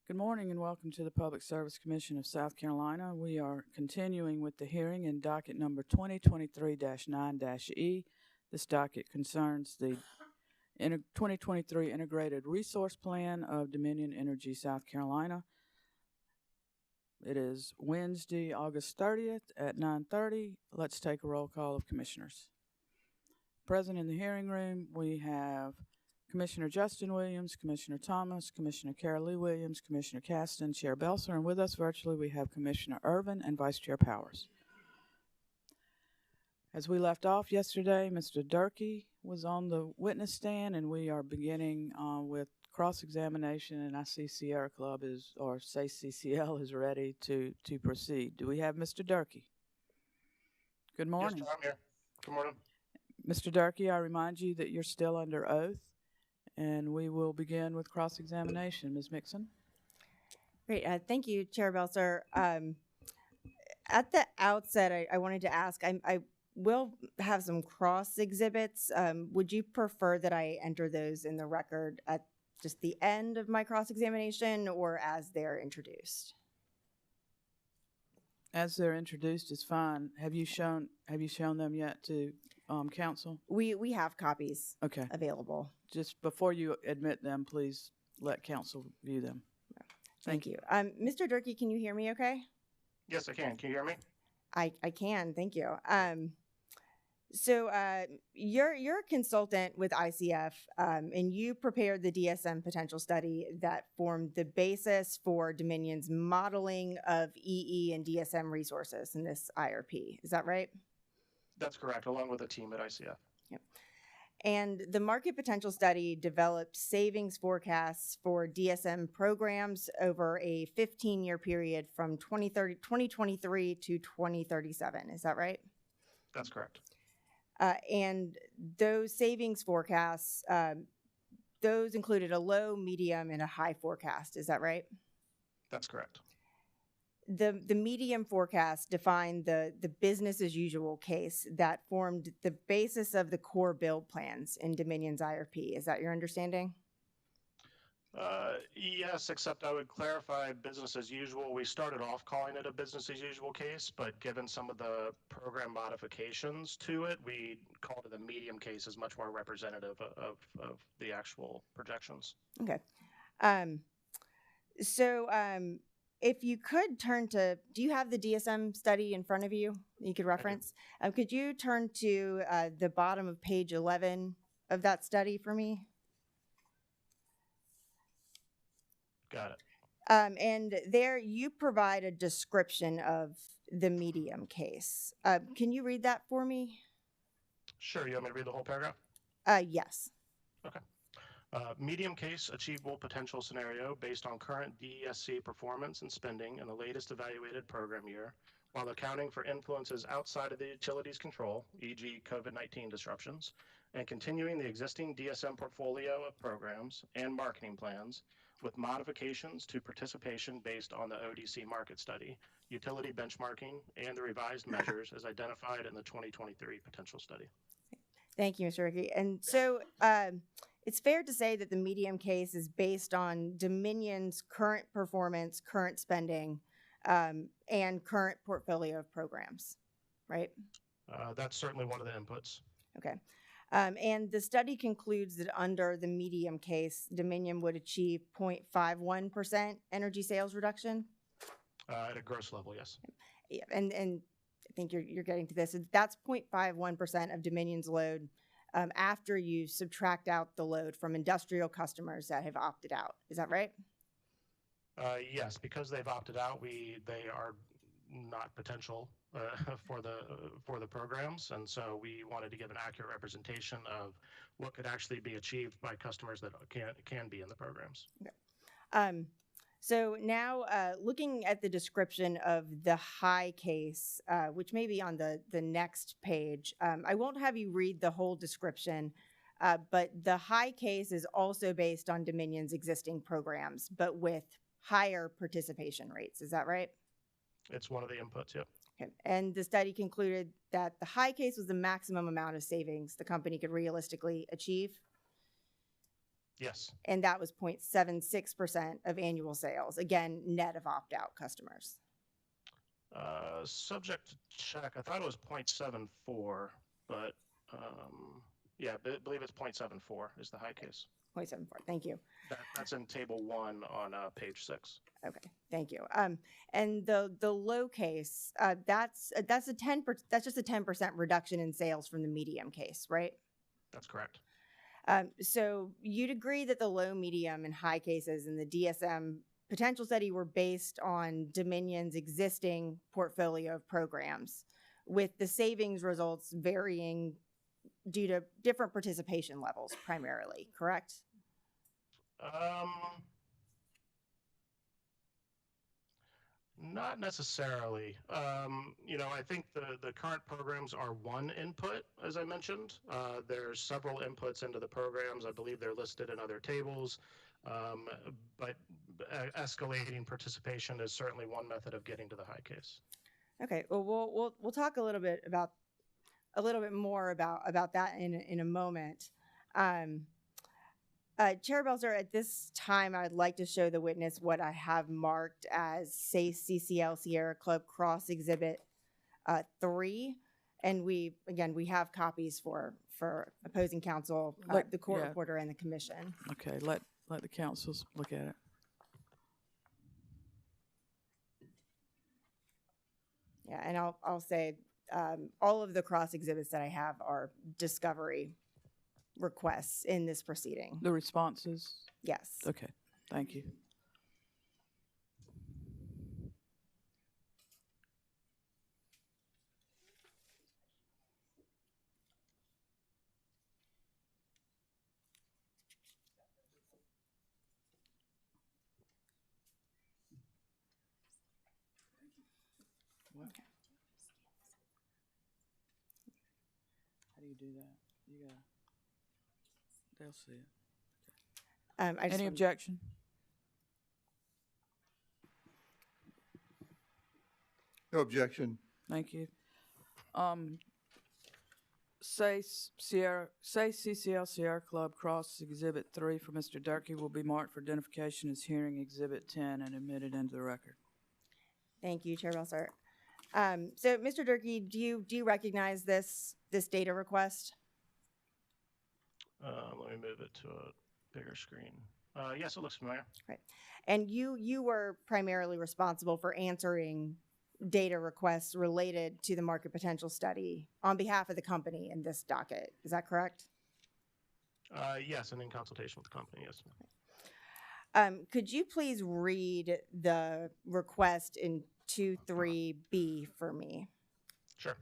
Good morning and welcome to the Public Service Commission of South Carolina. We are continuing with the hearing in docket number 2023-9-E. This docket concerns the 2023 Integrated Resource Plan of Dominion Energy South Carolina. It is Wednesday, August 30th at 9:30. Let's take a roll call of commissioners. Present in the hearing room, we have Commissioner Justin Williams, Commissioner Thomas, Commissioner Carol Lee Williams, Commissioner Caston, Chair Belser, and with us virtually we have Commissioner Irvin and Vice Chair Powers. As we left off yesterday, Mr. Durkee was on the witness stand, and we are beginning with cross-examination, and I see Sierra Club or say CCL is ready to proceed. Do we have Mr. Durkee? Good morning. Yes, I'm here. Good morning. Mr. Durkee, I remind you that you're still under oath, and we will begin with cross-examination. Ms. Mixon? Great. Thank you, Chair Belser. At the outset, I wanted to ask, I will have some cross exhibits. Would you prefer that I enter those in the record at just the end of my cross-examination or as they're introduced? As they're introduced is fine. Have you shown them yet to council? We have copies Okay. available. Just before you admit them, please let council view them. Thank you. Mr. Durkee, can you hear me okay? Yes, I can. Can you hear me? I can, thank you. So you're a consultant with ICF, and you prepared the DSM potential study that formed the basis for Dominion's modeling of EE and DSM resources in this IRP. Is that right? That's correct, along with a team at ICF. Yep. And the market potential study developed savings forecasts for DSM programs over a 15-year period from 2023 to 2037. Is that right? That's correct. And those savings forecasts, those included a low, medium, and a high forecast. Is that right? That's correct. The medium forecast defined the business as usual case that formed the basis of the core build plans in Dominion's IRP. Is that your understanding? Yes, except I would clarify business as usual. We started off calling it a business as usual case, but given some of the program modifications to it, we called it a medium case as much more representative of the actual projections. Okay. So if you could turn to, do you have the DSM study in front of you that you could reference? Could you turn to the bottom of page 11 of that study for me? Got it. And there you provide a description of the medium case. Can you read that for me? Sure. You want me to read the whole paragraph? Yes. Okay. Medium case achievable potential scenario based on current DESC performance and spending in the latest evaluated program year, while accounting for influences outside of the utility's control, e.g. COVID-19 disruptions, and continuing the existing DSM portfolio of programs and marketing plans with modifications to participation based on the ODC market study, utility benchmarking, and the revised measures as identified in the 2023 potential study. Thank you, Mr. Rickey. And so it's fair to say that the medium case is based on Dominion's current performance, current spending, and current portfolio of programs, right? That's certainly one of the inputs. Okay. And the study concludes that under the medium case, Dominion would achieve 0.51% energy sales reduction? At a gross level, yes. Yeah, and I think you're getting to this. That's 0.51% of Dominion's load after you subtract out the load from industrial customers that have opted out. Is that right? Yes, because they've opted out, they are not potential for the programs, and so we wanted to give an accurate representation of what could actually be achieved by customers that can be in the programs. Okay. So now looking at the description of the high case, which may be on the next page, I won't have you read the whole description, but the high case is also based on Dominion's existing programs, but with higher participation rates. Is that right? It's one of the inputs, yep. Okay. And the study concluded that the high case was the maximum amount of savings the company could realistically achieve? Yes. And that was 0.76% of annual sales, again, net of opt-out customers. Subject to check. I thought it was 0.74, but yeah, I believe it's 0.74 is the high case. 0.74, thank you. That's in table 1 on page 6. Okay, thank you. And the low case, that's a 10%, that's just a 10% reduction in sales from the medium case, right? That's correct. So you'd agree that the low, medium, and high cases in the DSM potential study were based on Dominion's existing portfolio of programs, with the savings results varying due to different participation levels primarily, correct? Not necessarily. I think the current programs are one input, as I mentioned. There's several inputs into the programs. I believe they're listed in other tables. But escalating participation is certainly one method of getting to the high case. Okay. Well, we'll talk a little bit more about that in a moment. Chair Belzer, at this time, I'd like to show the witness what I have marked as SACE CCL Sierra Club Cross Exhibit 3. And we have copies for opposing counsel, the court reporter, and the commission. Okay, let the councils look at it. Yeah, and I'll say all of the cross exhibits that I have are discovery requests in this proceeding. The responses? Yes. Okay, thank you. What? How do you do that? You gotta. They'll see it. Any objection? No objection. Thank you. Say CCL Sierra Club Cross Exhibit 3 for Mr. Durkee will be marked for identification as hearing Exhibit 10 and admitted into the record. Thank you, Chair Belzer. So, Mr. Durkee, do you recognize this data request? Let me move it to a bigger screen. Yes, it looks familiar. Right. And you were primarily responsible for answering data requests related to the market potential study on behalf of the company in this docket. Is that correct? Yes, and in consultation with the company, yes. Could you please read the request in 2.3b for me? Sure.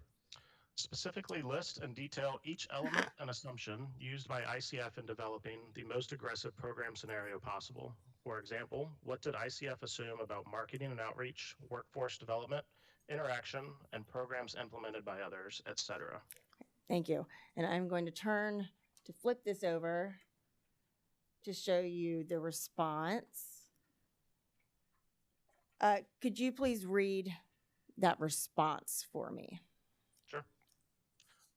Specifically list and detail each element and assumption used by ICF in developing the most aggressive program scenario possible. For example, what did ICF assume about marketing and outreach, workforce development, interaction, and programs implemented by others, etc.? Thank you. And I'm going to flip this over to show you the response. Could you please read that response for me? Sure.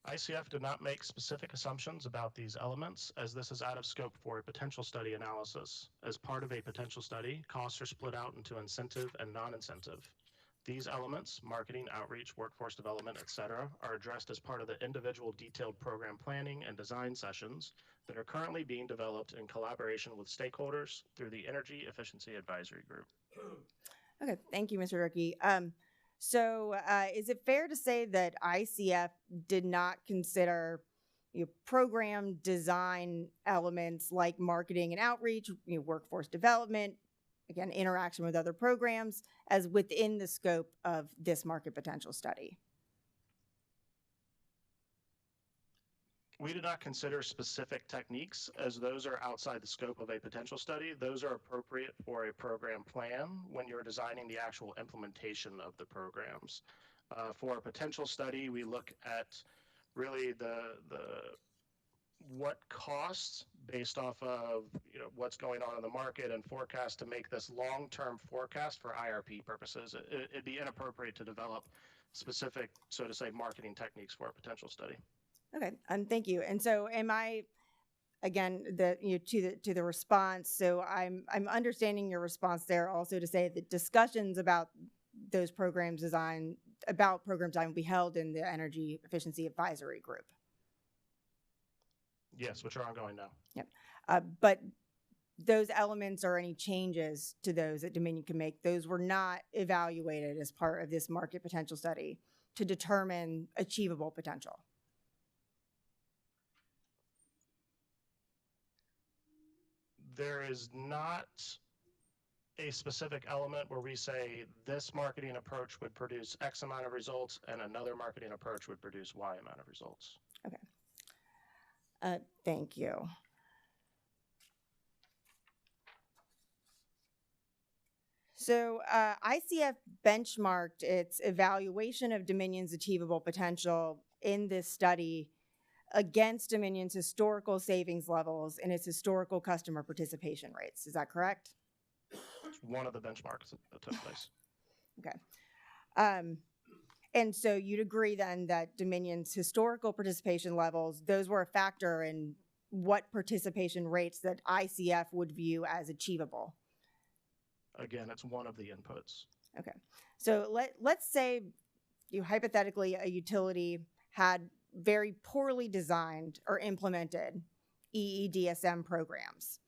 ICF did not make specific assumptions about these elements, as this is out of scope for a potential study analysis. As part of a potential study, costs are split out into incentive and non-incentive. These elements, marketing, outreach, workforce development, etc., are addressed as part of the individual detailed program planning and design sessions that are currently being developed in collaboration with stakeholders through the Energy Efficiency Advisory Group. Okay, thank you, Mr. Durkee. So is it fair to say that ICF did not consider program design elements like marketing and outreach, workforce development, again, interaction with other programs, as within the scope of this market potential study? We do not consider specific techniques, as those are outside the scope of a potential study. Those are appropriate for a program plan when you're designing the actual implementation of the programs. For a potential study, we look at really what costs based off of what's going on in the market and forecast to make this long-term forecast for IRP purposes. It'd be inappropriate to develop specific, so to say, marketing techniques for a potential study. Okay, thank you. And so am I again, to the response. So I'm understanding your response there also to say that discussions about those program design will be held in the Energy Efficiency Advisory Group. Yes, which are ongoing now. Yep. But those elements or any changes to those that Dominion can make, those were not evaluated as part of this market potential study to determine achievable potential. There is not a specific element where we say this marketing approach would produce X amount of results and another marketing approach would produce Y amount of results. Okay. Thank you. So ICF benchmarked its evaluation of Dominion's achievable potential in this study against Dominion's historical savings levels and its historical customer participation rates. Is that correct? It's one of the benchmarks that took place. Okay. And so you'd agree then that Dominion's historical participation levels, those were a factor in what participation rates that ICF would view as achievable. Again, it's one of the inputs. Okay. So let's say hypothetically a utility had very poorly designed or implemented EEDSM programs.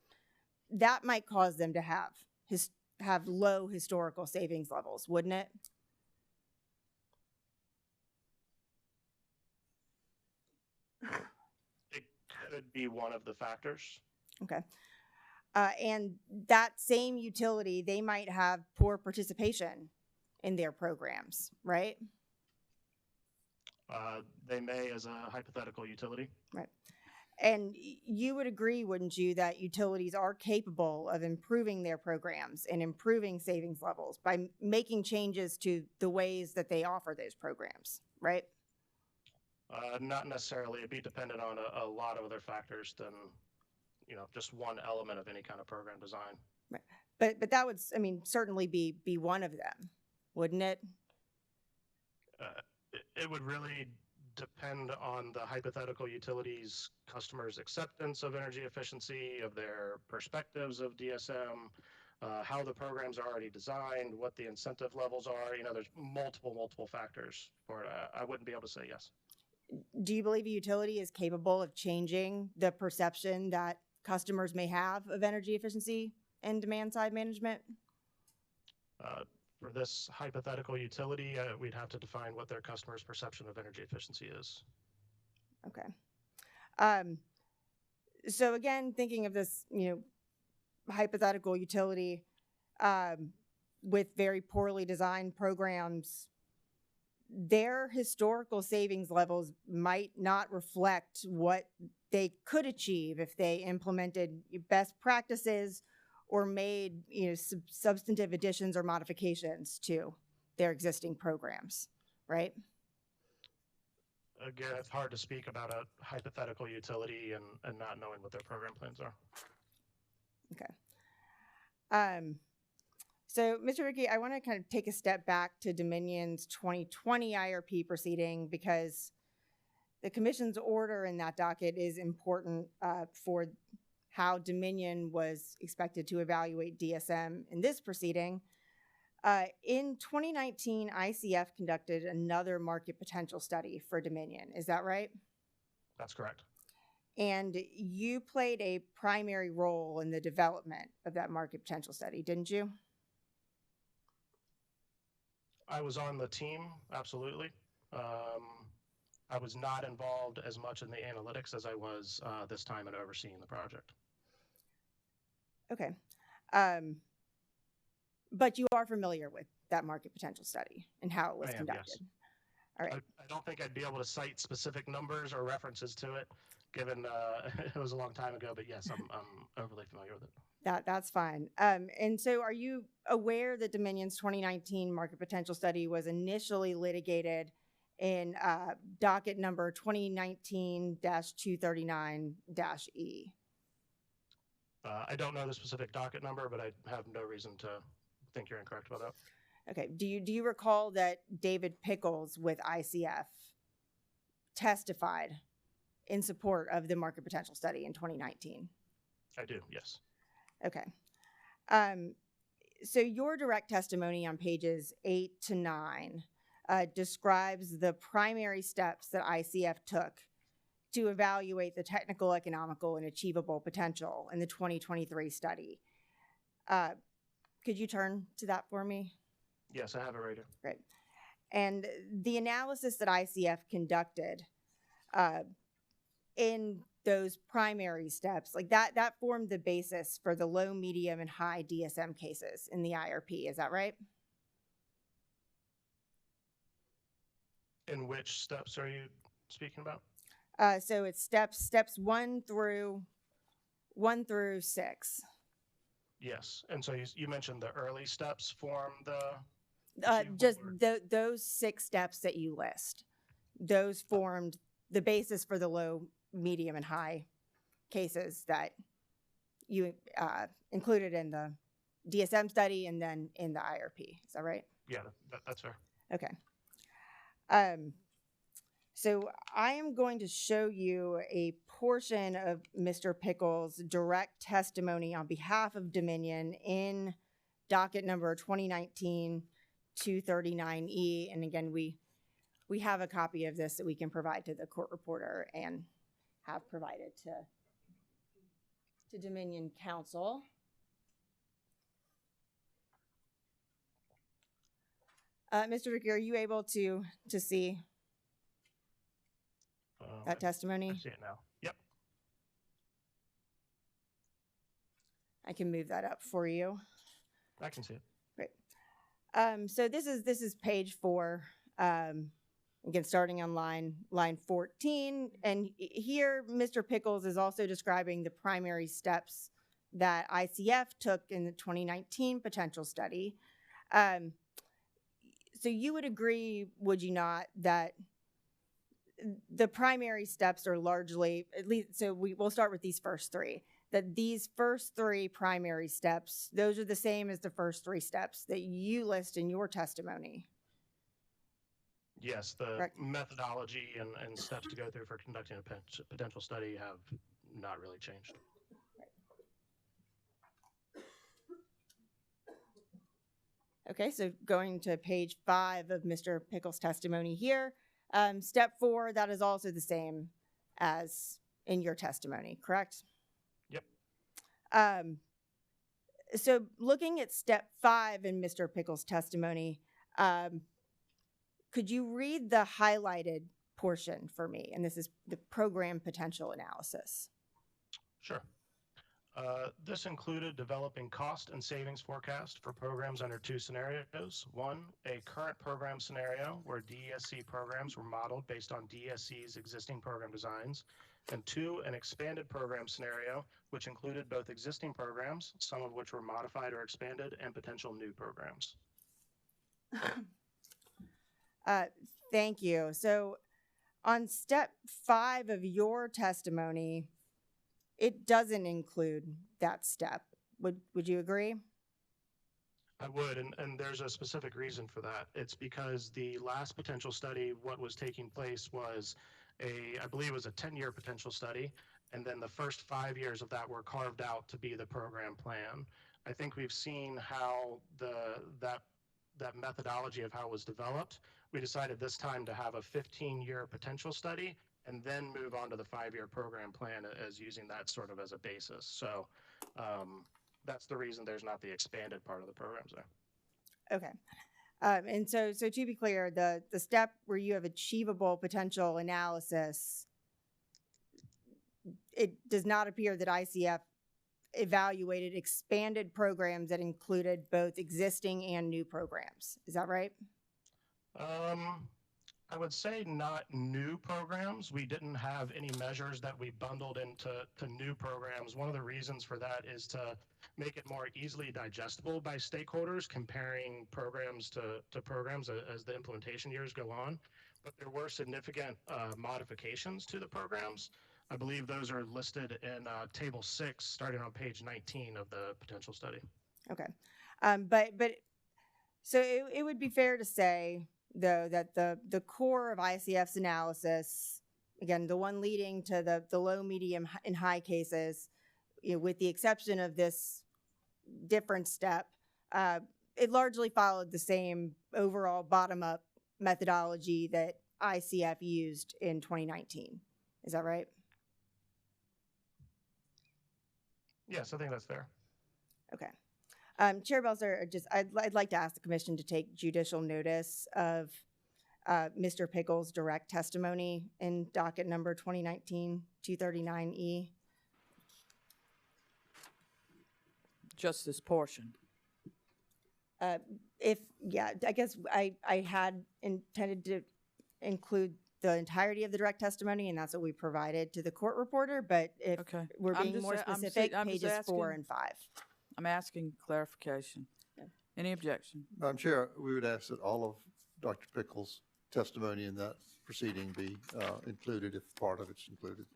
That might cause them to have low historical savings levels, wouldn't it? It could be one of the factors. Okay. And that same utility, they might have poor participation in their programs, right? They may as a hypothetical utility. Right. And you would agree, wouldn't you, that utilities are capable of improving their programs and improving savings levels by making changes to the ways that they offer those programs, right? Not necessarily. It'd be dependent on a lot of other factors than, just one element of any kind of program design. Right. But that would, certainly be one of them, wouldn't it? It would really depend on the hypothetical utilities' customers' acceptance of energy efficiency, of their perspectives of DSM, how the programs are already designed, what the incentive levels are. There's multiple factors for it. I wouldn't be able to say yes. Do you believe a utility is capable of changing the perception that customers may have of energy efficiency and demand side management? For this hypothetical utility, we'd have to define what their customer's perception of energy efficiency is. Okay. So again, thinking of this, hypothetical utility with very poorly designed programs, their historical savings levels might not reflect what they could achieve if they implemented best practices or made substantive additions or modifications to their existing programs, right? Again, it's hard to speak about a hypothetical utility and not knowing what their program plans are. Okay. So, Mr. Rickey, I want to kind of take a step back to Dominion's 2020 IRP proceeding because the Commission's order in that docket is important for how Dominion was expected to evaluate DSM in this proceeding. In 2019, ICF conducted another market potential study for Dominion. Is that right? That's correct. And you played a primary role in the development of that market potential study, didn't you? I was on the team, absolutely. I was not involved as much in the analytics as I was this time in overseeing the project. Okay. But you are familiar with that market potential study and how it was conducted? Yes. All right. I don't think I'd be able to cite specific numbers or references to it, given it was a long time ago, but yes, I'm overly familiar with it. That's fine. And so are you aware that Dominion's 2019 market potential study was initially litigated in docket number 2019-239-E? I don't know the specific docket number, but I have no reason to think you're incorrect about that. Okay. Do you recall that David Pickles with ICF testified in support of the market potential study in 2019? I do, yes. Okay. So your direct testimony on pages 8 to 9 describes the primary steps that ICF took to evaluate the technical, economical, and achievable potential in the 2023 study. Could you turn to that for me? Yes, I have it right here. Great. And the analysis that ICF conducted in those primary steps, like that formed the basis for the low, medium, and high DSM cases in the IRP. Is that right? In which steps are you speaking about? So it's steps 1 through 6. Yes, and so you mentioned the early steps form the Just achievable those 6 steps that you list, those formed the basis for the low, medium, and high cases that you included in the DSM study and then in the IRP. Is that right? Yeah, that's fair. Okay. So I am going to show you a portion of Mr. Pickles' direct testimony on behalf of Dominion in docket number 2019-239E. And again, we have a copy of this that we can provide to the court reporter and have provided to Dominion Counsel. Mr. Vicky, are you able to see that testimony? I see it now. Yep. I can move that up for you. I can see it. Great. So this is page 4. Again, starting on line 14. And here, Mr. Pickles is also describing the primary steps that ICF took in the 2019 potential study. So you would agree, would you not, that the primary steps are largely, at least, so we'll start with these first 3, that these first 3 primary steps, those are the same as the first 3 steps that you list in your testimony? Yes, the Correct. methodology and steps to go through for conducting a potential study have not really changed. Okay, so going to page 5 of Mr. Pickles' testimony here, step 4, that is also the same as in your testimony, correct? Yep. So looking at step 5 in Mr. Pickles' testimony, could you read the highlighted portion for me? And this is the program potential analysis. Sure. This included developing cost and savings forecast for programs under 2 scenarios. 1, a current program scenario where DESC programs were modeled based on DESC's existing program designs. And 2, an expanded program scenario, which included both existing programs, some of which were modified or expanded, and potential new programs. Thank you. So on step 5 of your testimony, it doesn't include that step. Would you agree? I would, and there's a specific reason for that. It's because the last potential study, what was taking place was I believe it was a 10-year potential study, and then the first 5 years of that were carved out to be the program plan. I think we've seen how that methodology of how it was developed. We decided this time to have a 15-year potential study and then move on to the 5-year program plan as using that sort of as a basis. So that's the reason there's not the expanded part of the programs there. Okay. And so to be clear, the step where you have achievable potential analysis, it does not appear that ICF evaluated expanded programs that included both existing and new programs. Is that right? I would say not new programs. We didn't have any measures that we bundled into new programs. One of the reasons for that is to make it more easily digestible by stakeholders, comparing programs to programs as the implementation years go on. But there were significant modifications to the programs. I believe those are listed in table 6, starting on page 19 of the potential study. Okay. But so it would be fair to say, though, that the core of ICF's analysis again, the one leading to the low, medium, and high cases, with the exception of this different step, it largely followed the same overall bottom-up methodology that ICF used in 2019. Is that right? Yes, I think that's fair. Okay. Chair Belzer, I'd like to ask the commission to take judicial notice of Mr. Pickles' direct testimony in docket number 2019-239E. Just this portion. I guess I had intended to include the entirety of the direct testimony, and that's what we provided to the court reporter, but if Okay. we're I'm being just more sa- I'm sa- specific, I'm just pages 4 asking- and 5. I'm asking clarification. Yeah. Any objection? Madam Chair, we would ask that all of Dr. Pickles' testimony in that proceeding be included if part of it's included.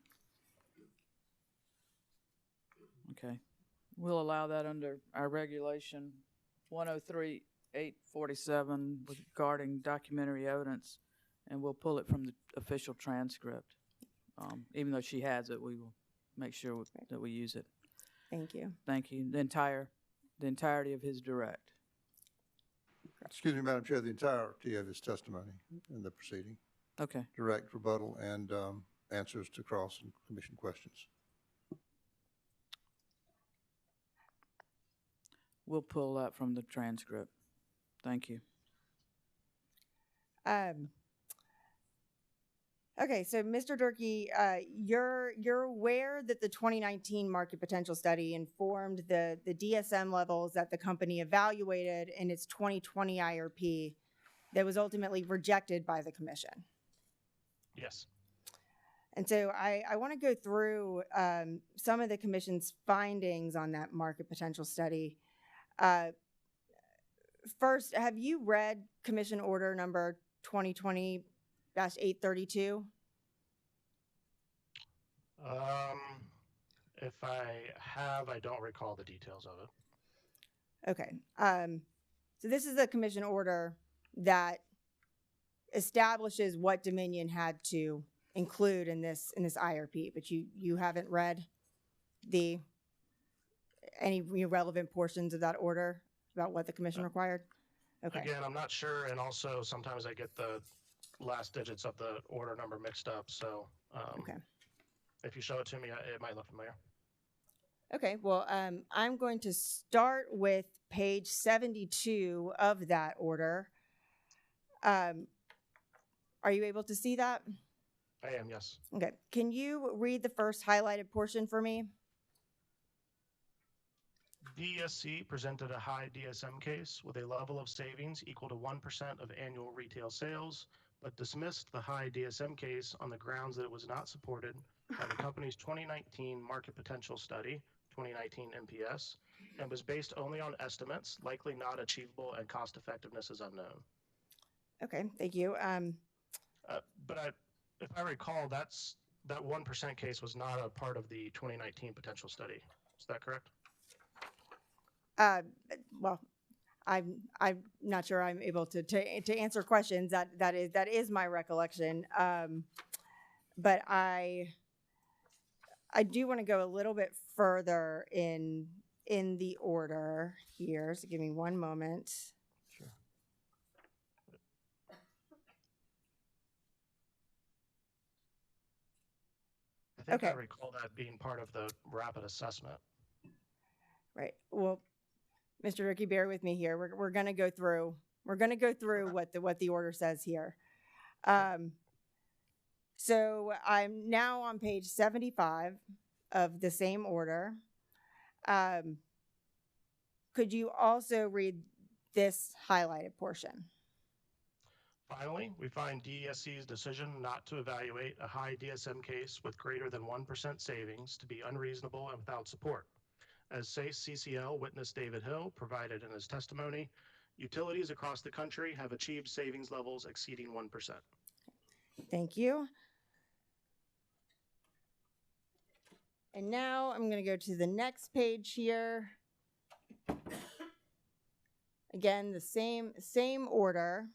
Okay. We'll allow that under our regulation 103-847 regarding documentary evidence, and we'll pull it from the official transcript. Even though she has it, we will make sure that we use it. Thank you. Thank you. The entirety of his direct. Excuse me, Madam Chair, the entirety of his testimony in the proceeding, Okay. direct rebuttal and answers to cross and commission questions. We'll pull that from the transcript. Thank you. Okay, so Mr. Durkee, you're aware that the 2019 market potential study informed the DSM levels that the company evaluated in its 2020 IRP that was ultimately rejected by the commission. Yes. And so I want to go through some of the commission's findings on that market potential study. First, have you read Commission Order number 2020-832? If I have, I don't recall the details of it. Okay. So this is a commission order that establishes what Dominion had to include in this IRP, but you haven't read any relevant portions of that order about what the commission required? Okay. Again, I'm not sure, and also sometimes I get the last digits of the order number mixed up, so Okay. if you show it to me, it might look familiar. Okay, well, I'm going to start with page 72 of that order. Are you able to see that? I am, yes. Okay, can you read the first highlighted portion for me? DSC presented a high DSM case with a level of savings equal to 1% of annual retail sales, but dismissed the high DSM case on the grounds that it was not supported by the company's 2019 market potential study, 2019 MPS, and was based only on estimates, likely not achievable, and cost effectiveness is unknown. Okay, thank you. But if I recall, that 1% case was not a part of the 2019 potential study. Is that correct? Well, I'm not sure I'm able to answer questions. That is my recollection. But I do want to go a little bit further in the order here. So give me one moment. Sure. I think I Okay. recall that being part of the rapid assessment. Right. Well, Mr. Durkee, bear with me here. We're going to go through. We're going to go through what the order says here. So I'm now on page 75 of the same order. Could you also read this highlighted portion? Finally, we find DESC's decision not to evaluate a high DSM case with greater than 1% savings to be unreasonable and without support. As CCL witness David Hill provided in his testimony, utilities across the country have achieved savings levels exceeding 1%. Thank you. And now I'm going to go to the next page here. Again, the same order.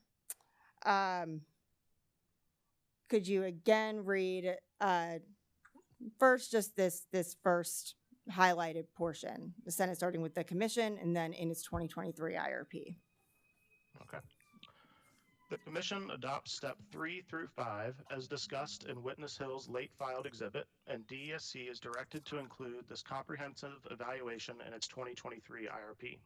could you again read first just this first highlighted portion, the sentence starting with the commission and then in its 2023 IRP? Okay. The commission adopts step 3 through 5 as discussed in Witness Hill's late filed exhibit, and DESC is directed to include this comprehensive evaluation in its 2023 IRP.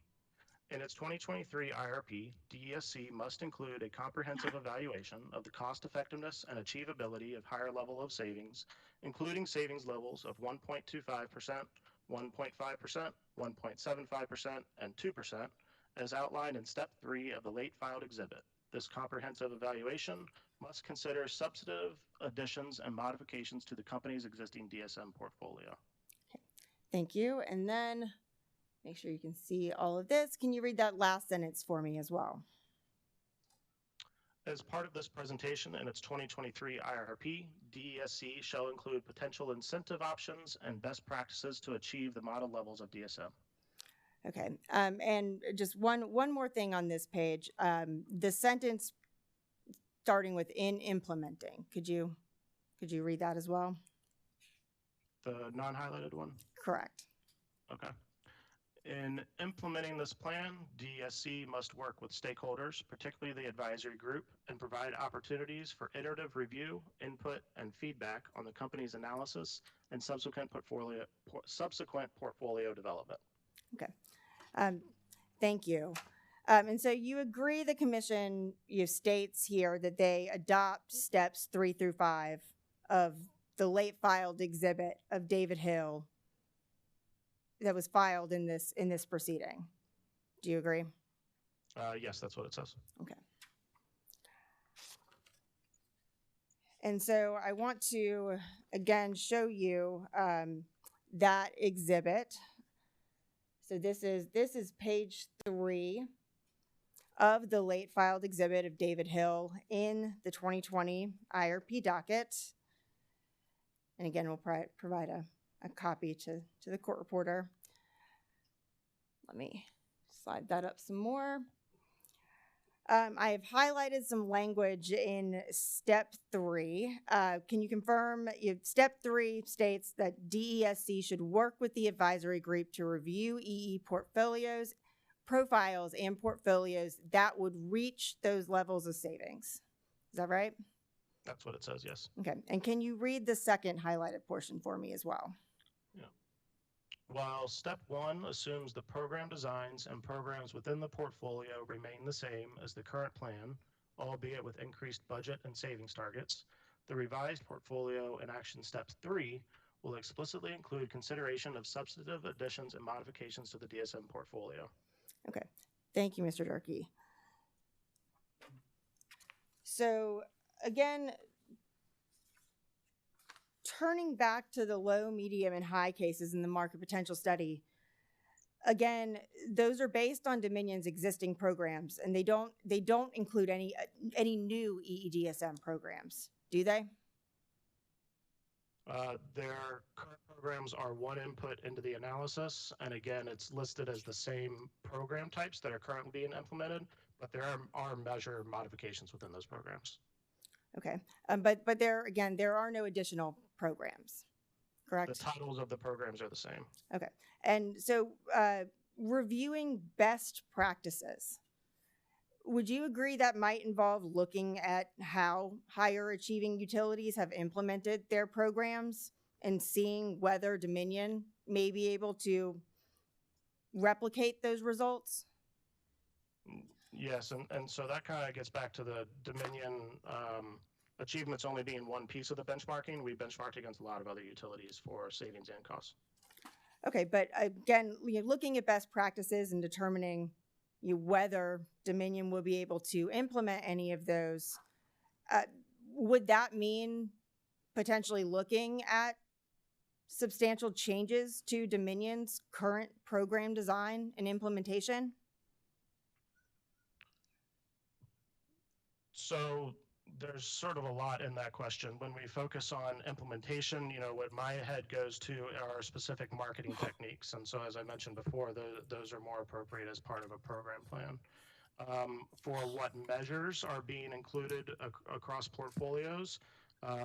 In its 2023 IRP, DESC must include a comprehensive evaluation of the cost effectiveness and achievability of higher level of savings, including savings levels of 1.25%, 1.5%, 1.75%, and 2%, as outlined in step 3 of the late filed exhibit. This comprehensive evaluation must consider substantive additions and modifications to the company's existing DSM portfolio. Thank you. And then make sure you can see all of this. Can you read that last sentence for me as well? As part of this presentation in its 2023 IRP, DESC shall include potential incentive options and best practices to achieve the model levels of DSM. Okay. And just one more thing on this page. The sentence starting with "in implementing." Could you read that as well? The non-highlighted one? Correct. Okay. In implementing this plan, DESC must work with stakeholders, particularly the advisory group, and provide opportunities for iterative review, input, and feedback on the company's analysis and subsequent portfolio development. Okay. Thank you. And so you agree the commission states here that they adopt steps 3 through 5 of the late filed exhibit of David Hill that was filed in this proceeding. Do you agree? Yes, that's what it says. Okay. And so I want to again show you that exhibit. So this is page 3 of the late filed exhibit of David Hill in the 2020 IRP docket. And again, we'll provide a copy to the court reporter. Let me slide that up some more. I have highlighted some language in step 3. Can you confirm step 3 states that DESC should work with the advisory group to review EE profiles and portfolios that would reach those levels of savings. Is that right? That's what it says, yes. Okay. And can you read the second highlighted portion for me as well? Yeah. While step 1 assumes the program designs and programs within the portfolio remain the same as the current plan, albeit with increased budget and savings targets, the revised portfolio in action step 3 will explicitly include consideration of substantive additions and modifications to the DSM portfolio. Okay. Thank you, Mr. Durkee. So again, turning back to the low, medium, and high cases in the market potential study, again, those are based on Dominion's existing programs, and they don't include any new EEDSM programs, do they? Their current programs are one input into the analysis, and again, it's listed as the same program types that are currently being implemented, but there are measure modifications within those programs. Okay, but there are no additional programs, correct? The titles of the programs are the same. Okay, and so reviewing best practices, would you agree that might involve looking at how higher achieving utilities have implemented their programs and seeing whether Dominion may be able to replicate those results? Yes, and so that kind of gets back to the Dominion achievements only being one piece of the benchmarking. We benchmarked against a lot of other utilities for savings and costs. Okay, but again, looking at best practices and determining whether Dominion will be able to implement any of those, would that mean potentially looking at substantial changes to Dominion's current program design and implementation? So there's sort of a lot in that question. When we focus on implementation, what my head goes to are specific marketing techniques. And so as I mentioned before, those are more appropriate as part of a program plan. For what measures are being included across portfolios,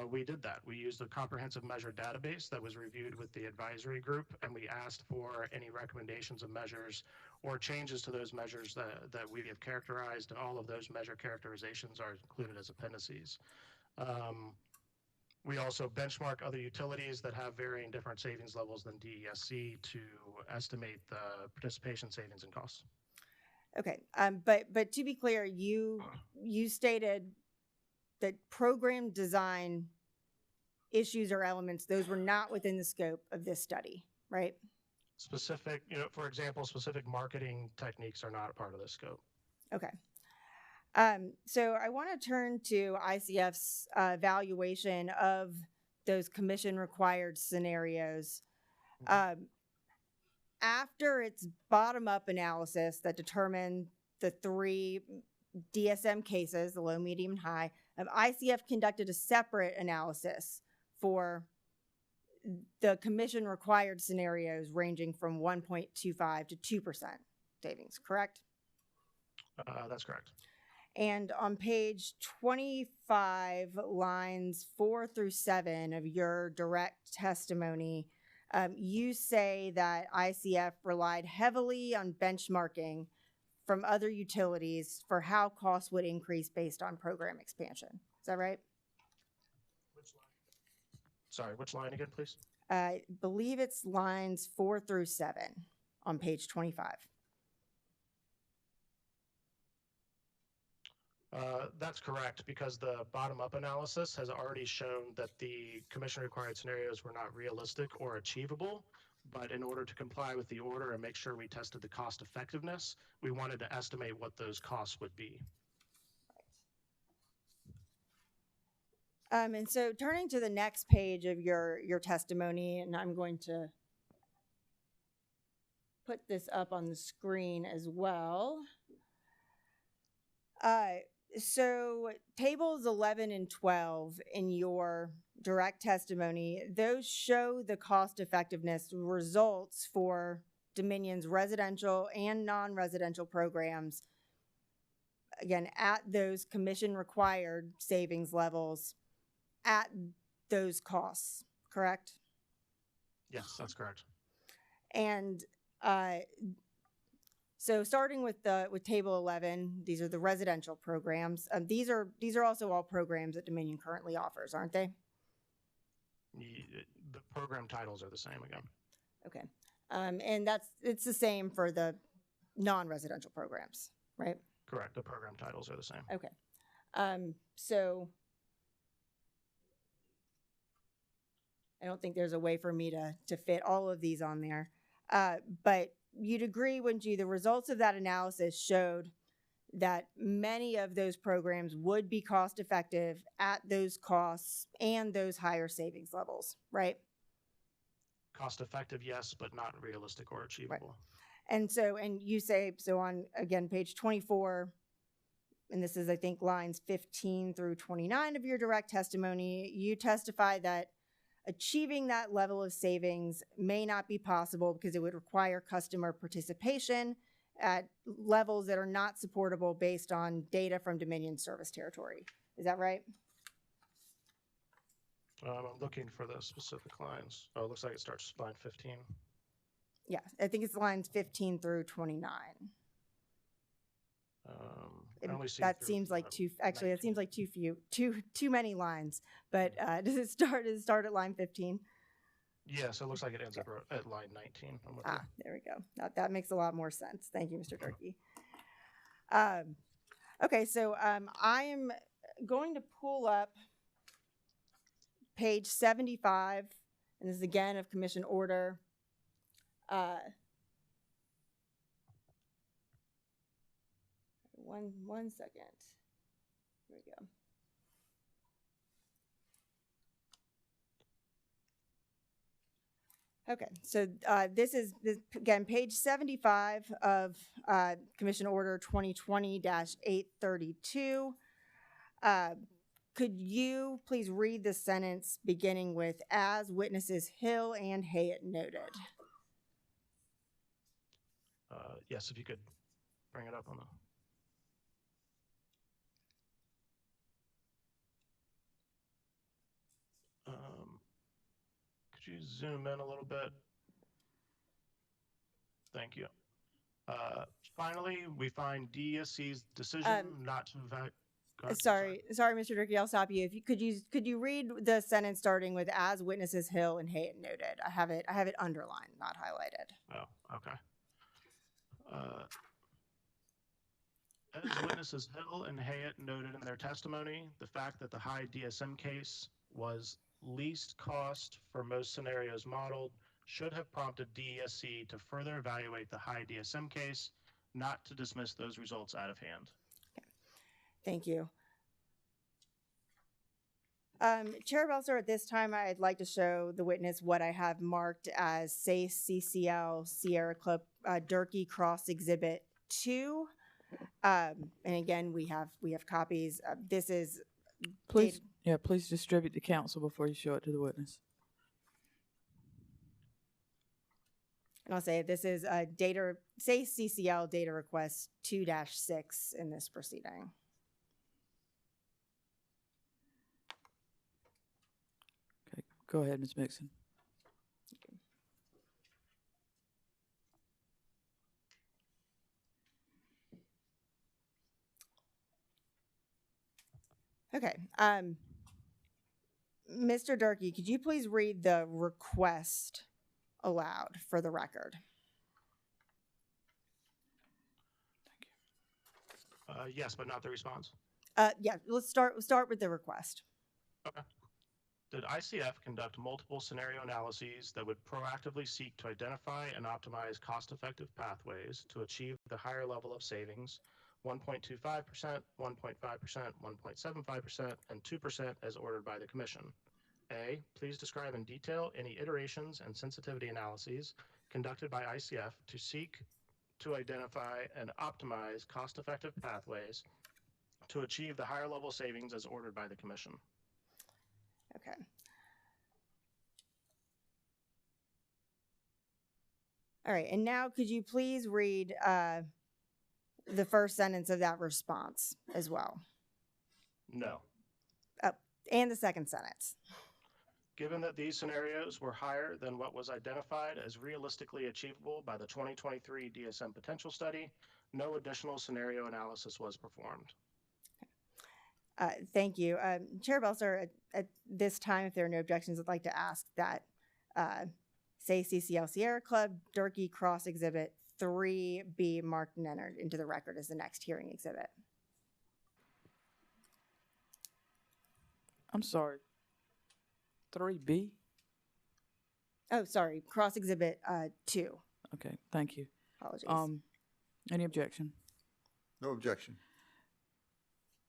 We did that. We used a comprehensive measure database that was reviewed with the advisory group, and we asked for any recommendations of measures or changes to those measures that we have characterized, and all of those measure characterizations are included as appendices. We also benchmark other utilities that have varying different savings levels than DESC to estimate the participation savings and costs. Okay, but to be clear, you stated that program design issues or elements, those were not within the scope of this study, right? Specific, for example, specific marketing techniques are not a part of this scope. Okay. So I want to turn to ICF's evaluation of those commission required scenarios. After its bottom-up analysis that determined the 3 DSM cases, the low, medium, and high, ICF conducted a separate analysis for the commission required scenarios ranging from 1.25 to 2% savings, correct? That's correct. And on page 25, lines 4 through 7 of your direct testimony, you say that ICF relied heavily on benchmarking from other utilities for how costs would increase based on program expansion. Is that right? Which line? Sorry, which line again, please? I believe it's lines 4 through 7 on page 25. That's correct, because the bottom-up analysis has already shown that the commission-required scenarios were not realistic or achievable. But in order to comply with the order and make sure we tested the cost effectiveness, we wanted to estimate what those costs would be. And so turning to the next page of your testimony, and I'm going to put this up on the screen as well. So tables 11 and 12 in your direct testimony, those show the cost effectiveness results for Dominion's residential and non-residential programs, again, at those commission required savings levels at those costs, correct? Yes, that's correct. And so starting with table 11, these are the residential programs. These are also all programs that Dominion currently offers, aren't they? The program titles are the same again. Okay. And it's the same for the non-residential programs, right? Correct. The program titles are the same. Okay. So I don't think there's a way for me to fit all of these on there. But you'd agree, wouldn't you? The results of that analysis showed that many of those programs would be cost effective at those costs and those higher savings levels, right? Cost effective, yes, but not realistic or achievable. Right. And you say, so on, again, page 24, and this is, I think, lines 15 through 29 of your direct testimony, you testify that achieving that level of savings may not be possible because it would require customer participation at levels that are not supportable based on data from Dominion service territory. Is that right? I'm looking for the specific lines. Oh, it looks like it starts line 15. Yeah, I think it's lines 15 through 29. I only see That through, seems like too. Actually, 19. that seems like too many lines. But does it start at line 15? Yeah, so it looks like it ends up at line 19. I'm with you. There we go. That makes a lot more sense. Thank you, Mr. Durkee. Okay, so I am going to pull up page 75, and this is again of Commission Order. One second. Here we go. Okay, so this is, again, page 75 of Commission Order 2020-832. Could you please read the sentence beginning with, as witnesses Hill and Hayet noted? Yes, if you could bring it up on the... you zoom in a little bit? Thank you. Finally, we find DESC's decision not to evaluate. Sorry, Mr. Durkee, I'll stop you. If you could you read the sentence starting with "as witnesses Hill and Hayet noted"? I have it underlined, not highlighted. Oh, okay. As witnesses Hill and Hayet noted in their testimony, the fact that the high DSM case was least cost for most scenarios modeled should have prompted DESC to further evaluate the high DSM case, not to dismiss those results out of hand. Thank you. Chair Belser, at this time, I'd like to show the witness what I have marked as SACE CCL Sierra Club Durkee Cross Exhibit 2. And again, we have copies. This is Please, please distribute to council before you show it to the witness. and I'll say this is SACE CCL data request 2-6 in this proceeding. Okay, go ahead, Ms. Mixon. Okay. Mr. Durkee, could you please read the request aloud for the record? Yes, but not the response. Yeah, let's start with the request. Okay. Did ICF conduct multiple scenario analyses that would proactively seek to identify and optimize cost-effective pathways to achieve the higher level of savings, 1.25%, 1.5%, 1.75%, and 2% as ordered by the Commission? A, please describe in detail any iterations and sensitivity analyses conducted by ICF to seek to identify and optimize cost-effective pathways to achieve the higher level savings as ordered by the Commission. Okay. All right, and now could you please read the first sentence of that response as well? No. And the second sentence. Given that these scenarios were higher than what was identified as realistically achievable by the 2023 DSM potential study, no additional scenario analysis was performed. Thank you. Chair Belser, at this time, if there are no objections, I'd like to ask that SACE CCL Sierra Club Durkee Cross Exhibit 3 be marked and entered into the record as the next hearing exhibit. I'm sorry. 3B? Oh, sorry, Cross Exhibit 2. Okay, thank you. Apologies. Any objection? No objection.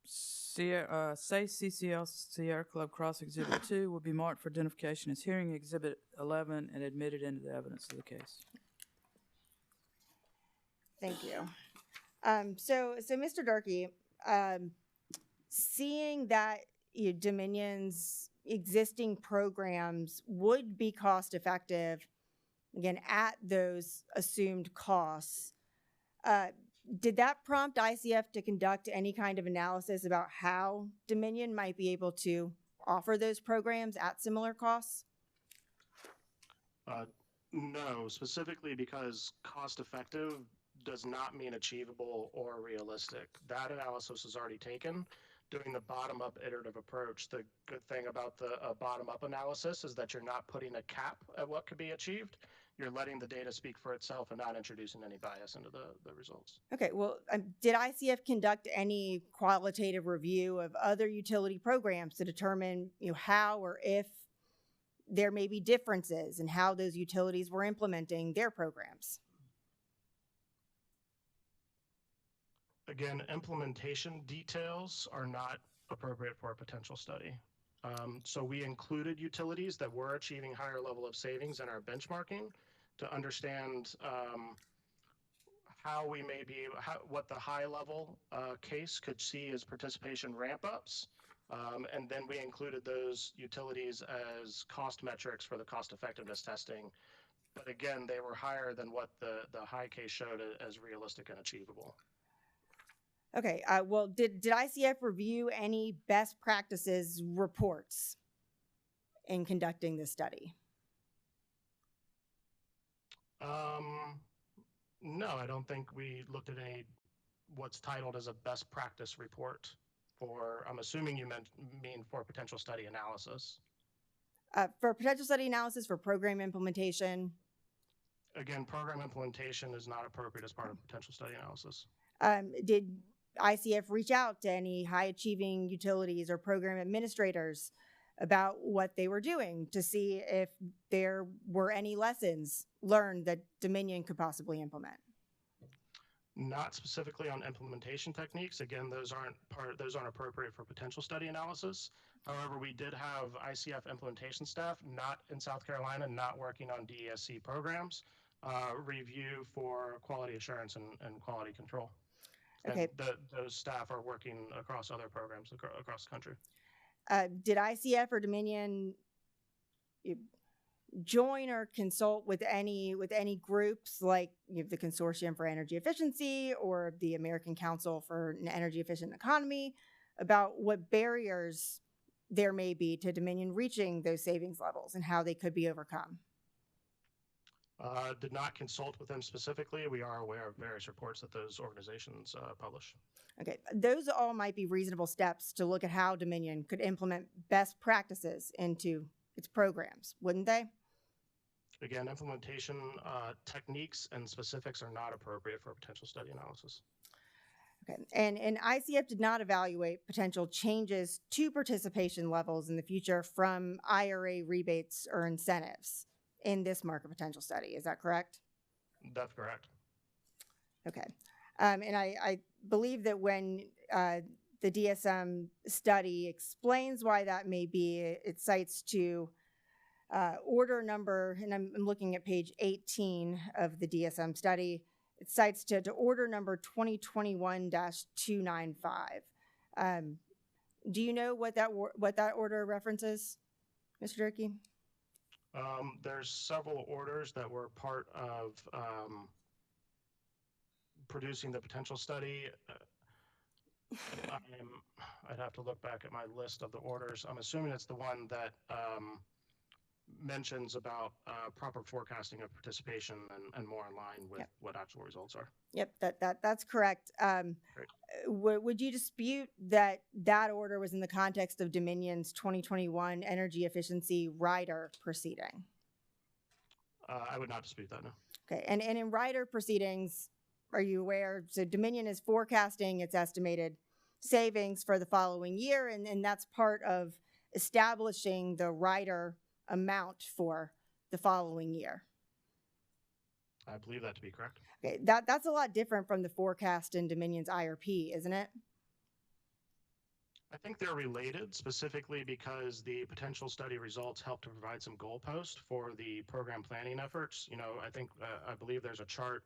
SACE CCL Sierra Club Cross Exhibit 2 will be marked for identification as hearing Exhibit 11 and admitted into the evidence of the case. Thank you. So Mr. Durkee, seeing that Dominion's existing programs would be cost effective, again, at those assumed costs, did that prompt ICF to conduct any kind of analysis about how Dominion might be able to offer those programs at similar costs? No, specifically because cost effective does not mean achievable or realistic. That analysis is already taken. Doing the bottom-up iterative approach, the good thing about the bottom-up analysis is that you're not putting a cap at what could be achieved. You're letting the data speak for itself and not introducing any bias into the results. Okay, well, did ICF conduct any qualitative review of other utility programs to determine how or if there may be differences in how those utilities were implementing their programs? Again, implementation details are not appropriate for a potential study. So we included utilities that were achieving higher level of savings in our benchmarking to understand how we may be, what the high level case could see as participation ramp ups. And then we included those utilities as cost metrics for the cost effectiveness testing. But again, they were higher than what the high case showed as realistic and achievable. Okay, well, did ICF review any best practices reports in conducting this study? No, I don't think we looked at what's titled as a best practice report for, I'm assuming you mean for potential study analysis. For potential study analysis for program implementation, Again, program implementation is not appropriate as part of potential study analysis. did ICF reach out to any high achieving utilities or program administrators about what they were doing to see if there were any lessons learned that Dominion could possibly implement? Not specifically on implementation techniques. Again, those aren't appropriate for potential study analysis. However, we did have ICF implementation staff, not in South Carolina, not working on DESC programs, review for quality assurance and quality control. Okay. And those staff are working across other programs across the country. Did ICF or Dominion join or consult with any groups like the Consortium for Energy Efficiency or the American Council for an Energy Efficient Economy about what barriers there may be to Dominion reaching those savings levels and how they could be overcome? Did not consult with them specifically. We are aware of various reports that those organizations publish. Okay, those all might be reasonable steps to look at how Dominion could implement best practices into its programs, wouldn't they? Again, implementation techniques and specifics are not appropriate for potential study analysis. Okay, and ICF did not evaluate potential changes to participation levels in the future from IRA rebates or incentives in this market potential study. Is that correct? That's correct. Okay. And I believe that when the DSM study explains why that may be, it cites to order number, and I'm looking at page 18 of the DSM study, it cites to order number 2021-295. Do you know what that order references, Mr. Durkee? There's several orders that were part of producing the potential study. I'd have to look back at my list of the orders. I'm assuming it's the one that mentions about proper forecasting of participation and more in line with what actual results are. Yep, that's correct. Would you dispute that order was in the context of Dominion's 2021 energy efficiency rider proceeding? I would not dispute that, no. Okay, and in rider proceedings, are you aware? So Dominion is forecasting its estimated savings for the following year, and that's part of establishing the rider amount for the following year. I believe that to be correct. Okay, that's a lot different from the forecast in Dominion's IRP, isn't it? I think they're related, specifically because the potential study results help to provide some goalposts for the program planning efforts. You know, I believe there's a chart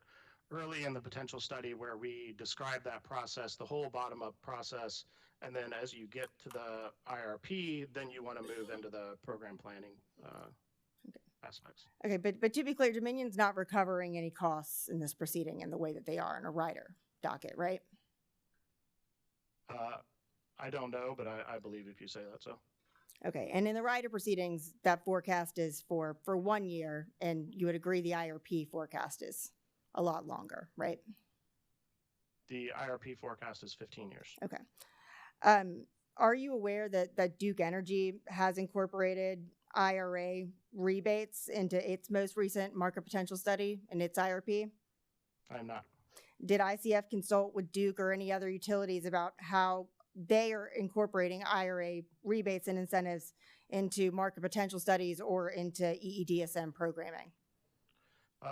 early in the potential study where we describe that process, the whole bottom-up process, and then as you get to the IRP, then you want to move into the program planning aspects. Okay, but to be clear, Dominion's not recovering any costs in this proceeding in the way that they are in a rider docket, right? I don't know, but I believe if you say that so. Okay, and in the rider proceedings, that forecast is for 1 year, and you would agree the IRP forecast is a lot longer, right? The IRP forecast is 15 years. Okay. Are you aware that Duke Energy has incorporated IRA rebates into its most recent market potential study and its IRP? I'm not. Did ICF consult with Duke or any other utilities about how they are incorporating IRA rebates and incentives into market potential studies or into EEDSM programming?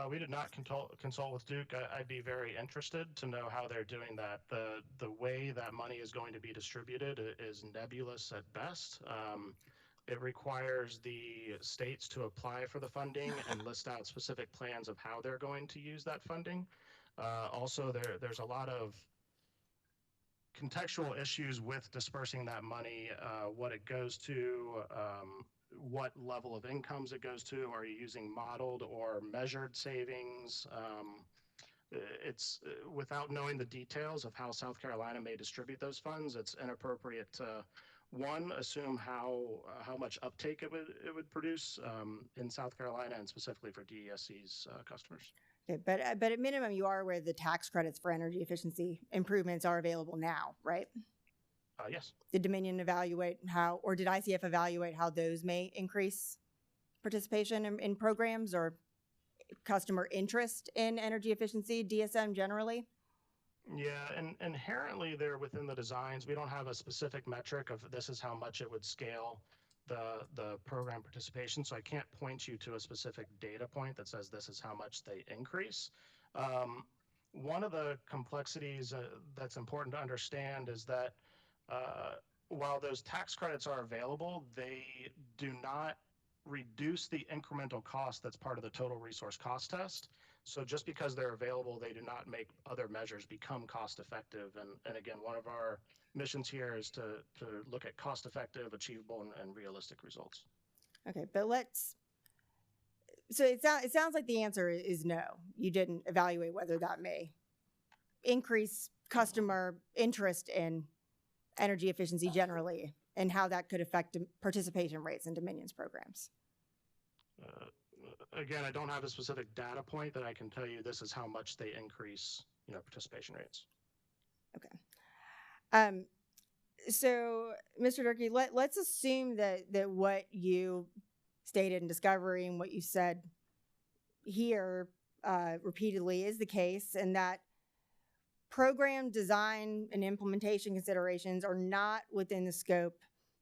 We did not consult with Duke. I'd be very interested to know how they're doing that. The way that money is going to be distributed is nebulous at best. It requires the states to apply for the funding and list out specific plans of how they're going to use that funding. Also, there's a lot of contextual issues with dispersing that money, what it goes to, what level of incomes it goes to. Are you using modeled or measured savings? It's without knowing the details of how South Carolina may distribute those funds, it's inappropriate to One, assume how much uptake it would produce in South Carolina and specifically for DESC's customers. Okay, but at minimum, you are aware the tax credits for energy efficiency improvements are available now, right? Yes. Did Dominion evaluate how, or did ICF evaluate how those may increase participation in programs or customer interest in energy efficiency, DSM generally? Yeah, and inherently they're within the designs. We don't have a specific metric of this is how much it would scale the program participation. So I can't point you to a specific data point that says this is how much they increase. One of the complexities that's important to understand is that while those tax credits are available, they do not reduce the incremental cost that's part of the total resource cost test. So just because they're available, they do not make other measures become cost effective. And again, one of our missions here is to look at cost effective, achievable, and realistic results. Okay, but so it sounds like the answer is no. You didn't evaluate whether that may increase customer interest in energy efficiency generally and how that could affect participation rates in Dominion's programs. Again, I don't have a specific data point that I can tell you this is how much they increase, participation rates. Okay. So, Mr. Durkee, let's assume that what you stated in discovery and what you said here repeatedly is the case, and that program design and implementation considerations are not within the scope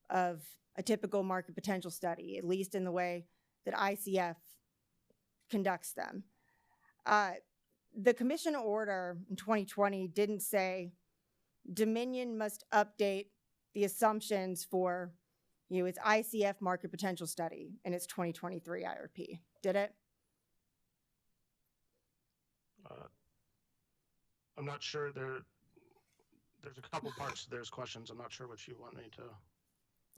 of a typical market potential study, at least in the way that ICF conducts them. The commission order in 2020 didn't say Dominion must update the assumptions for its ICF market potential study in its 2023 IRP, did it? I'm not sure. There's a couple parts to those questions. I'm not sure what you want me to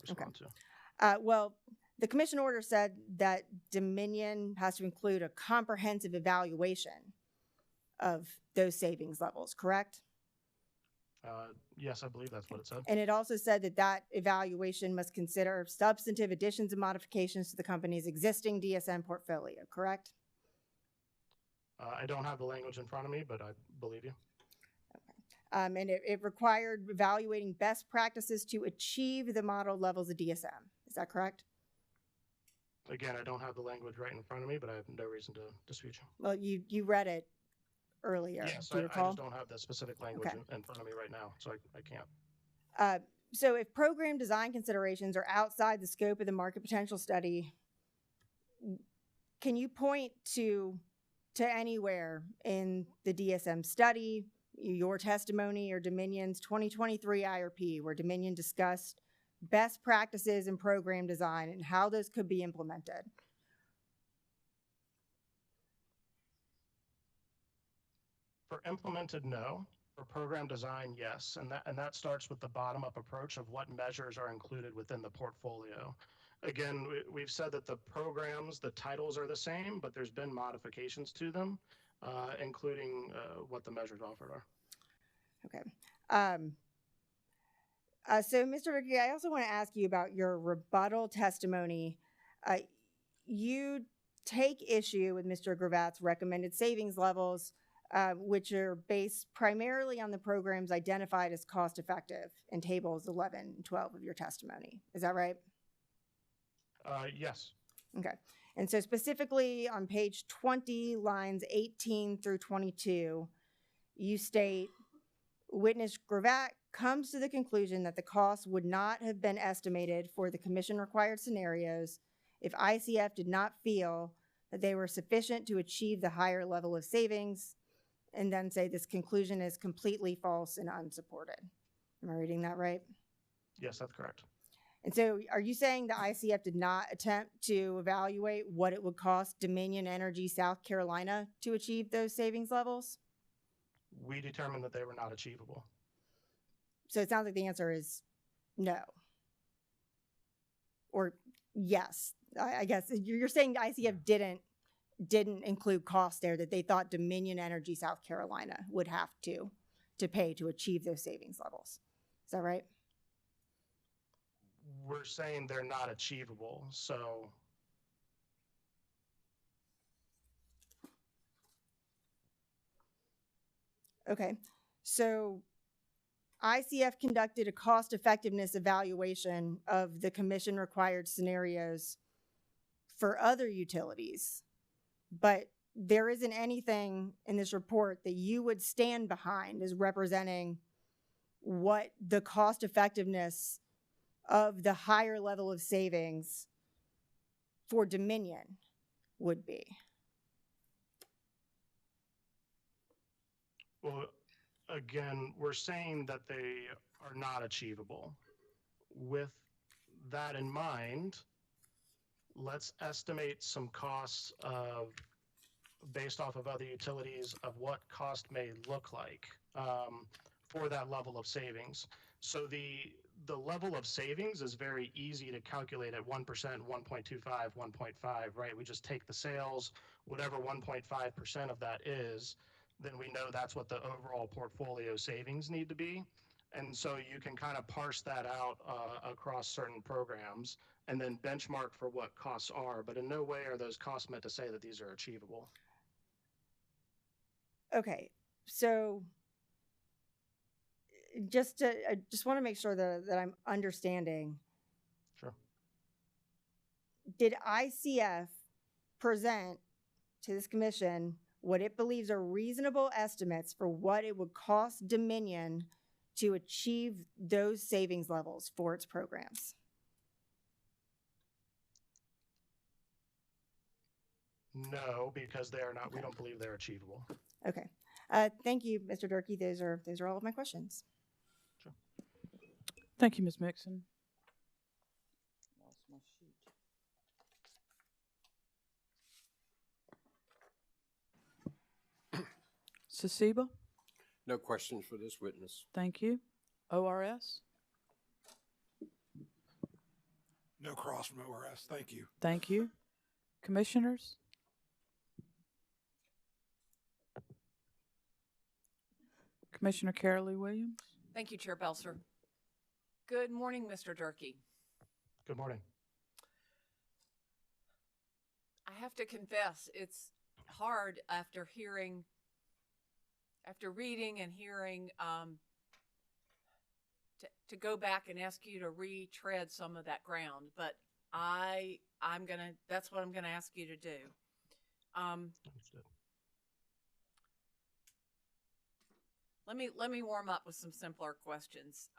respond to. Well, the commission order said that Dominion has to include a comprehensive evaluation of those savings levels, correct? Yes, I believe that's what it said. And it also said that evaluation must consider substantive additions and modifications to the company's existing DSM portfolio, correct? I don't have the language in front of me, but I believe you. And it required evaluating best practices to achieve the model levels of DSM. Is that correct? Again, I don't have the language right in front of me, but I have no reason to dispute you. Well, you read it earlier. Yes, do you I recall? just don't have the specific language in front of me right now, so I can't. So if program design considerations are outside the scope of the market potential study, can you point to anywhere in the DSM study, your testimony, or Dominion's 2023 IRP where Dominion discussed best practices in program design and how those could be implemented? For implemented, no. For program design, yes. And that starts with the bottom-up approach of what measures are included within the portfolio. Again, we've said that the programs, the titles are the same, but there's been modifications to them, including what the measures offered are. Okay. So, Mr. Durkee, I also want to ask you about your rebuttal testimony. You take issue with Mr. Gravat's recommended savings levels, which are based primarily on the programs identified as cost-effective in tables 11 and 12 of your testimony. Is that right? Yes. Okay. And so specifically on page 20, lines 18 through 22, you state, witness Gravat comes to the conclusion that the cost would not have been estimated for the commission-required scenarios if ICF did not feel that they were sufficient to achieve the higher level of savings, and then say this conclusion is completely false and unsupported. Am I reading that right? Yes, that's correct. And so are you saying the ICF did not attempt to evaluate what it would cost Dominion Energy South Carolina to achieve those savings levels? We determined that they were not achievable. So it sounds like the answer is no. Or yes. I guess you're saying the ICF didn't include costs there that they thought Dominion Energy South Carolina would have to pay to achieve those savings levels. Is that right? we're saying they're not achievable. So Okay, so ICF conducted a cost effectiveness evaluation of the commission required scenarios for other utilities, but there isn't anything in this report that you would stand behind as representing what the cost effectiveness of the higher level of savings for Dominion would be. well, again, we're saying that they are not achievable. With that in mind, let's estimate some costs of, based off of other utilities, of what cost may look like for that level of savings. So the level of savings is very easy to calculate at 1%, 1.25, 1.5, right? We just take the sales, whatever 1.5% of that is, then we know that's what the overall portfolio savings need to be. And so you can kind of parse that out across certain programs and then benchmark for what costs are, but in no way are those costs meant to say that these are achievable. Okay, so I just want to make sure that I'm understanding. Sure. Did ICF present to this commission what it believes are reasonable estimates for what it would cost Dominion to achieve those savings levels for its programs? No, because they are not, we don't believe they're achievable. Okay. Thank you, Mr. Durkee. Those are all of my questions. Sure. Thank you, Ms. Mixon. Lost my sheet. Sasiba, No questions for this witness. thank you. ORS, No cross from ORS. Thank you. thank you. Commissioners, Commissioner Carolee Williams. Thank you, Chair Belser. Good morning, Mr. Durkee. Good morning. I have to confess, it's hard after reading and hearing, to go back and ask you to retread some of that ground, but that's what I'm gonna ask you to do. Understood. Let me warm up with some simpler questions.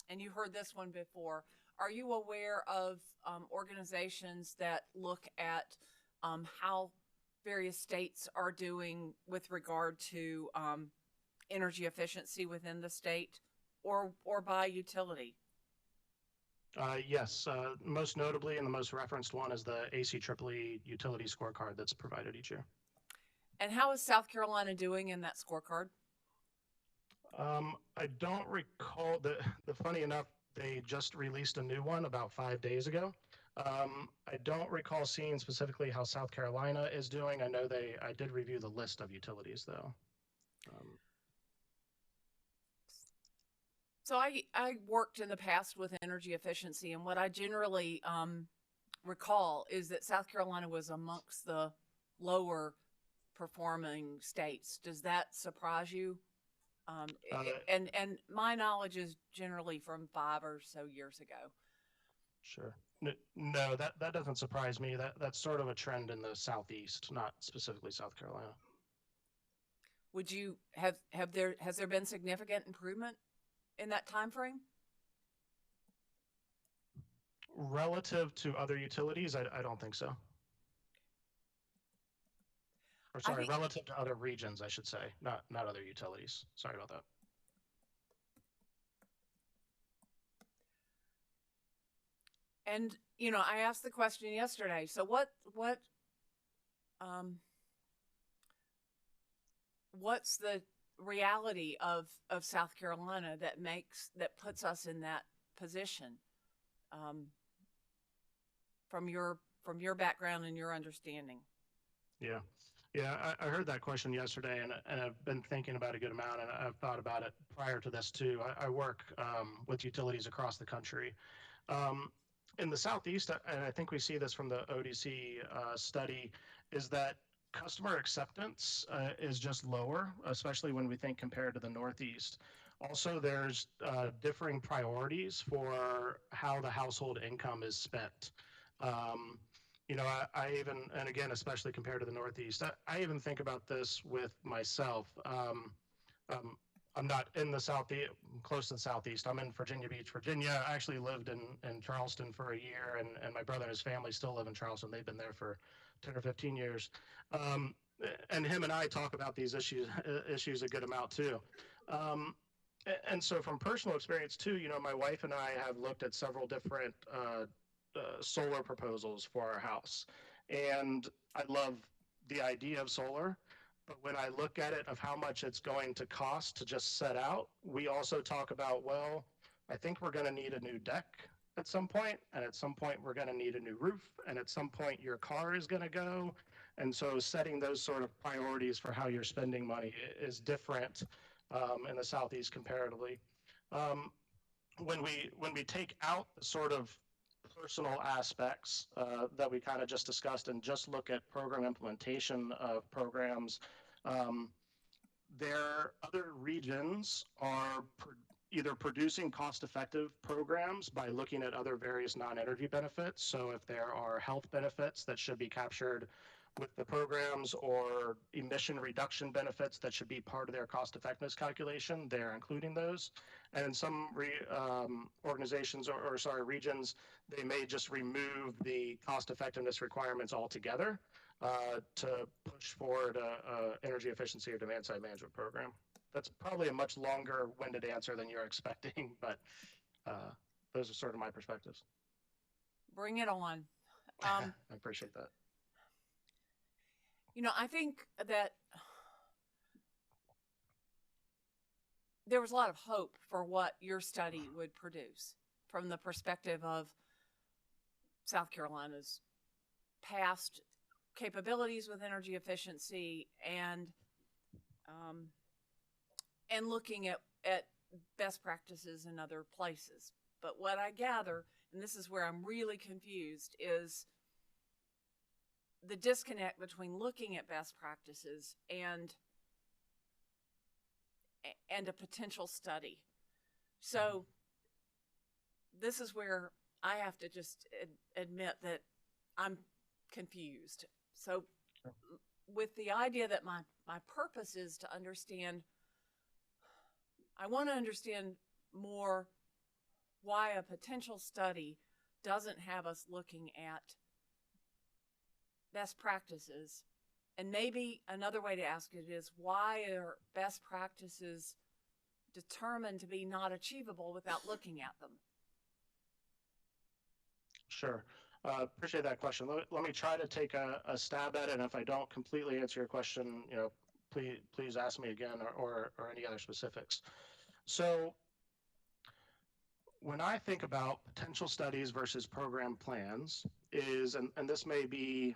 And you heard this one before. Are you aware of organizations that look at how various states are doing with regard to energy efficiency within the state or by utility? Yes, most notably, and the most referenced one is the ACEEE utility scorecard that's provided each year. And how is South Carolina doing in that scorecard? I don't recall the funny enough, they just released a new one about 5 days ago. I don't recall seeing specifically how South Carolina is doing. I know I did review the list of utilities though. So I worked in the past with energy efficiency, and what I generally recall is that South Carolina was amongst the lower performing states. Does that surprise you? And my knowledge is generally from 5 or so years ago. Sure. No, that doesn't surprise me. That's sort of a trend in the Southeast, not specifically South Carolina. Would you has there been significant improvement in that time frame? Relative to other utilities, I don't think so. Or sorry, relative to other regions, I should say, not other utilities. Sorry about that. And I asked the question yesterday. So what's the reality of South Carolina that puts us in that position? From your background and your understanding. Yeah. I heard that question yesterday, and I've been thinking about it a good amount, and I've thought about it prior to this too. I work with utilities across the country. In the Southeast, and I think we see this from the ODC study, is that customer acceptance is just lower, especially when we think compared to the Northeast. Also, there's differing priorities for how the household income is spent. You know, I even, and again, especially compared to the Northeast, I even think about this with myself. I'm not in the Southeast, close to the Southeast. I'm in Virginia Beach, Virginia. I actually lived in Charleston for a year, and my brother and his family still live in Charleston. They've been there for 10 or 15 years. And him and I talk about these issues a good amount too. And so from personal experience too, you know, my wife and I have looked at several different solar proposals for our house. And I love the idea of solar, but when I look at it of how much it's going to cost to just set out, we also talk about, well, I think we're going to need a new deck at some point, and at some point we're going to need a new roof, and at some point your car is going to go. And so setting those sort of priorities for how you're spending money is different in the Southeast comparatively. When we take out the sort of personal aspects that we kind of just discussed and just look at program implementation of programs, their other regions are either producing cost-effective programs by looking at other various non-energy benefits. So if there are health benefits that should be captured with the programs or emission reduction benefits that should be part of their cost effectiveness calculation, they're including those. And in some organizations or regions, they may just remove the cost effectiveness requirements altogether to push forward a energy efficiency or demand side management program. That's probably a much longer winded answer than you're expecting, but those are sort of my perspectives. Bring it on. I appreciate that. You know, I think that there was a lot of hope for what your study would produce from the perspective of South Carolina's past capabilities with energy efficiency and looking at best practices in other places. But what I gather, and this is where I'm really confused, is the disconnect between looking at best practices and a potential study. So this is where I have to just admit that I'm confused. So with the idea that my purpose is to understand, I want to understand more why a potential study doesn't have us looking at best practices. And maybe another way to ask it is, why are best practices determined to be not achievable without looking at them? Sure. Appreciate that question. Let me try to take a stab at it. And if I don't completely answer your question, you know, please ask me again or any other specifics. So when I think about potential studies versus program plans is, and this may be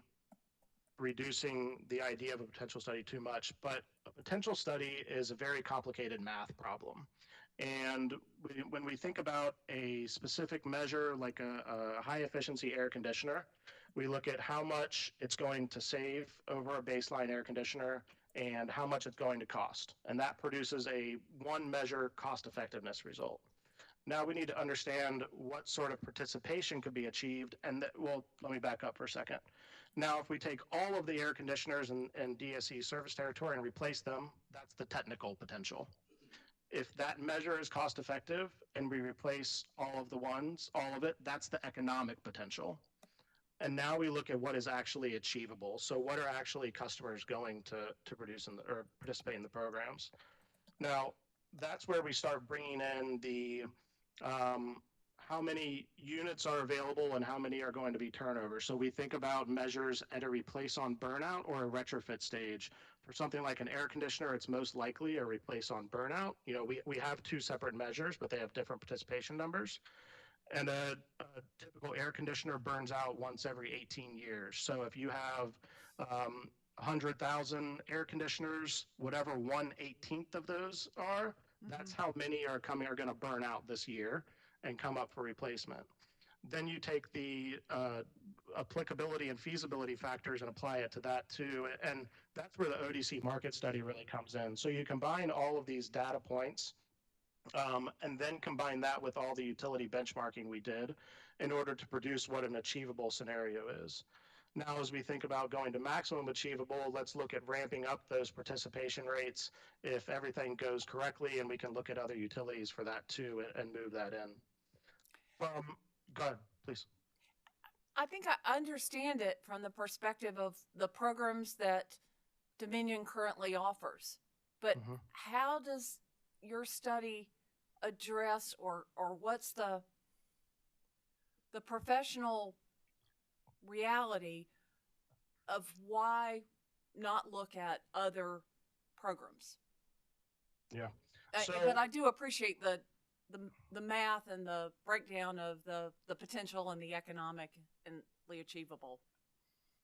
reducing the idea of a potential study too much, but a potential study is a very complicated math problem. And when we think about a specific measure like a high efficiency air conditioner, we look at how much it's going to save over a baseline air conditioner and how much it's going to cost. And that produces a one measure cost effectiveness result. Now we need to understand what sort of participation could be achieved. And well, let me back up for a second. Now, if we take all of the air conditioners in DSE service territory and replace them, that's the technical potential. If that measure is cost effective and we replace all of it, that's the economic potential. And now we look at what is actually achievable. So what are actually customers going to produce or participate in the programs? Now, that's where we start bringing in the how many units are available and how many are going to be turnover. So we think about measures at a replace on burnout or a retrofit stage. For something like an air conditioner, it's most likely a replace on burnout. You know, we have two separate measures, but they have different participation numbers. And a typical air conditioner burns out once every 18 years. So if you have 100,000 air conditioners, whatever 1/18 of those are, that's how many are going to burn out this year and come up for replacement. Then you take the applicability and feasibility factors and apply it to that too. And that's where the ODC market study really comes in. So you combine all of these data points and then combine that with all the utility benchmarking we did in order to produce what an achievable scenario is. Now, as we think about going to maximum achievable, let's look at ramping up those participation rates if everything goes correctly, and we can look at other utilities for that too and move that in. Go ahead, please. I think I understand it from the perspective of the programs that Dominion currently offers. But how does your study address or what's the professional reality of why not look at other programs? Yeah. But I do appreciate the math and the breakdown of the potential and the economic and the achievable.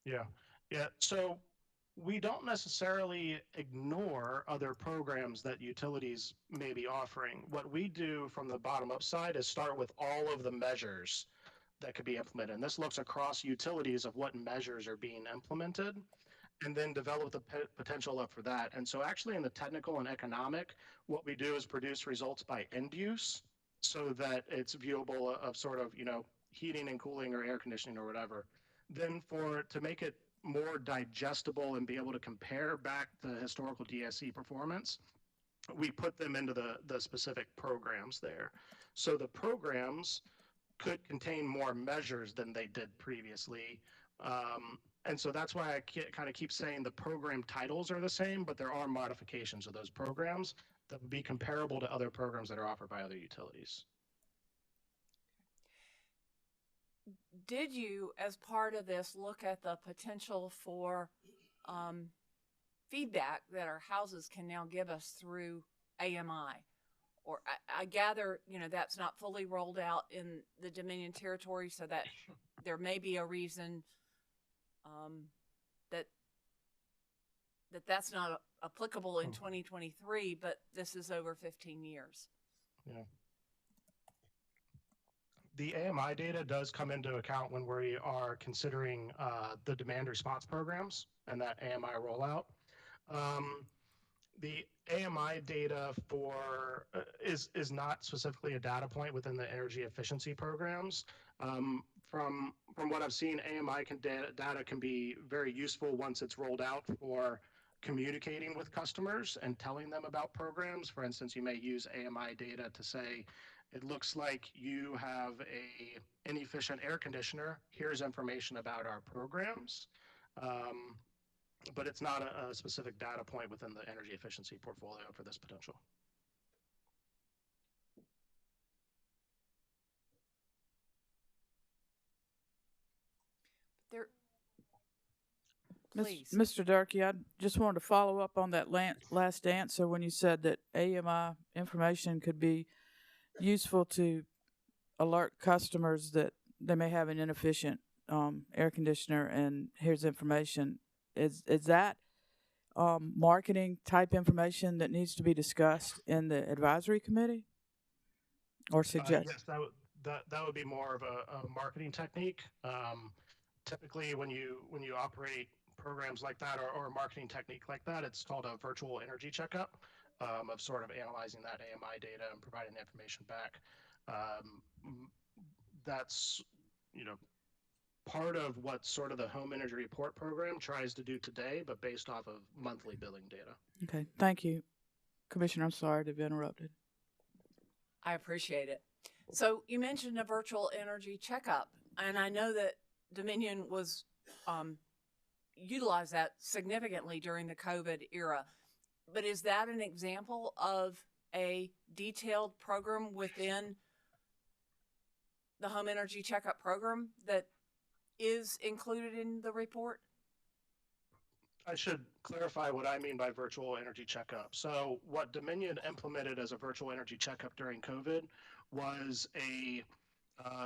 Yeah. So we don't necessarily ignore other programs that utilities may be offering. What we do from the bottom up side is start with all of the measures that could be implemented. And this looks across utilities of what measures are being implemented, and then develop the potential up for that. And so actually in the technical and economic, what we do is produce results by end use so that it's viewable of sort of, heating and cooling or air conditioning or whatever. Then to make it more digestible and be able to compare back the historical DSC performance, we put them into the specific programs there. So the programs could contain more measures than they did previously. And so that's why I kind of keep saying the program titles are the same, but there are modifications of those programs that would be comparable to other programs that are offered by other utilities. Did you, as part of this, look at the potential for feedback that our houses can now give us through AMI? Or I gather, that's not fully rolled out in the Dominion territory, so that there may be a reason that's not applicable in 2023, but this is over 15 years. Yeah. The AMI data does come into account when we are considering the demand response programs and that AMI rollout. The AMI data is not specifically a data point within the energy efficiency programs. From what I've seen, AMI data can be very useful once it's rolled out for communicating with customers and telling them about programs. For instance, you may use AMI data to say, it looks like you have a inefficient air conditioner. Here's information about our programs. But it's not a specific data point within the energy efficiency portfolio for this potential. Please. Mr. Durkee, I just wanted to follow up on that last answer when you said that AMI information could be useful to alert customers that they may have an inefficient air conditioner, and here's information. Is that marketing type information that needs to be discussed in the advisory committee, or suggest? Yes, that would be more of a marketing technique. Typically, when you operate programs like that or a marketing technique like that, it's called a virtual energy checkup of sort of analyzing that AMI data and providing the information back. That's part of what sort of the Home Energy Report program tries to do today, but based off of monthly billing data. Okay, thank you. Commissioner, I'm sorry to have interrupted. I appreciate it. So you mentioned a virtual energy checkup, and I know that Dominion was utilized that significantly during the COVID era. But is that an example of a detailed program within the Home Energy Checkup program that is included in the report? I should clarify what I mean by virtual energy checkup. So what Dominion implemented as a virtual energy checkup during COVID was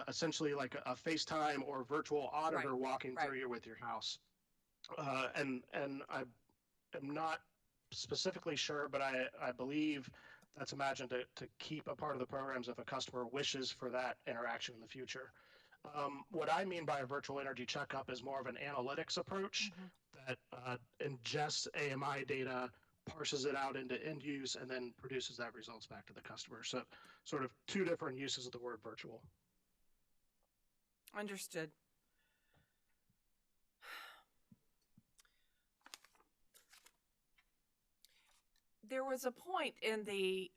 essentially like a FaceTime or virtual auditor walking through you with your house. And I am not specifically sure, but I believe that's imagined to keep a part of the programs if a customer wishes for that interaction in the future. What I mean by a virtual energy checkup is more of an analytics approach that ingests AMI data, parses it out into end use, and then produces that results back to the customer. So, sort of two different uses of the word virtual. Understood. There was a point in the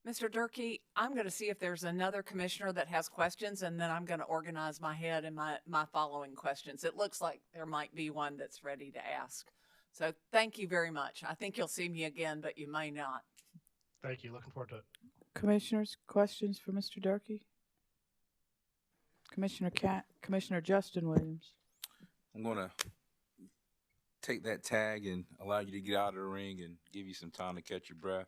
Mr. Durkee, I'm going to see if there's another commissioner that has questions, and then I'm going to organize my head and my following questions. It looks like there might be one that's ready to ask. So thank you very much. I think you'll see me again, but you may not. Thank you. Looking forward to it. Commissioners, questions for Mr. Durkee? Commissioner Justin Williams. I'm going to take that tag and allow you to get out of the ring and give you some time to catch your breath.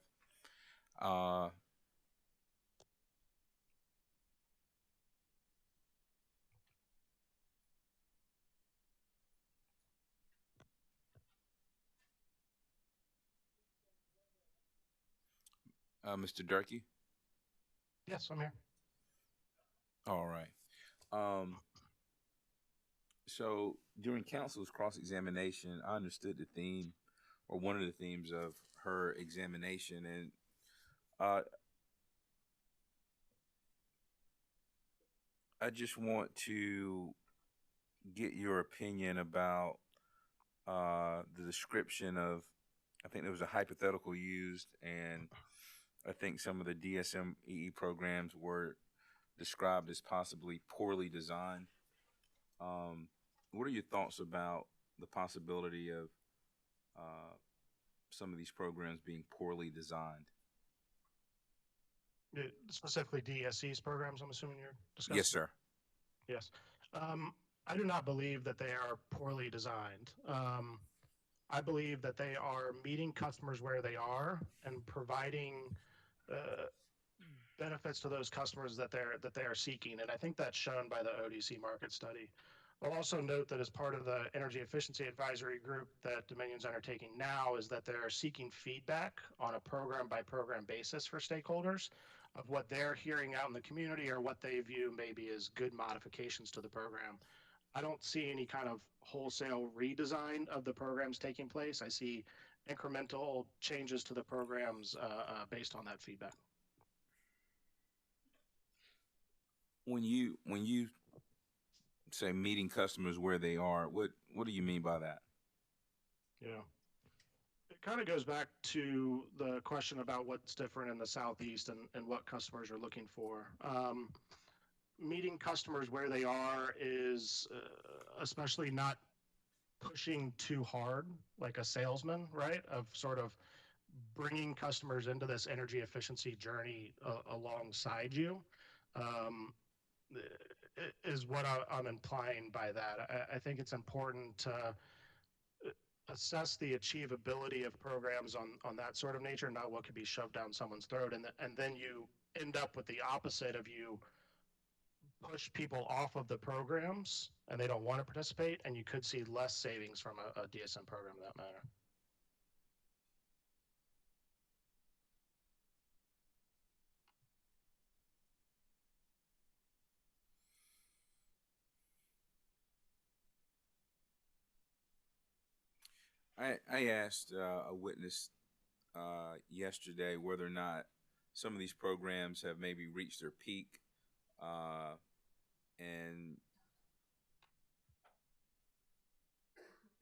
Mr. Durkee? Yes, I'm here. All right. So during counsel's cross-examination, I understood the theme, or one of the themes of her examination, and I just want to get your opinion about the description of, I think there was a hypothetical used, and I think some of the DSMEE programs were described as possibly poorly designed. What are your thoughts about the possibility of some of these programs being poorly designed? Specifically DSC's programs, I'm assuming you're discussing? Yes, sir. Yes. I do not believe that they are poorly designed. I believe that they are meeting customers where they are and providing benefits to those customers that they are seeking, and I think that's shown by the ODC market study. I'll also note that as part of the energy efficiency advisory group that Dominion's undertaking now is that they're seeking feedback on a program by program basis for stakeholders of what they're hearing out in the community or what they view maybe as good modifications to the program. I don't see any kind of wholesale redesign of the programs taking place. I see incremental changes to the programs based on that feedback. When you say meeting customers where they are, what do you mean by that? Yeah. It kind of goes back to the question about what's different in the Southeast and what customers are looking for. Meeting customers where they are is especially not pushing too hard like a salesman, right? Of sort of bringing customers into this energy efficiency journey alongside you is what I'm implying by that. I think it's important to assess the achievability of programs on that sort of nature, not what could be shoved down someone's throat. And then you end up with the opposite of you push people off of the programs and they don't want to participate, and you could see less savings from a DSM program in that manner. I asked a witness yesterday whether or not some of these programs have maybe reached their peak, and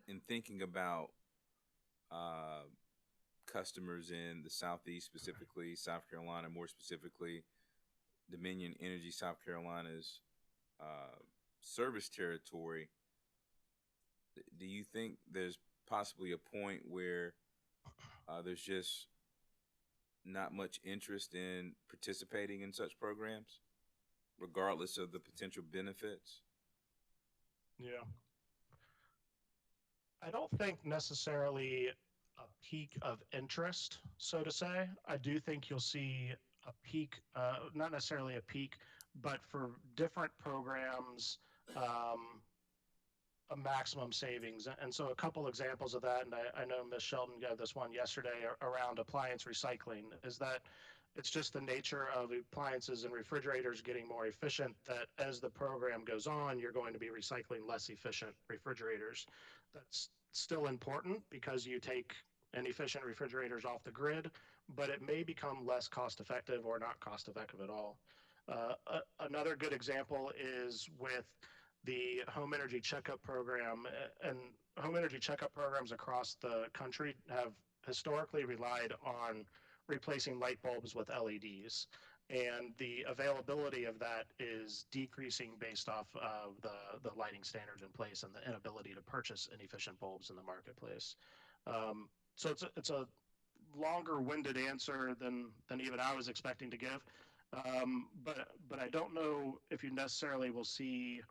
in thinking about customers in the Southeast, specifically South Carolina, more specifically Dominion Energy South Carolina's service territory, do you think there's possibly a point where there's just not much interest in participating in such programs, regardless of the potential benefits? Yeah. I don't think necessarily a peak of interest, so to say. I do think you'll see a peak, not necessarily a peak, but for different programs, a maximum savings. And so a couple examples of that, and I know Ms. Shelton gave this one yesterday around appliance recycling, is that it's just the nature of appliances and refrigerators getting more efficient that as the program goes on, you're going to be recycling less efficient refrigerators. That's still important because you take inefficient refrigerators off the grid, but it may become less cost effective or not cost effective at all. Another good example is with the home energy checkup program, and home energy checkup programs across the country have historically relied on replacing light bulbs with LEDs. And the availability of that is decreasing based off of the lighting standards in place and the inability to purchase inefficient bulbs in the marketplace. So it's a longer-winded answer than even I was expecting to give. But I don't know if you necessarily will see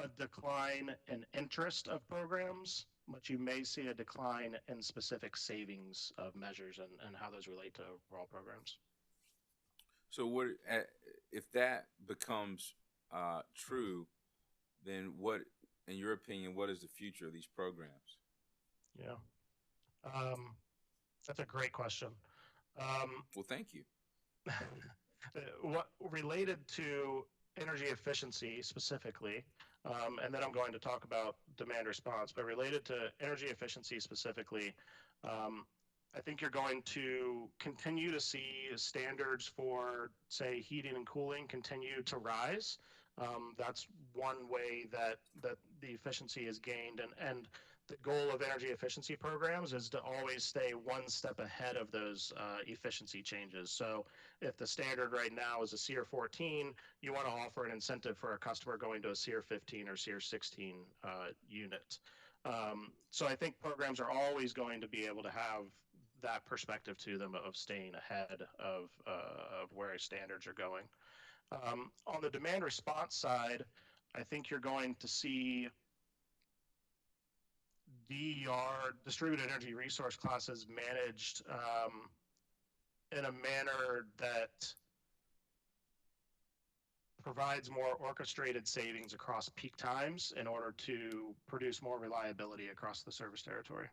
a decline in interest of programs, but you may see a decline in specific savings of measures and how those relate to overall programs. So what if that becomes true? Then what, in your opinion, what is the future of these programs? Yeah, that's a great question. Well, thank you. What related to energy efficiency specifically, and then I'm going to talk about demand response, but related to energy efficiency specifically, I think you're going to continue to see standards for, say, heating and cooling continue to rise. That's one way that the efficiency is gained, and the goal of energy efficiency programs is to always stay one step ahead of those efficiency changes. So if the standard right now is a SEER 14, you want to offer an incentive for a customer going to a SEER 15 or SEER 16 unit. So I think programs are always going to be able to have that perspective to them of staying ahead of where standards are going. On the demand response side, I think you're going to see DER, distributed energy resource classes, managed in a manner that provides more orchestrated savings across peak times in order to produce more reliability across the service territory.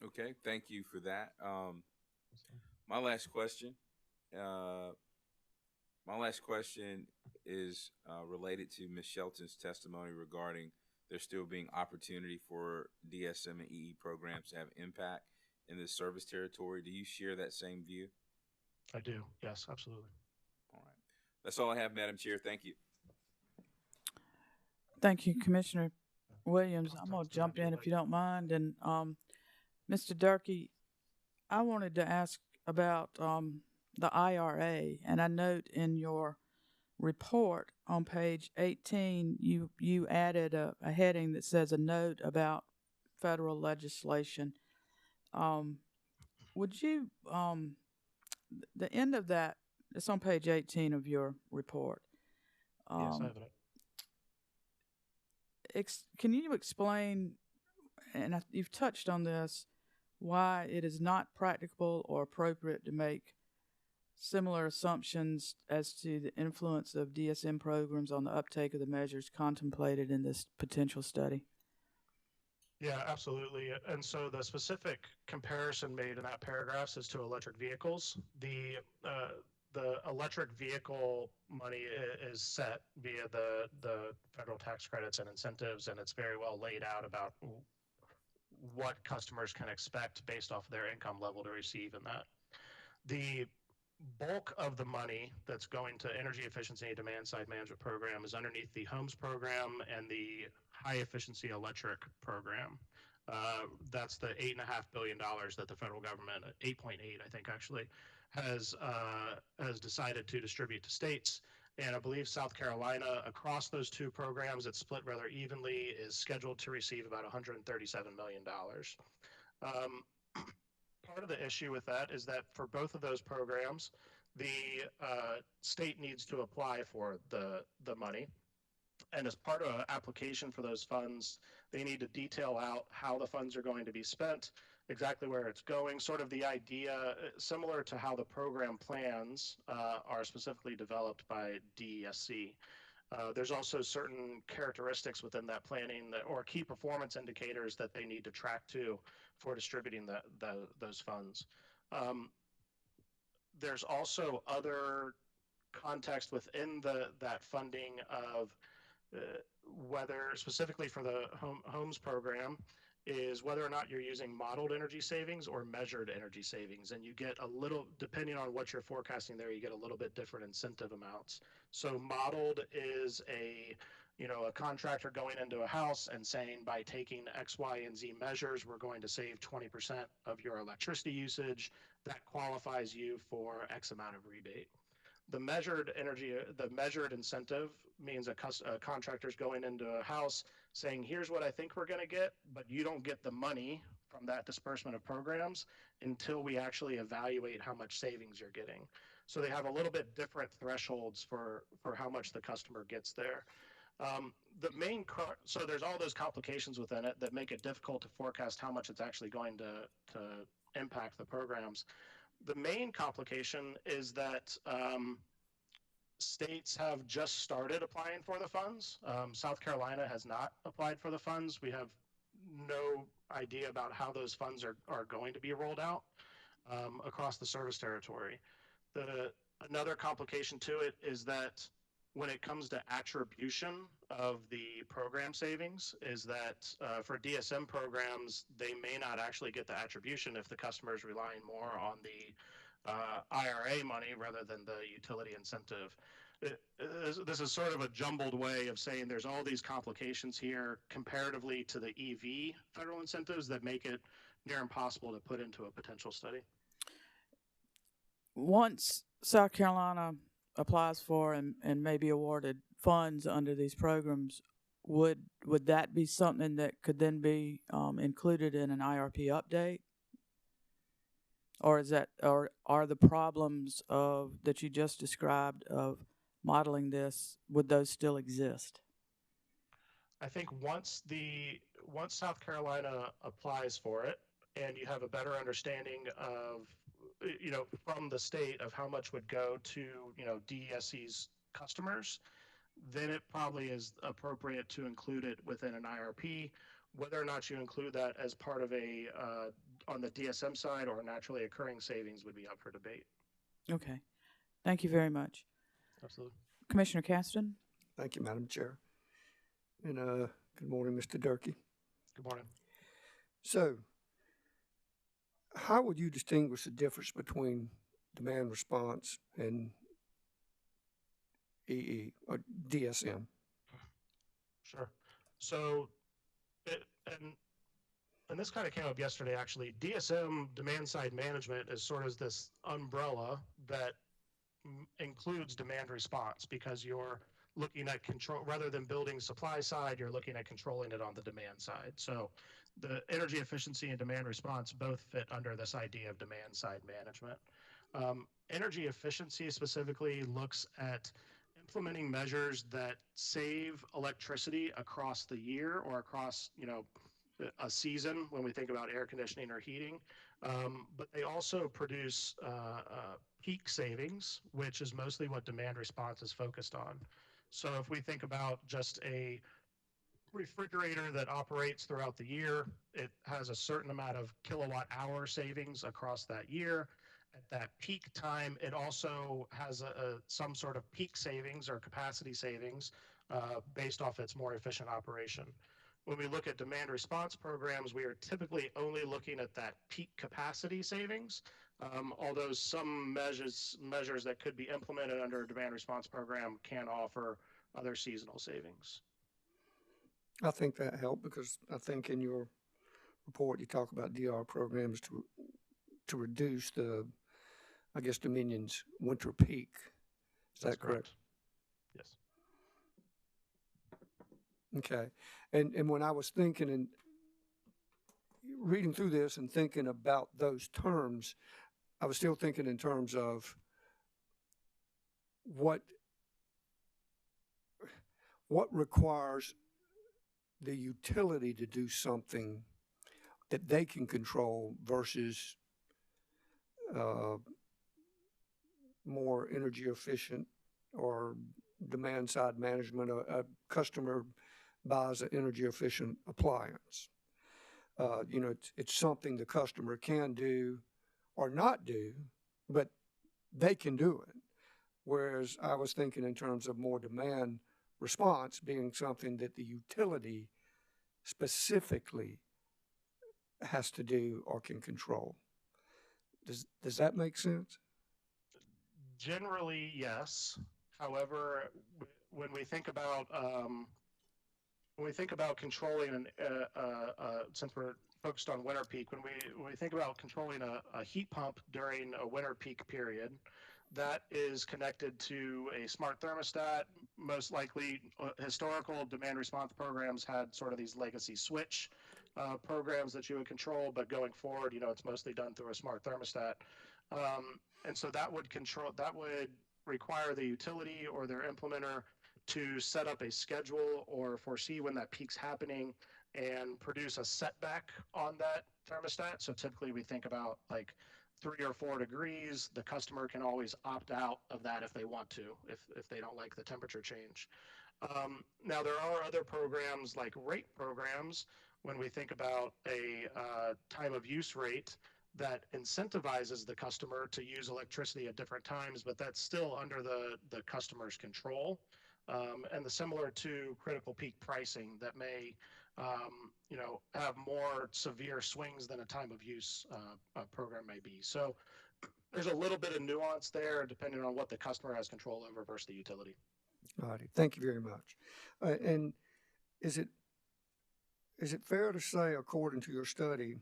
Okay, thank you for that. My last question. My last question is related to Ms. Shelton's testimony regarding there still being opportunity for DSM and EE programs to have impact in the service territory. Do you share that same view? I do. Yes, absolutely. All right. That's all I have, Madam Chair. Thank you. Thank you, Commissioner Williams. I'm going to jump in if you don't mind. And Mr. Durkee, I wanted to ask about the IRA, and I note in your report on page 18, you added a heading that says a note about federal legislation. Would you, the end of that, it's on page 18 of your report. Yes, I have it. Can you explain, and you've touched on this, why it is not practicable or appropriate to make similar assumptions as to the influence of DSM programs on the uptake of the measures contemplated in this potential study? Yeah, absolutely. And so the specific comparison made in that paragraph is to electric vehicles. The electric vehicle money is set via the federal tax credits and incentives, and it's very well laid out about what customers can expect based off their income level to receive in that. The bulk of the money that's going to energy efficiency and demand side management program is underneath the HOMES program and the high efficiency electric program. That's the $8.5 billion that the federal government, 8.8, I think actually, has decided to distribute to states. And I believe South Carolina, across those two programs, it's split rather evenly, is scheduled to receive about $137 million. Part of the issue with that is that for both of those programs, the state needs to apply for the money. And as part of an application for those funds, they need to detail out how the funds are going to be spent, exactly where it's going, sort of the idea, similar to how the program plans are specifically developed by DESC. There's also certain characteristics within that planning or key performance indicators that they need to track to for distributing those funds. There's also other context within that funding of whether specifically for the homes program is whether or not you're using modeled energy savings or measured energy savings. And you get a little, depending on what you're forecasting there, you get a little bit different incentive amounts. So modeled is a contractor going into a house and saying by taking X, Y, and Z measures, we're going to save 20% of your electricity usage. That qualifies you for X amount of rebate. The measured incentive means a contractor's going into a house saying, here's what I think we're going to get, but you don't get the money from that disbursement of programs until we actually evaluate how much savings you're getting. So they have a little bit different thresholds for how much the customer gets there. So there's all those complications within it that make it difficult to forecast how much it's actually going to impact the programs. The main complication is that states have just started applying for the funds. South Carolina has not applied for the funds. We have no idea about how those funds are going to be rolled out across the service territory. Another complication to it is that when it comes to attribution of the program savings is that for DSM programs, they may not actually get the attribution if the customer is relying more on the IRA money rather than the utility incentive. This is sort of a jumbled way of saying there's all these complications here comparatively to the EV federal incentives that make it near impossible to put into a potential study. Once South Carolina applies for and may be awarded funds under these programs, would that be something that could then be included in an IRP update? Or are the problems that you just described of modeling this, would those still exist? I think once South Carolina applies for it and you have a better understanding of from the state of how much would go to DESC's customers, then it probably is appropriate to include it within an IRP. Whether or not you include that as part of on the DSM side or naturally occurring savings would be up for debate. Okay. Thank you very much. Absolutely. Commissioner Caston? Thank you, Madam Chair. And good morning, Mr. Durkee. Good morning. So, how would you distinguish the difference between demand response and EE or DSM? Sure. So, and this kind of came up yesterday, actually. DSM, demand side management, is sort of this umbrella that includes demand response because you're looking at control rather than building supply side, you're looking at controlling it on the demand side. So the energy efficiency and demand response both fit under this idea of demand side management. Energy efficiency specifically looks at implementing measures that save electricity across the year or across, a season when we think about air conditioning or heating. But they also produce peak savings, which is mostly what demand response is focused on. So if we think about just a refrigerator that operates throughout the year, it has a certain amount of kilowatt hour savings across that year. At that peak time, it also has some sort of peak savings or capacity savings based off its more efficient operation. When we look at demand response programs, we are typically only looking at that peak capacity savings, although some measures that could be implemented under a demand response program can offer other seasonal savings. I think that helped because I think in your report you talk about DR programs to reduce Dominion's winter peak. Is that correct? Yes. Okay. And when I was thinking and reading through this and thinking about those terms, I was still thinking in terms of what requires the utility to do something that they can control versus more energy efficient or demand side management. A customer buys an energy efficient appliance. It's something the customer can do or not do, but they can do it. Whereas I was thinking in terms of more demand response being something that the utility specifically has to do or can control. Does that make sense? Generally, yes. However, when we think about controlling since we're focused on winter peak, when we think about controlling a heat pump during a winter peak period, that is connected to a smart thermostat. Most likely, historical demand response programs had sort of these legacy switch programs that you would control, but going forward, it's mostly done through a smart thermostat. And so that would require the utility or their implementer to set up a schedule or foresee when that peak's happening and produce a setback on that thermostat. So typically we think about like 3 or 4 degrees. The customer can always opt out of that if they want to, if they don't like the temperature change. Now there are other programs like rate programs when we think about a time of use rate that incentivizes the customer to use electricity at different times, but that's still under the customer's control. And similar to critical peak pricing that may have more severe swings than a time of use program may be. So there's a little bit of nuance there depending on what the customer has control over versus the utility. All righty. Thank you very much. And is it fair to say, according to your study,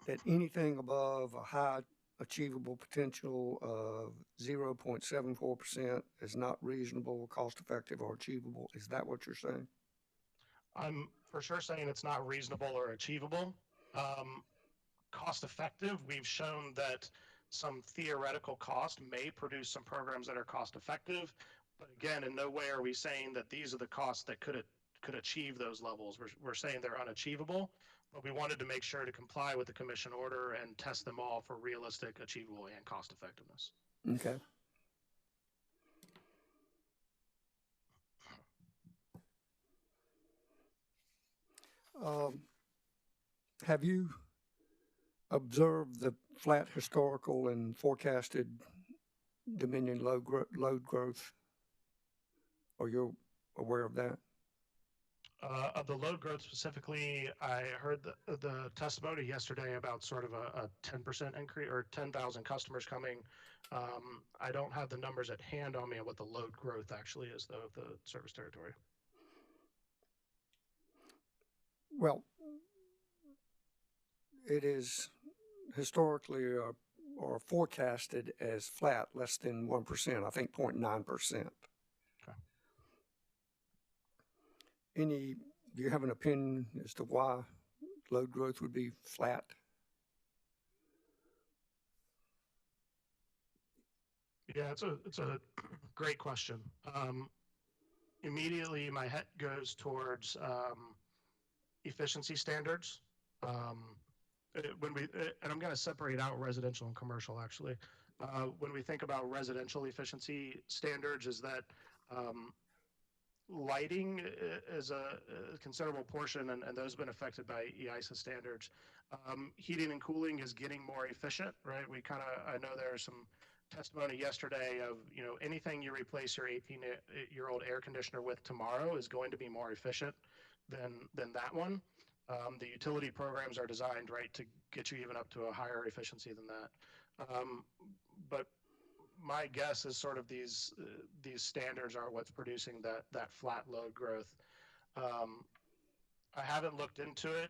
that anything above a high achievable potential of 0.74% is not reasonable, cost-effective, or achievable? Is that what you're saying? I'm for sure saying it's not reasonable or achievable. Cost-effective, we've shown that some theoretical cost may produce some programs that are cost-effective, but again, in no way are we saying that these are the costs that could achieve those levels. We're saying they're unachievable, but we wanted to make sure to comply with the commission order and test them all for realistic, achievable, and cost effectiveness. Okay. Have you observed the flat historical and forecasted Dominion load growth? Are you aware of that? Of the load growth specifically, I heard the testimony yesterday about sort of a 10% increase or 10,000 customers coming. I don't have the numbers at hand on me on what the load growth actually is, though, of the service territory. Well, it is historically or forecasted as flat, less than 1%, I think 0.9%. Do you have an opinion as to why load growth would be flat? Yeah, it's a great question. Immediately, my head goes towards efficiency standards. And I'm going to separate out residential and commercial, actually. When we think about residential efficiency standards, is that lighting is a considerable portion, and those have been affected by EISA standards. Heating and cooling is getting more efficient, right? I know there's some testimony yesterday of, anything you replace your 18-year-old air conditioner with tomorrow is going to be more efficient than that one. The utility programs are designed, right, to get you even up to a higher efficiency than that. But my guess is sort of these standards are what's producing that flat load growth. I haven't looked into it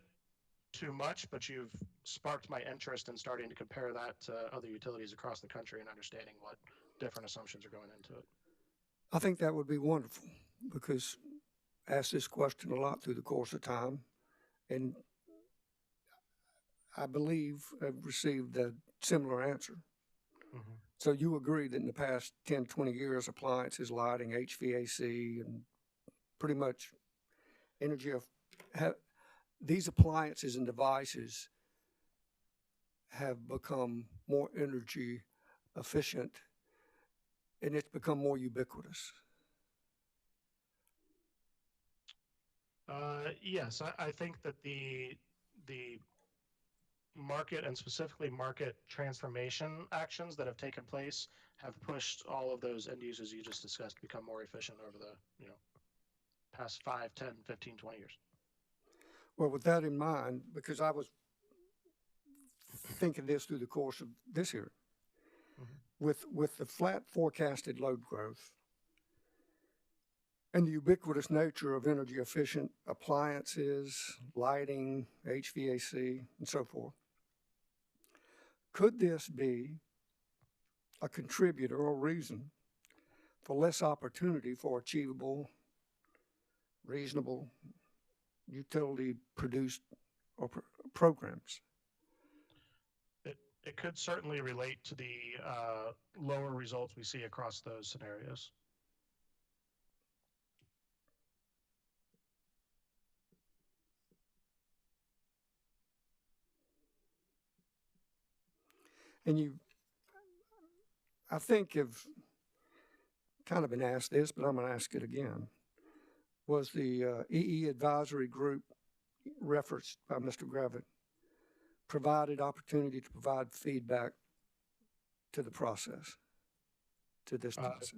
too much, but you've sparked my interest in starting to compare that to other utilities across the country and understanding what different assumptions are going into it. I think that would be wonderful, because I asked this question a lot through the course of time, and I believe I've received a similar answer. Mm-hmm. So you agree that in the past 10, 20 years, appliances, lighting, HVAC, and pretty much energy these appliances and devices have become more energy efficient, and it's become more ubiquitous. Yes, I think that the market and specifically market transformation actions that have taken place have pushed all of those end users you just discussed to become more efficient over the past 5, 10, 15, 20 years. Well, with that in mind, because I was thinking this through the course of this year, with the flat forecasted load growth and the ubiquitous nature of energy efficient appliances, lighting, HVAC, and so forth, could this be a contributor or reason for less opportunity for achievable, reasonable, utility produced or programs? It could certainly relate to the lower results we see across those scenarios. And I think you've kind of been asked this, but I'm going to ask it again. Was the EE advisory group referenced by Mr. Gravitt provided opportunity to provide feedback to the process, to this process?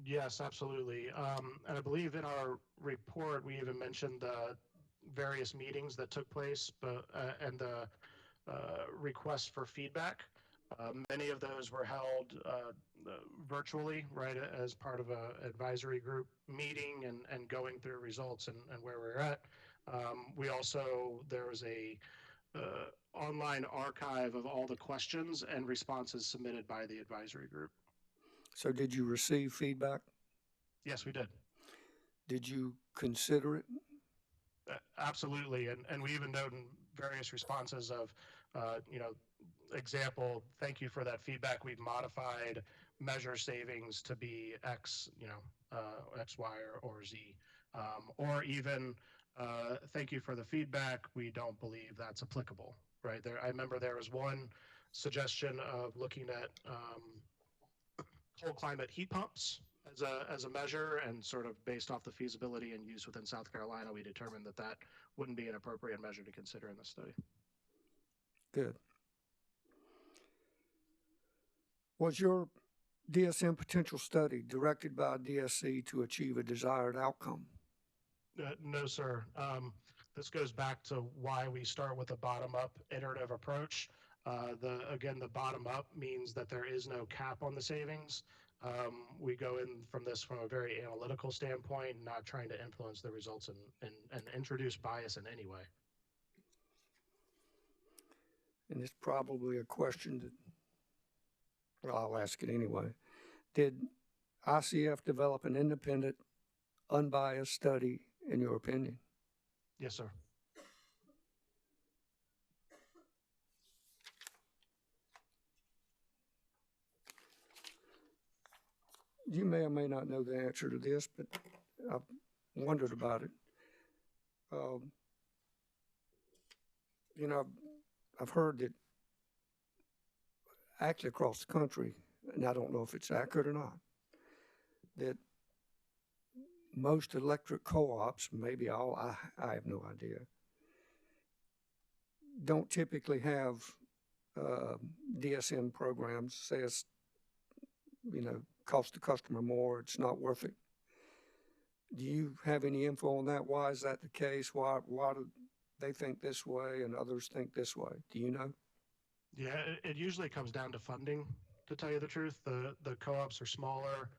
Yes, absolutely. And I believe in our report, we even mentioned the various meetings that took place and the requests for feedback. Many of those were held virtually, right, as part of an advisory group meeting and going through results and where we're at. There was a online archive of all the questions and responses submitted by the advisory group. So did you receive feedback? Yes, we did. Did you consider it? Absolutely. And we even noted in various responses of, example, thank you for that feedback. We've modified measure savings to be X, X, Y, or Z. Or even, thank you for the feedback. We don't believe that's applicable, right? I remember there was one suggestion of looking at cold climate heat pumps as a measure, and sort of based off the feasibility and use within South Carolina, we determined that wouldn't be an appropriate measure to consider in this study. Good. Was your DSM potential study directed by DSC to achieve a desired outcome? No, sir. This goes back to why we start with a bottom-up iterative approach. The bottom-up means that there is no cap on the savings. We go in from a very analytical standpoint, not trying to influence the results and introduce bias in any way. And it's probably a question that, well, I'll ask it anyway. Did ICF develop an independent, unbiased study, in your opinion? Yes, sir. You may or may not know the answer to this, but I've wondered about it. I've heard that actually across the country, and I don't know if it's accurate or not, that most electric co-ops, maybe all, I have no idea, don't typically have DSM programs. Says, cost the customer more, it's not worth it. Do you have any info on that? Why is that the case? Why do they think this way and others think this way? Do you know? Yeah, it usually comes down to funding, to tell you the truth. The co-ops are smaller.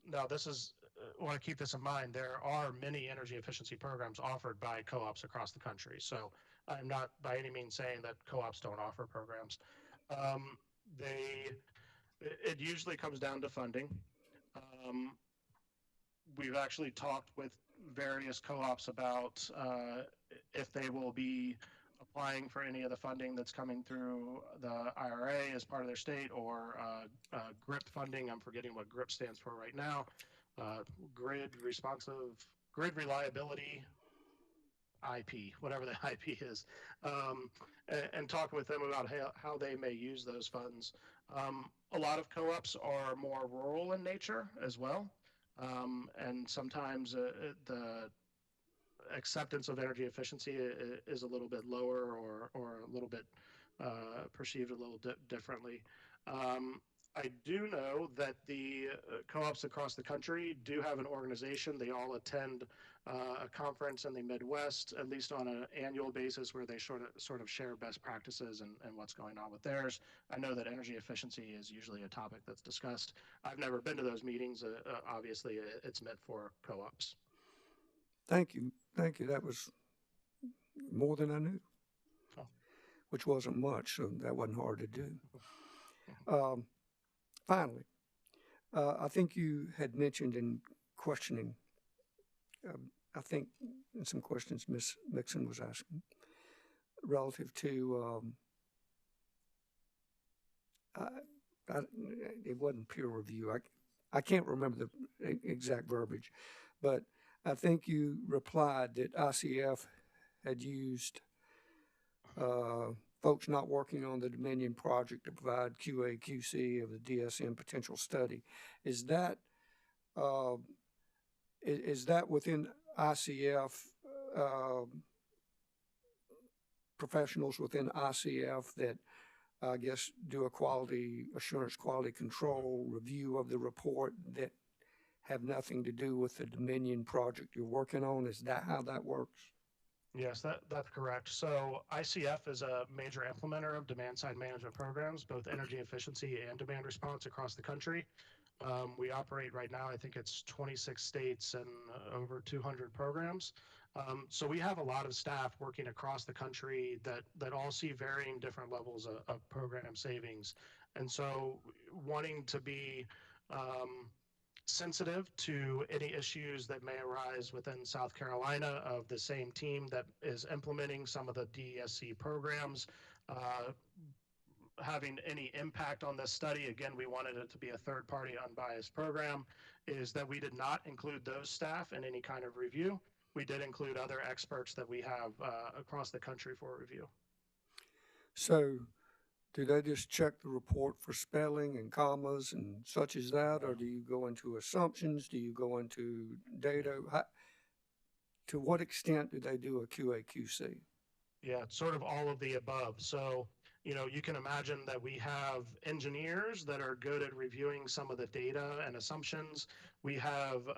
Now this is, I want to keep this in mind. There are many energy efficiency programs offered by co-ops across the country. So I'm not by any means saying that co-ops don't offer programs. It usually comes down to funding. We've actually talked with various co-ops about if they will be applying for any of the funding that's coming through the IRA as part of their state, or GRIP funding. I'm forgetting what GRIP stands for right now. Grid Responsive grid reliability IP, whatever the IP is, and talking with them about how they may use those funds. A lot of co-ops are more rural in nature as well, and sometimes the acceptance of energy efficiency is a little bit lower or a little bit perceived a little differently. I do know that the co-ops across the country do have an organization. They all attend a conference in the Midwest, at least on an annual basis, where they sort of share best practices and what's going on with theirs. I know that energy efficiency is usually a topic that's discussed. I've never been to those meetings. Obviously, it's meant for co-ops. Thank you. Thank you. That was more than I knew, Oh. which wasn't much, so that wasn't hard to do. Finally, I think you had mentioned in questioning, I think in some questions Ms. Mixon was asking, relative to, it wasn't peer review. I can't remember the exact verbiage, but I think you replied that ICF had used folks not working on the Dominion project to provide QA/QC of the DSM potential study. Is that within ICF, professionals within ICF that I guess do a quality assurance, quality control review of the report that have nothing to do with the Dominion project you're working on? Is that how that works? Yes, that's correct. So ICF is a major implementer of demand-side management programs, both energy efficiency and demand response across the country. We operate right now, I think it's 26 states and over 200 programs. So we have a lot of staff working across the country that all see varying different levels of program savings. And so wanting to be sensitive to any issues that may arise within South Carolina of the same team that is implementing some of the DESC programs, having any impact on this study. Again, we wanted it to be a third-party unbiased program, is that we did not include those staff in any kind of review. We did include other experts that we have across the country for review. So do they just check the report for spelling and commas and such as that, or do you go into assumptions? Do you go into data? To what extent do they do a QA/QC? Yeah, it's sort of all of the above. So, you can imagine that we have engineers that are good at reviewing some of the data and assumptions. We have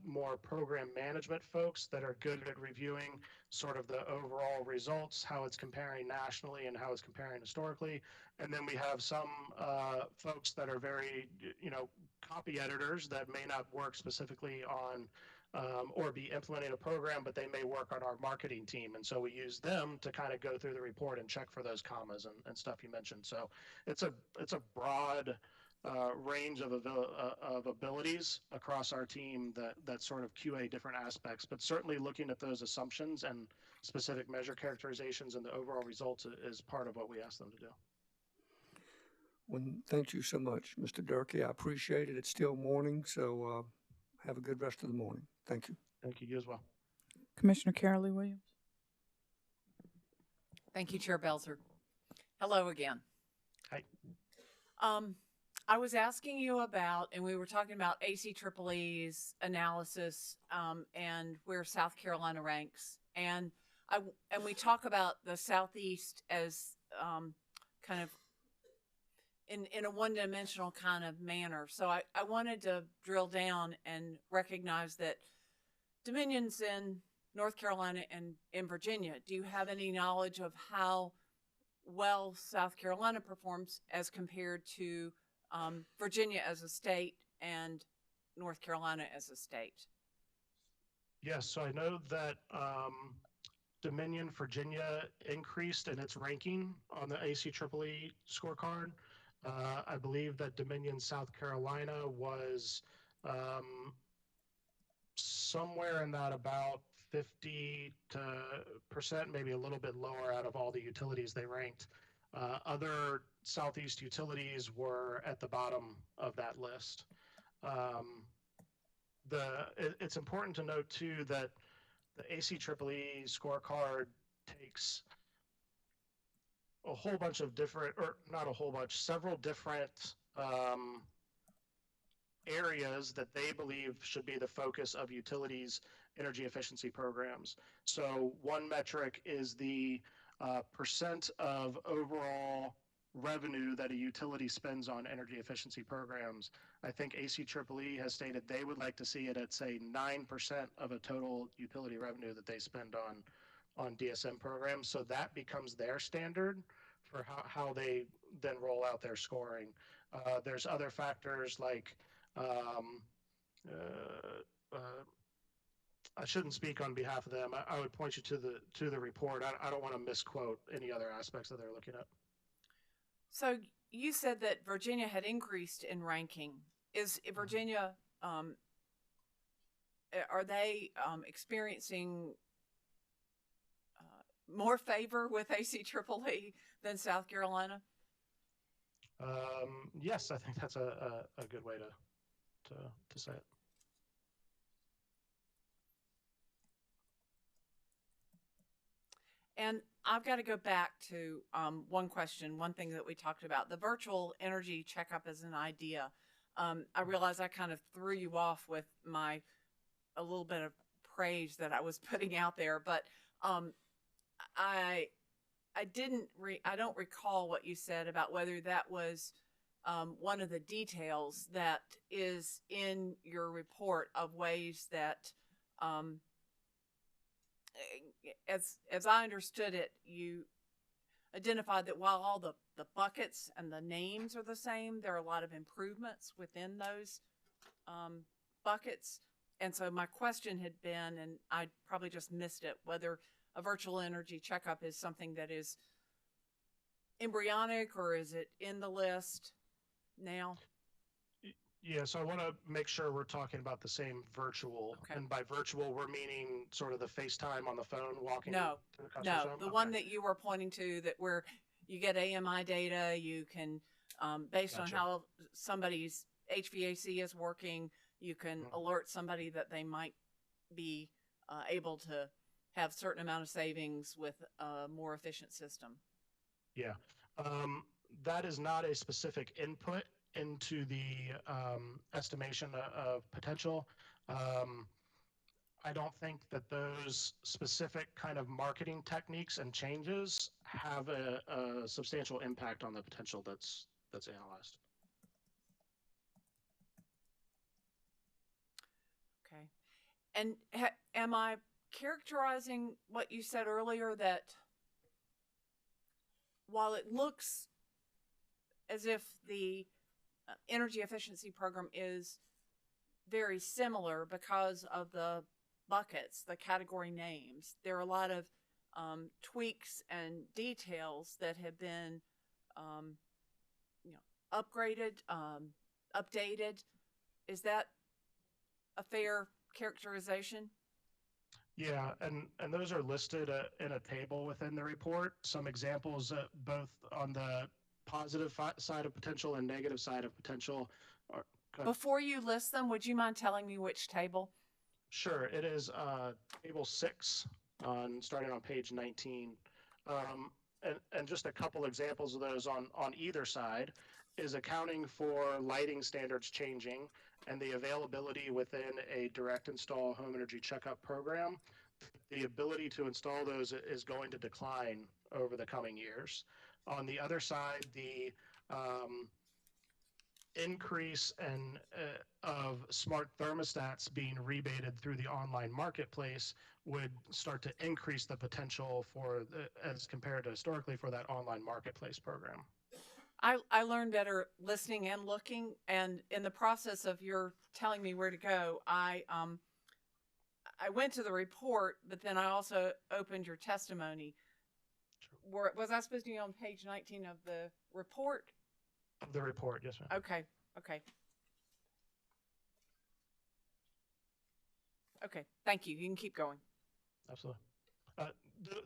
more program management folks that are good at reviewing sort of the overall results, how it's comparing nationally and how it's comparing historically. And then we have some folks that are very, copy editors that may not work specifically on or be implementing a program, but they may work on our marketing team. And so we use them to kind of go through the report and check for those commas and stuff you mentioned. So it's a broad range of abilities across our team that sort of QA different aspects, but certainly looking at those assumptions and specific measure characterizations and the overall results is part of what we ask them to do. Well, thank you so much, Mr. Durkee. I appreciate it. It's still morning, so have a good rest of the morning. Thank you. Thank you. You as well. Commissioner Carolee Williams. Thank you, Chair Belzer. Hello again. Hi. I was asking you about, and we were talking about ACEEE's analysis and where South Carolina ranks, and we talk about the Southeast as kind of in a one-dimensional kind of manner. So I wanted to drill down and recognize that Dominion's in North Carolina and in Virginia. Do you have any knowledge of how well South Carolina performs as compared to Virginia as a state and North Carolina as a state? Yes, so I know that Dominion, Virginia increased in its ranking on the ACEEE scorecard. I believe that Dominion, South Carolina was somewhere in that about 50%, maybe a little bit lower out of all the utilities they ranked. Other Southeast utilities were at the bottom of that list. it's important to note too that the ACEEE scorecard takes a whole bunch of different, or not a whole bunch, several different areas that they believe should be the focus of utilities energy efficiency programs. So one metric is the percent of overall revenue that a utility spends on energy efficiency programs. I think ACEEE has stated they would like to see it at, say, 9% of a total utility revenue that they spend on DSM programs. So that becomes their standard for how they then roll out their scoring. There's other factors like I shouldn't speak on behalf of them. I would point you to the report. I don't want to misquote any other aspects that they're looking at. So you said that Virginia had increased in ranking. Is Virginia, are they experiencing more favor with ACEEE than South Carolina? Yes, I think that's a good way to say it. And I've got to go back to one question, one thing that we talked about, the virtual energy checkup as an idea. I realize I kind of threw you off with a little bit of praise that I was putting out there, but I don't recall what you said about whether that was one of the details that is in your report of ways that, as I understood it, you identified that while all the buckets and the names are the same, there are a lot of improvements within those buckets. And so my question had been, and I probably just missed it, whether a virtual energy checkup is something that is embryonic or is it in the list now? Yeah, so I want to make sure we're talking about the same virtual. Okay. And by virtual, we're meaning sort of the FaceTime on the phone walking No, to the customer's home? the Okay. one that you were pointing to, that where you get AMI data, you can, based on Gotcha. how somebody's HVAC is working, you can alert somebody that they might be able to have certain amount of savings with a more efficient system. Yeah. That is not a specific input into the estimation of potential. I don't think that those specific kind of marketing techniques and changes have a substantial impact on the potential that's analyzed. Okay. And am I characterizing what you said earlier, that while it looks as if the energy efficiency program is very similar because of the buckets, the category names, there are a lot of tweaks and details that have been upgraded, updated? Is that a fair characterization? Yeah, and those are listed in a table within the report. Some examples, both on the positive side of potential and negative side of potential. Before you list them, would you mind telling me which table? Sure, it is table 6 starting on page 19. And just a couple examples of those on either side is accounting for lighting standards changing and the availability within a direct install home energy checkup program. The ability to install those is going to decline over the coming years. On the other side, the increase of smart thermostats being rebated through the online marketplace would start to increase the potential for, as compared to historically, for that online marketplace program. I learned better listening and looking, and in the process of your telling me where to go, I went to the report, but then I also opened your testimony. Sure. Was I supposed to be on page 19 of the report? Of the report, yes, ma'am. Okay. Okay, thank you. You can keep going. Absolutely.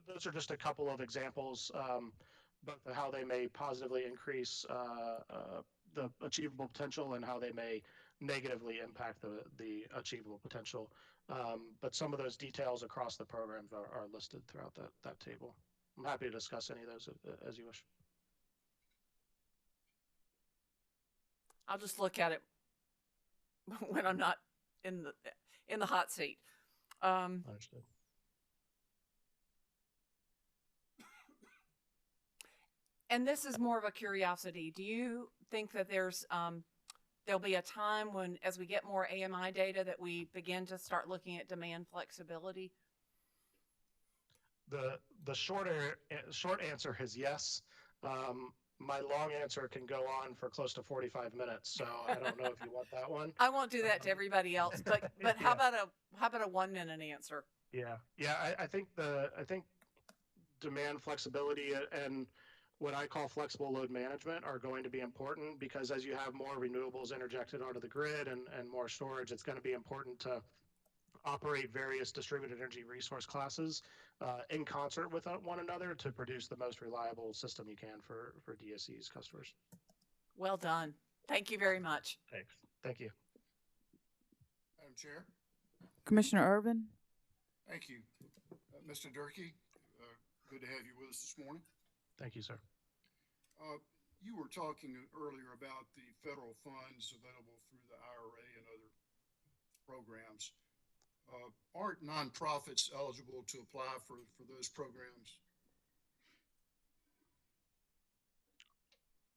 Those are just a couple of examples, both of how they may positively increase the achievable potential and how they may negatively impact the achievable potential. But some of those details across the programs are listed throughout that table. I'm happy to discuss any of those as you wish. I'll just look at it when I'm not in the hot seat. Understood. And this is more of a curiosity. Do you think that there'll be a time when, as we get more AMI data, that we begin to start looking at demand flexibility? The short answer is yes. My long answer can go on for close to 45 minutes, so I don't know if you want that one. I won't do that to everybody else, but how about a 1 minute answer? Yeah, I think demand flexibility and what I call flexible load management are going to be important, because as you have more renewables interjected onto the grid and more storage, it's going to be important to operate various distributed energy resource classes in concert with one another to produce the most reliable system you can for DSE's customers. Well done. Thank you very much. Thanks. Thank you. Madam Chair, Commissioner Irvin? thank you. Mr. Durkee, good to have you with us this morning. Thank you, sir. You were talking earlier about the federal funds available through the IRA and other programs. Aren't nonprofits eligible to apply for those programs?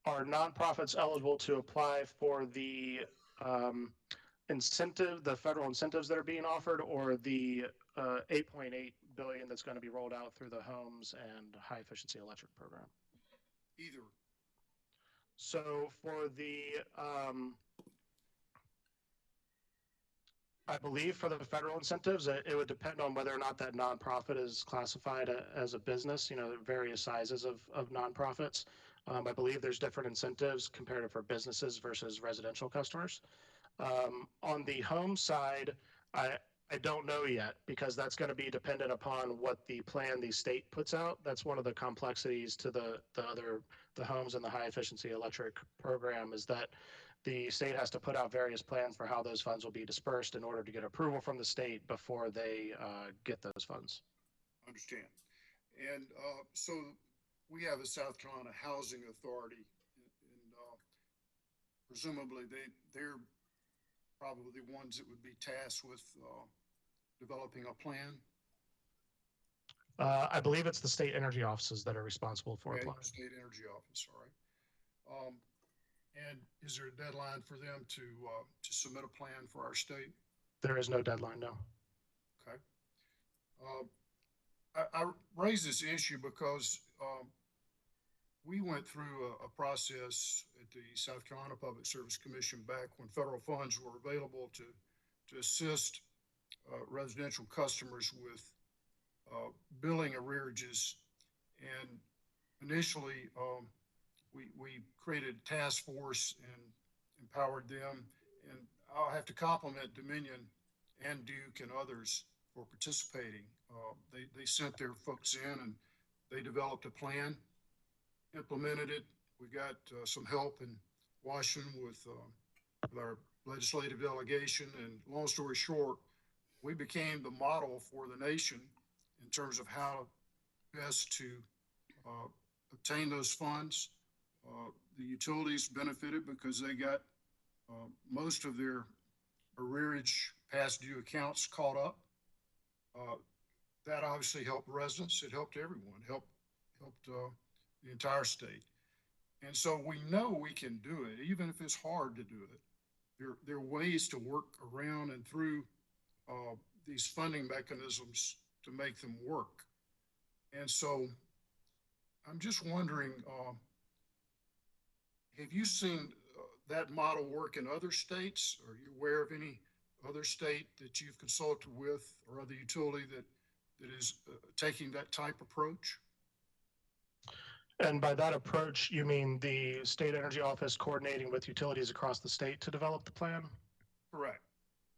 Are nonprofits eligible to apply for the the federal incentives that are being offered, or the $8.8 billion that's going to be rolled out through the homes and high efficiency electric program? Either. So for the, I believe for the federal incentives, it would depend on whether or not that nonprofit is classified as a business, various sizes of nonprofits. I believe there's different incentives compared for businesses versus residential customers. On the home side, I don't know yet, because that's going to be dependent upon what the plan the state puts out. That's one of the complexities to the homes and the high efficiency electric program, is that the state has to put out various plans for how those funds will be dispersed in order to get approval from the state before they get those funds. Understand. And so we have a South Carolina Housing Authority, and presumably they're probably the ones that would be tasked with developing a plan. I believe it's the state energy offices that are responsible for applying. State Energy Office, all right. And is there a deadline for them to submit a plan for our state? There is no deadline, no. Okay. I raise this issue because we went through a process at the South Carolina Public Service Commission back when federal funds were available to assist residential customers with billing arrearages. And initially, we created a task force and empowered them. And I'll have to compliment Dominion and Duke and others for participating. They sent their folks in and they developed a plan, implemented it. We got some help in Washington with our legislative delegation, and long story short, we became the model for the nation in terms of how best to obtain those funds. The utilities benefited because they got most of their arrearage past due accounts caught up. That obviously helped residents. It helped everyone, helped the entire state. And so we know we can do it, even if it's hard to do it. There are ways to work around and through these funding mechanisms to make them work. And so I'm just wondering, have you seen that model work in other states? Are you aware of any other state that you've consulted with or other utility that is taking that type approach? And by that approach, you mean the State Energy Office coordinating with utilities across the state to develop the plan? Correct.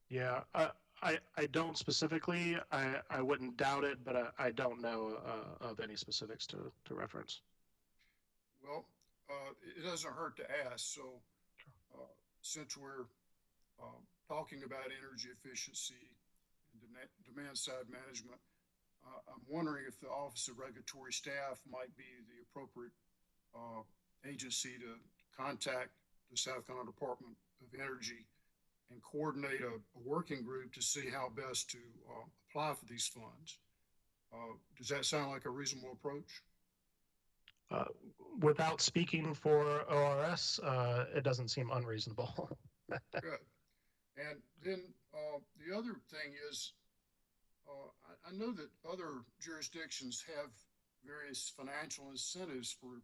Yeah, I don't specifically. I wouldn't doubt it, but I don't know of any specifics to reference. Well, it doesn't hurt to ask. So since we're talking about energy efficiency and demand-side management, I'm wondering if the Office of Regulatory Staff might be the appropriate agency to contact the South Carolina Department of Energy and coordinate a working group to see how best to apply for these funds. Does that sound like a reasonable approach? Without speaking for ORS, it doesn't seem unreasonable. Good. And then the other thing is, I know that other jurisdictions have various financial incentives for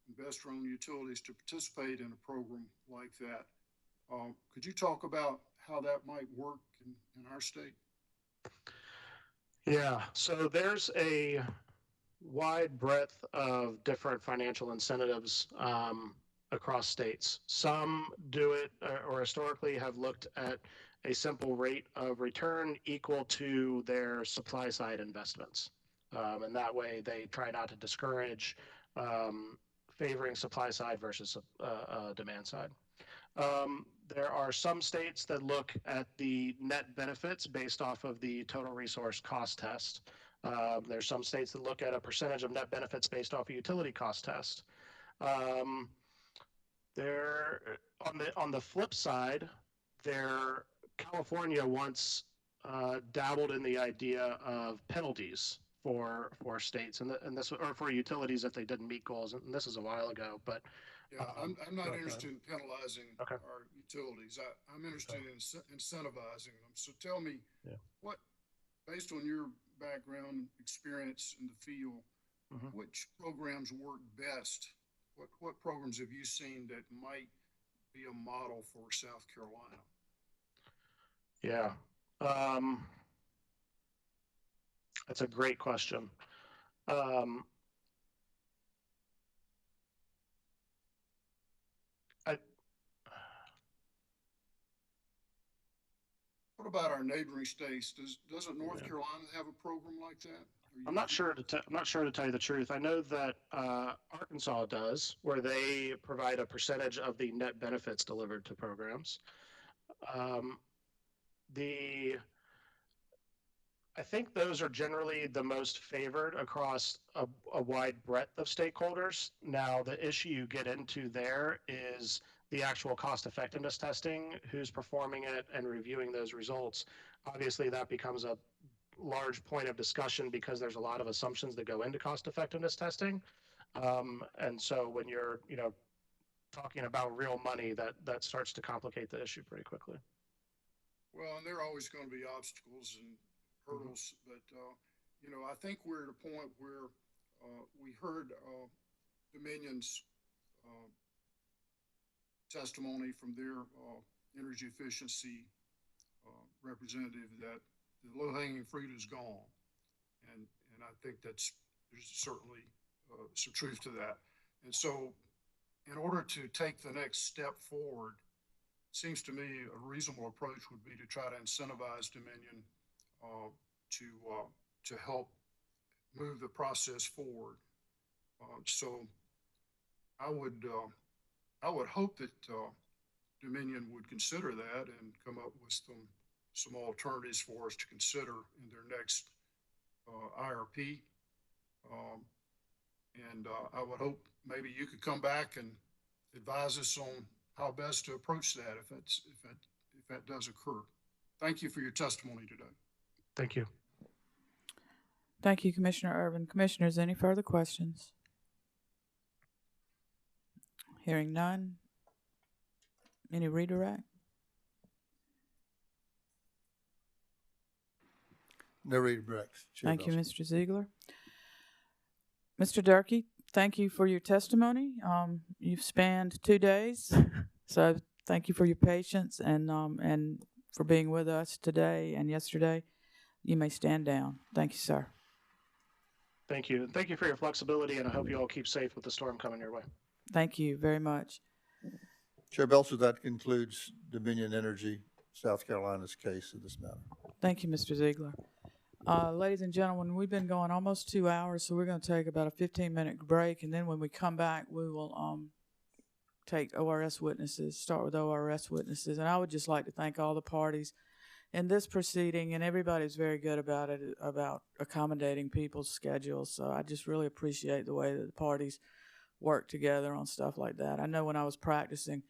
investor-owned utilities to participate in a program like that. Could you talk about how that might work in our state? Yeah, so there's a wide breadth of different financial incentives across states. Some do it or historically have looked at a simple rate of return equal to their supply side investments. And that way they try not to discourage favoring supply side versus demand side. There are some states that look at the net benefits based off of the total resource cost test. There's some states that look at a percentage of net benefits based off a utility cost test. There, on the flip side, California once dabbled in the idea of penalties for states and this or for utilities if they didn't meet goals, and this is a while ago. But yeah, I'm not interested in penalizing okay. our utilities. I'm interested in incentivizing them. So tell me, what, based on your background experience in the field, which programs work best? What programs have you seen that might be a model for South Carolina? Yeah, that's a great question. What about our neighboring states? Doesn't North Carolina have a program like that? I'm not sure to tell you the truth. I know that Arkansas does, where they provide a percentage of the net benefits delivered to programs. I think those are generally the most favored across a wide breadth of stakeholders. Now, the issue you get into there is the actual cost effectiveness testing, who's performing it and reviewing those results. Obviously, that becomes a large point of discussion because there's a lot of assumptions that go into cost effectiveness testing. And so when you're, talking about real money, that starts to complicate the issue pretty quickly. Well, and there are always going to be obstacles and hurdles, but I think we're at a point where we heard Dominion's testimony from their energy efficiency representative that the low-hanging fruit is gone, and I think there's certainly some truth to that. And so, in order to take the next step forward, it seems to me a reasonable approach would be to try to incentivize Dominion to help move the process forward. So I would hope that Dominion would consider that and come up with some alternatives for us to consider in their next IRP. And I would hope maybe you could come back and advise us on how best to approach that if that does occur. Thank you for your testimony today. Thank you. Thank you, Commissioner Irvin. Commissioners, any further questions? Hearing none. Any redirect? No redirects. Thank you, Mr. Ziegler. Mr. Durkee, thank you for your testimony. You've spanned 2 days, so thank you for your patience and for being with us today and yesterday. You may stand down. Thank you, sir. Thank you. Thank you for your flexibility, and I hope you all keep safe with the storm coming your way. Thank you very much. Chair Belcher, that concludes Dominion Energy, South Carolina's case in this matter. Thank you, Mr. Ziegler. Ladies and gentlemen, we've been going almost 2 hours, so we're going to take about a 15-minute break, and then when we come back, we will take ORS witnesses, start with ORS witnesses. And I would just like to thank all the parties in this proceeding, and everybody's very good about it, about accommodating people's schedules. So I just really appreciate the way that the parties work together on stuff like that. I know when I was practicing,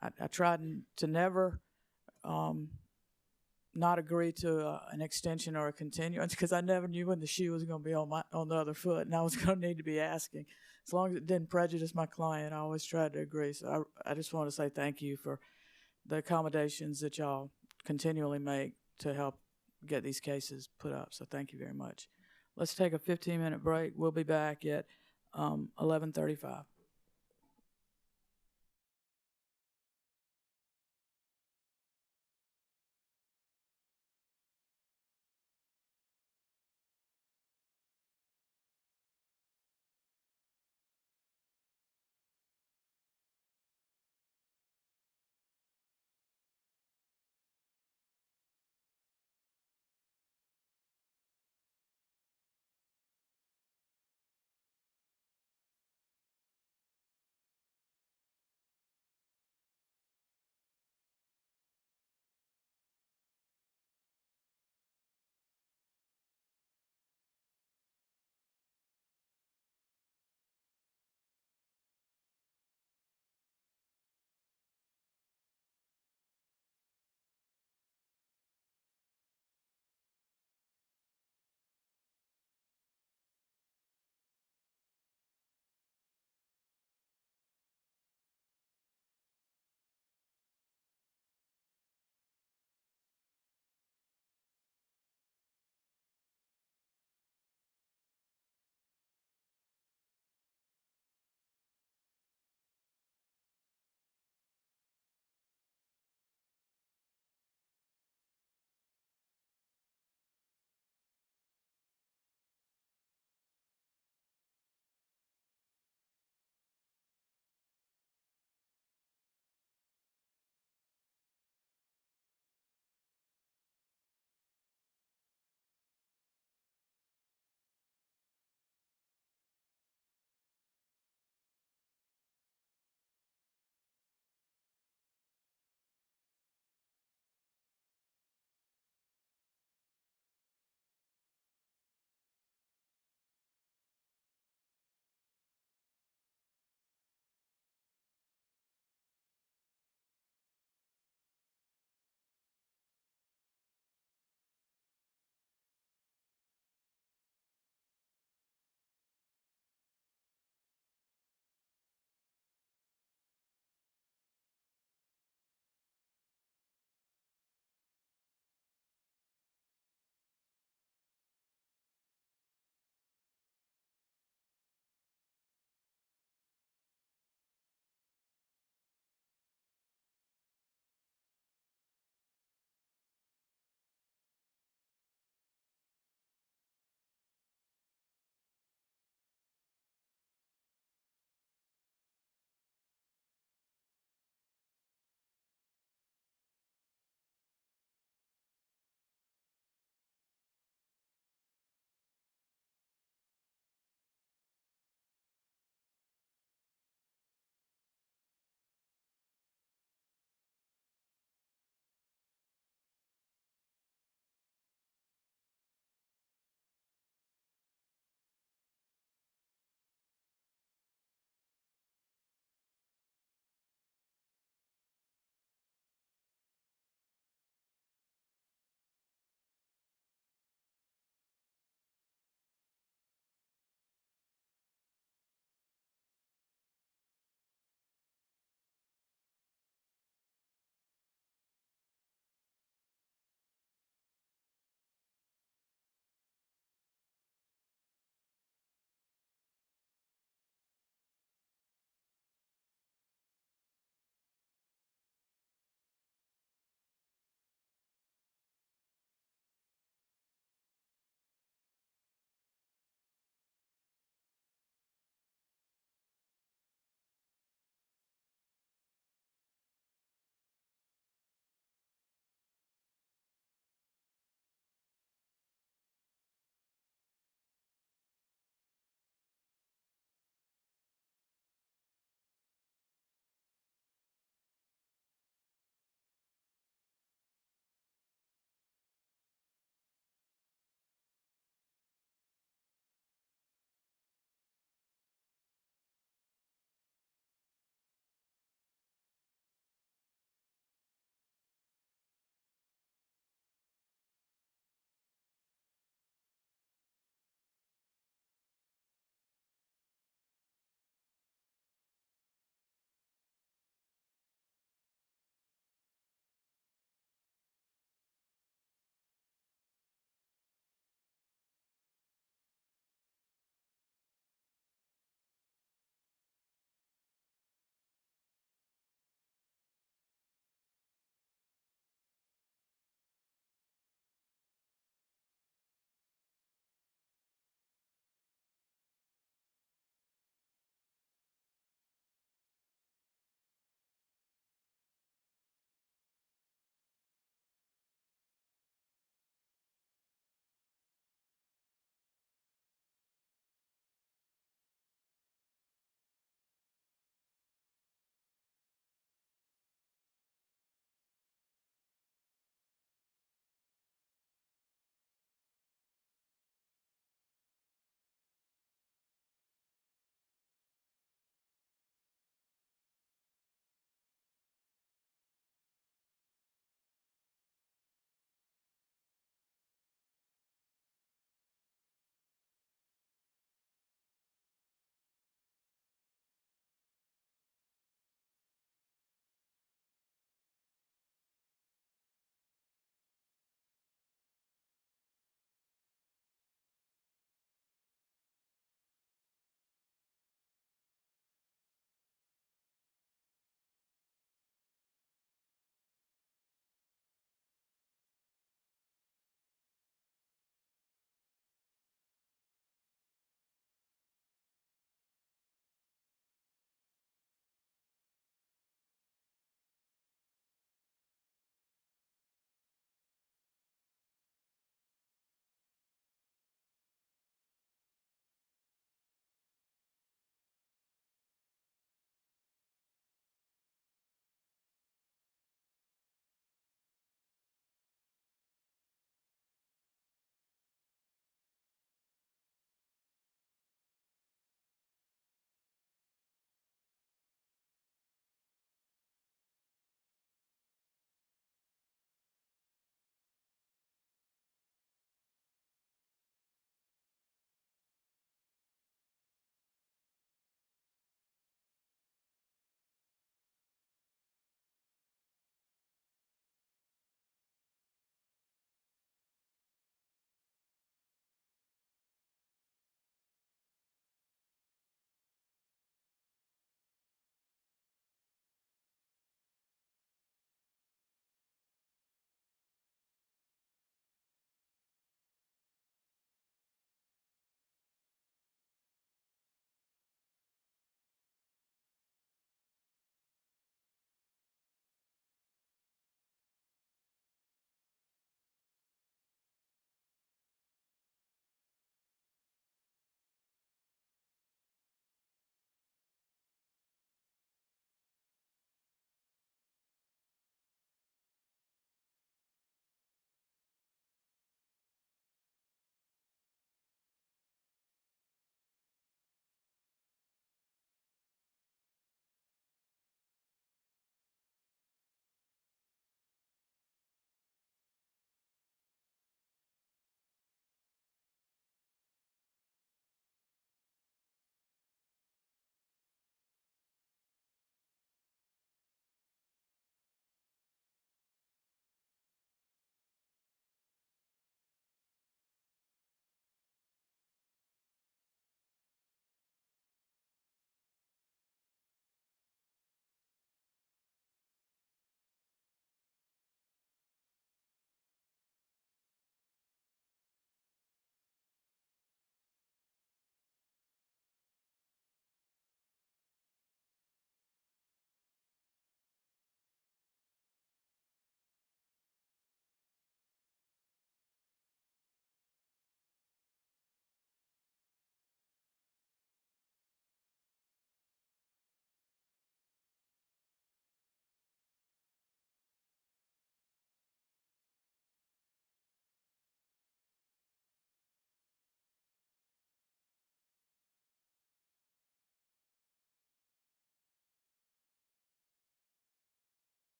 I tried to never not agree to an extension or a continuance because I never knew when the shoe was going to be on the other foot, and I was going to need to be asking. As long as it didn't prejudice my client, I always tried to agree. So I just want to say thank you for the accommodations that y'all continually make to help get these cases put up. So thank you very much. Let's take a 15-minute break. We'll be back at 11:35.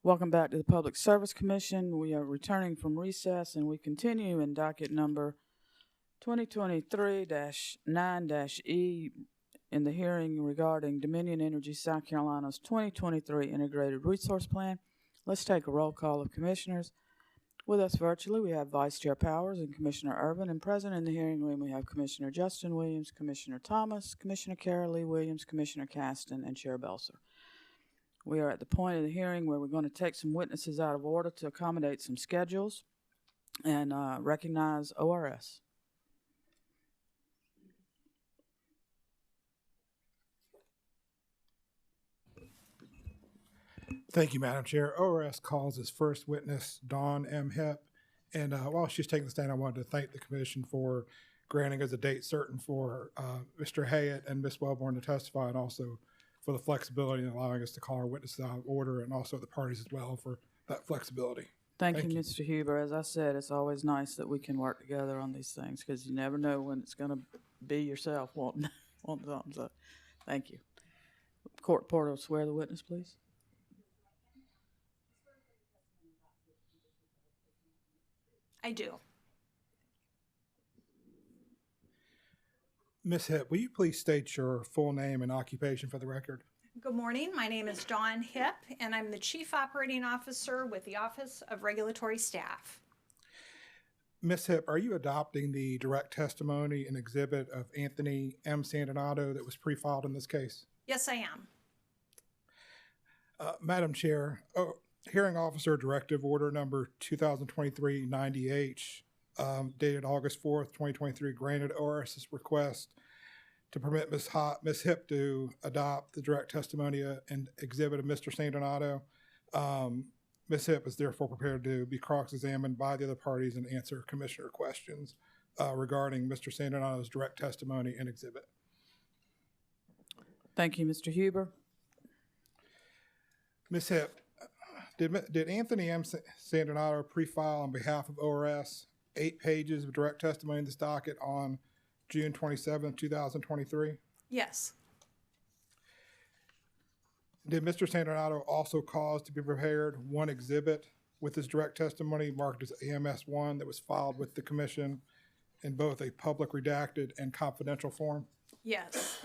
Welcome back to the Public Service Commission. We are returning from recess and we continue in docket number 2023-9-E in the hearing regarding Dominion Energy South Carolina's 2023 Integrated Resource Plan. Let's take a roll call of commissioners. With us virtually, we have Vice Chair Powers and Commissioner Urban, and present in the hearing room we have Commissioner Justin Williams, Commissioner Thomas, Commissioner Carol Lee Williams, Commissioner Caston, and Chair Belser. We are at the point of the hearing where we're going to take some witnesses out of order to accommodate some schedules and recognize ORS. Thank you, Madam Chair. ORS calls as first witness Dawn M. Hip. And while she's taking the stand, I wanted to thank the commission for granting us a date certain for Mr. Hayat and Ms. Wellborn to testify, and also for the flexibility in allowing us to call our witnesses out of order, and also the parties as well for that flexibility. Thank you, Mr. Huber. As I said, it's always nice that we can work together on these things because you never know when it's going to be yourself wanting something. So, thank you. Court reporter will swear the witness, please. I do. Ms. Hip, will you please state your full name and occupation for the record? Good morning. My name is Dawn Hip, and I'm the Chief Operating Officer with the Office of Regulatory Staff. Ms. Hip, are you adopting the direct testimony and exhibit of Anthony M. Sandinato that was pre-filed in this case? Yes, I am. Madam Chair, Hearing Officer Directive Order Number 2023-90H, dated August 4th, 2023, granted ORS's request to permit Ms. Hip to adopt the direct testimony and exhibit of Mr. Sandinato. Ms. Hip is therefore prepared to be cross-examined by the other parties and answer commissioner questions regarding Mr. Sandinato's direct testimony and exhibit. Thank you, Mr. Huber. Ms. Hip, did Anthony M. Sandinato pre-file on behalf of ORS 8 pages of direct testimony in this docket on June 27, 2023? Yes. Did Mr. Sandinato also cause to be prepared one exhibit with his direct testimony marked as AMS-1 that was filed with the commission in both a public redacted and confidential form? Yes.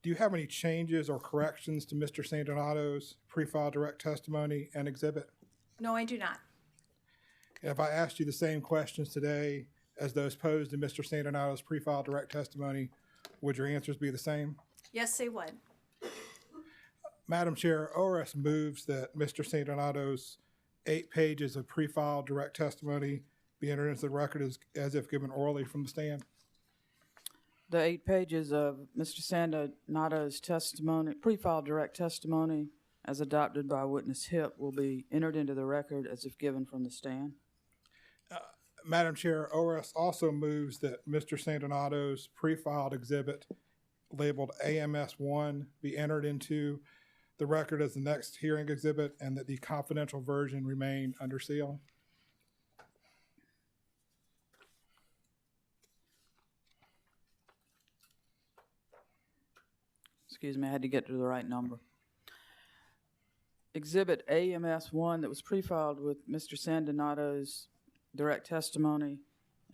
Do you have any changes or corrections to Mr. Sandinato's pre-filed direct testimony and exhibit? No, I do not. And if I asked you the same questions today as those posed in Mr. Sandinato's pre-filed direct testimony, would your answers be the same? Yes, they would. Madam Chair, ORS moves that Mr. Sandinato's 8 pages of pre-filed direct testimony be entered into the record as if given orally from the stand. The 8 pages of Mr. Sandinato's testimony, pre-filed direct testimony, as adopted by witness Hip, will be entered into the record as if given from the stand. Madam Chair, ORS also moves that Mr. Sandinato's pre-filed exhibit labeled AMS-1 be entered into the record as the next hearing exhibit, and that the confidential version remain under seal. Excuse me, I had to get to the right number. Exhibit AMS-1 that was pre-filed with Mr. Sandinato's direct testimony,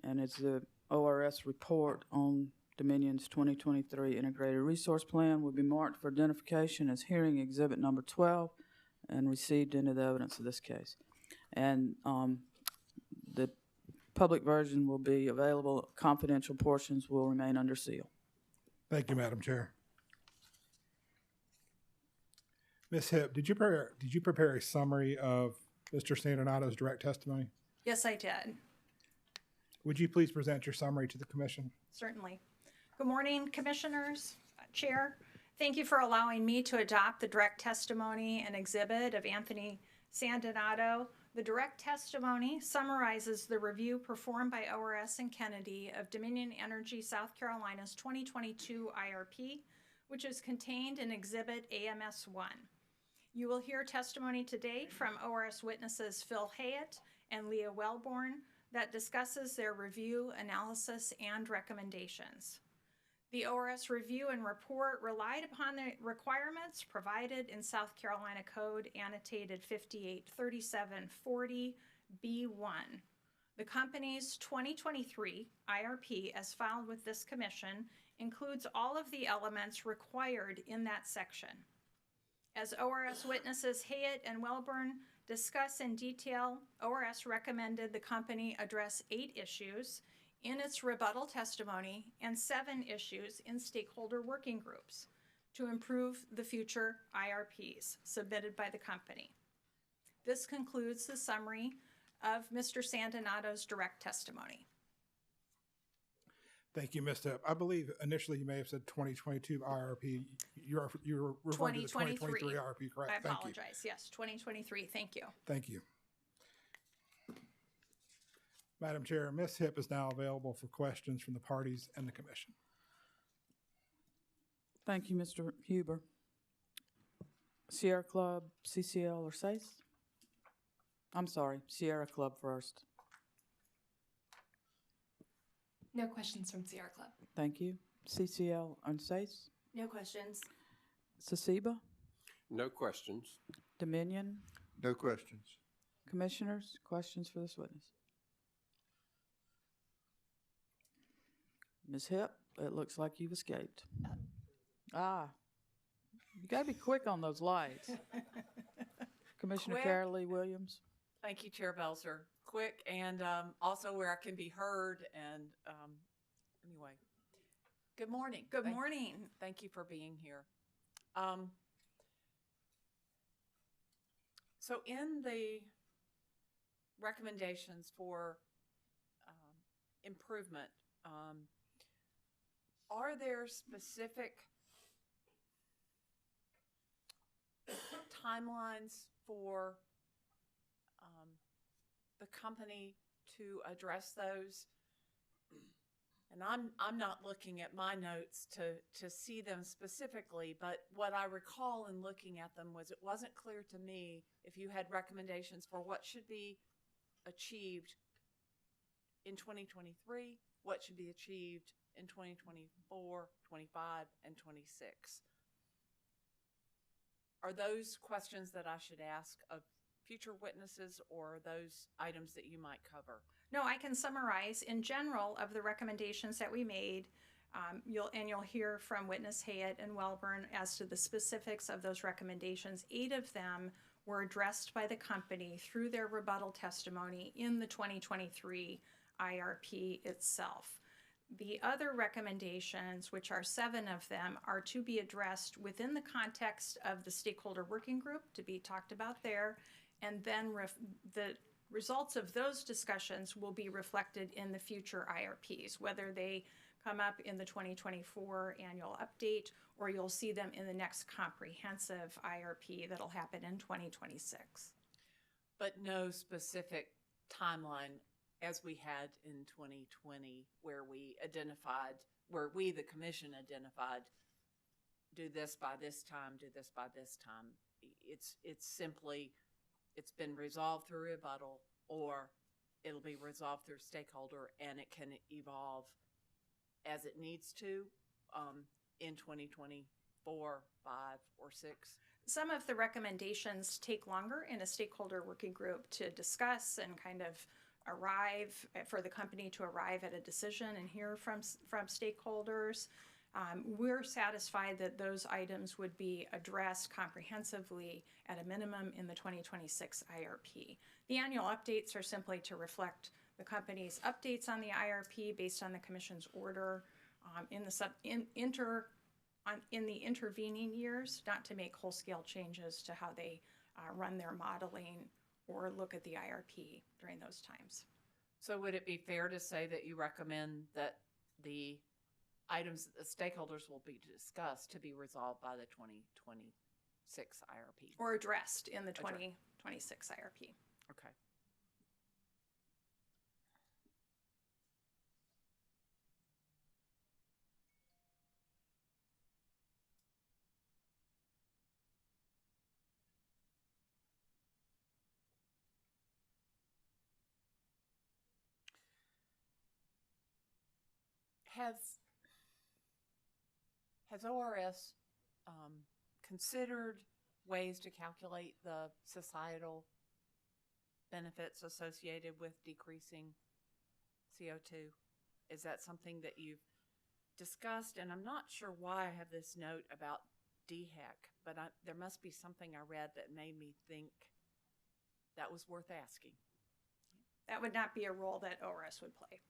and it's the ORS report on Dominion's 2023 Integrated Resource Plan, will be marked for identification as hearing exhibit number 12 and received into the evidence of this case. And the public version will be available. Confidential portions will remain under seal. Thank you, Madam Chair. Ms. Hip, did you prepare a summary of Mr. Sandinato's direct testimony? Yes, I did. Would you please present your summary to the commission? Certainly. Good morning, Commissioners, Chair. Thank you for allowing me to adopt the direct testimony and exhibit of Anthony Sandinato. The direct testimony summarizes the review performed by ORS and Kennedy of Dominion Energy South Carolina's 2022 IRP, which is contained in Exhibit AMS-1. You will hear testimony today from ORS witnesses Phil Hayat and Leah Wellborn that discusses their review, analysis, and recommendations. The ORS review and report relied upon the requirements provided in South Carolina Code annotated 583740B1. The company's 2023 IRP, as filed with this commission, includes all of the elements required in that section. As ORS witnesses Hayet and Welborn discuss in detail, ORS recommended the company address 8 issues in its rebuttal testimony and 7 issues in stakeholder working groups to improve the future IRPs submitted by the company. This concludes the summary of Mr. Sandonato's direct testimony. Thank you, Ms. Hipp. I believe initially you may have said 2022 IRP. You're referring to the 2023 IRP, correct? I Thank you. apologize. Yes, 2023. Thank you. Thank you. Madam Chair, Ms. Hipp is now available for questions from the parties and the commission. Thank you, Mr. Huber. Sierra Club, CCL, or SACE? I'm sorry, Sierra Club first. No questions from Sierra Club. Thank you. CCL and SACE? No questions. Sasiba? No questions. Dominion? No questions. Commissioners, questions for this witness? Ms. Hipp, it looks like you've escaped. You gotta be quick on those lights. Commissioner Quick. Carolee Williams? Thank you, Chair Belzer. Quick and also where I can be heard. And anyway, good morning. Good morning. Thank you for being here. So in the recommendations for improvement, are there specific timelines for the company to address those? And I'm not looking at my notes to see them specifically, but what I recall in looking at them was it wasn't clear to me if you had recommendations for what should be achieved in 2023, what should be achieved in 2024, 25, and 26. Are those questions that I should ask of future witnesses, or those items that you might cover? No, I can summarize in general of the recommendations that we made. You'll hear from witness Hayet and Welborn as to the specifics of those recommendations. 8 of them were addressed by the company through their rebuttal testimony in the 2023 IRP itself. The other recommendations, which are 7 of them, are to be addressed within the context of the stakeholder working group, to be talked about there, and then the results of those discussions will be reflected in the future IRPs, whether they come up in the 2024 annual update or you'll see them in the next comprehensive IRP that'll happen in 2026. But no specific timeline as we had in 2020 where we, the commission identified, do this by this time, do this by this time. It's simply, it's been resolved through rebuttal, or it'll be resolved through stakeholder, and it can evolve as it needs to in 2024, 5, or 6. Some of the recommendations take longer in a stakeholder working group to discuss and kind of for the company to arrive at a decision and hear from stakeholders. We're satisfied that those items would be addressed comprehensively at a minimum in the 2026 IRP. The annual updates are simply to reflect the company's updates on the IRP based on the commission's order in the intervening years, not to make whole-scale changes to how they run their modeling or look at the IRP during those times. So would it be fair to say that you recommend that the items that the stakeholders will be discussed to be resolved by the 2026 IRP? Or addressed in the 2026 IRP. Okay. has ORS considered ways to calculate the societal benefits associated with decreasing CO2? Is that something that you've discussed? And I'm not sure why I have this note about DHEC, but there must be something I read that made me think that was worth asking. That would not be a role that ORS would play.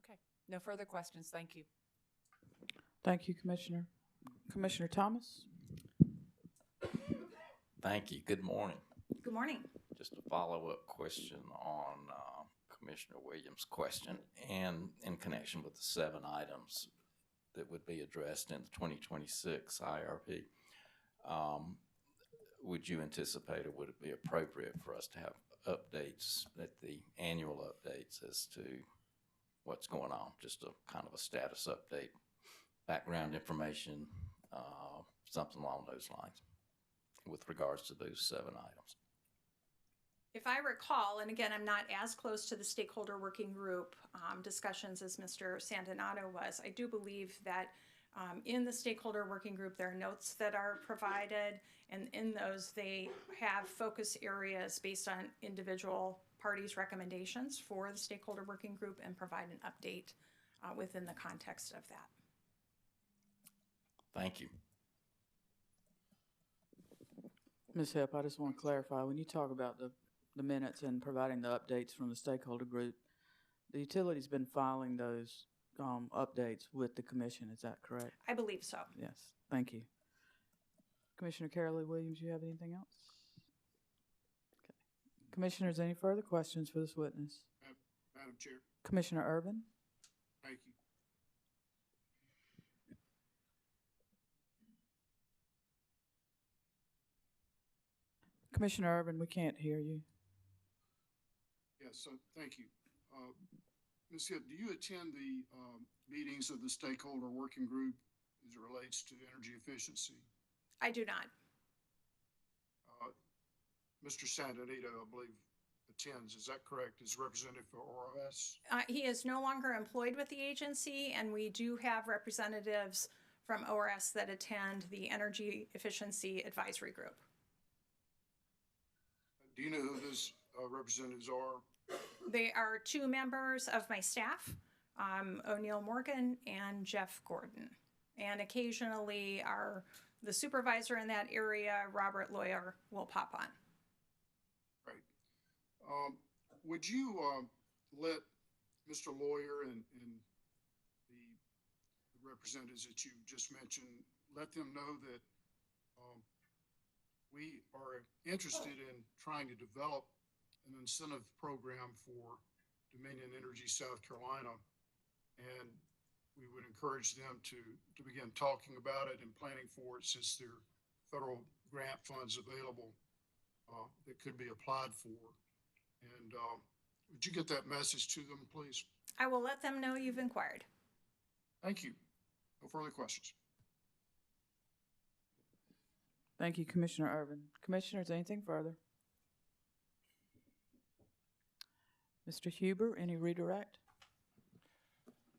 Okay, no further questions. Thank you. Thank you, Commissioner. Commissioner Thomas? Thank you. Good morning. Good morning. Just a follow-up question on Commissioner Williams' question, and in connection with the 7 items that would be addressed in the 2026 IRP. Would you anticipate, or would it be appropriate for us to have updates at the annual updates as to what's going on? Just a kind of a status update, background information, something along those lines with regards to those 7 items. If I recall, and again, I'm not as close to the stakeholder working group discussions as Mr. Santanato was, I do believe that in the stakeholder working group, there are notes that are provided, and in those they have focus areas based on individual parties' recommendations for the stakeholder working group and provide an update within the context of that. Thank you. Ms. Hipp, I just want to clarify, when you talk about the minutes and providing the updates from the stakeholder group, the utility's been filing those updates with the commission, is that correct? I believe so. Yes, thank you. Commissioner Carolee Williams, you have anything else? Okay. Commissioners, any further questions for this witness? Madam Chair, Commissioner Urban? thank you. Commissioner Urban, we can't hear you. Yes, so thank you. Ms. Hipp, do you attend the meetings of the stakeholder working group as it relates to energy efficiency? I do not. Mr. Santanato, I believe, attends. Is that correct? As representative for ORS? He is no longer employed with the agency, and we do have representatives from ORS that attend the Energy Efficiency Advisory Group. Do you know who those representatives are? They are 2 members of my staff, O'Neill Morgan and Jeff Gordon. And occasionally the supervisor in that area, Robert Lawyer, will pop on. Right. Would you let Mr. Lawyer and the representatives that you just mentioned, let them know that we are interested in trying to develop an incentive program for Dominion Energy South Carolina, and we would encourage them to begin talking about it and planning for it, since there are federal grant funds available that could be applied for. And would you get that message to them, please? I will let them know you've inquired. Thank you. No further questions. Thank you, Commissioner Urban. Commissioners, anything further? Mr. Huber, any redirect?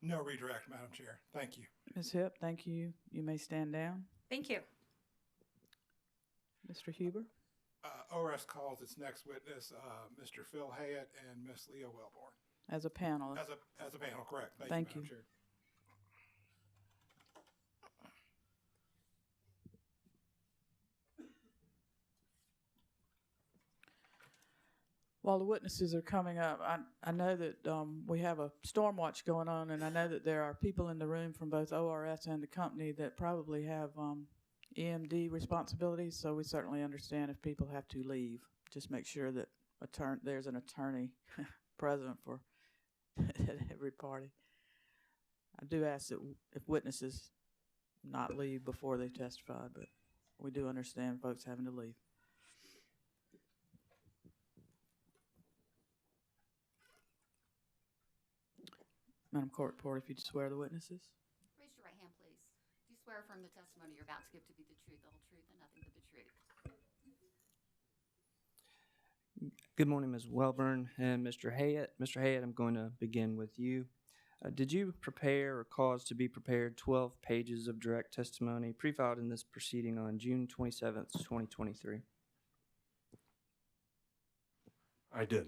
No redirect, Madam Chair. Thank you. Ms. Hipp, thank you. You may stand down. Thank you. Mr. Huber? ORS calls its next witness, Mr. Phil Hayett and Ms. Leah Wellborn. As a panelist. As a panel, correct. Thank Madam you. Chair. While the witnesses are coming up, I know that we have a storm watch going on, and I know that there are people in the room from both ORS and the company that probably have EMD responsibilities, so we certainly understand if people have to leave. Just make sure that there's an attorney present for every party. I do ask that if witnesses not leave before they testify, but we do understand folks having to leave. Madam Court Reporter, if you'd swear the witnesses. Raise your right hand, please. Do you swear affirm the testimony you're about to give to be the truth, the whole truth, and nothing but the truth? Good morning, Ms. Wellborn and Mr. Hayett. Mr. Hayett, I'm going to begin with you. Did you prepare or cause to be prepared 12 pages of direct testimony pre-filed in this proceeding on June 27th, 2023? I did.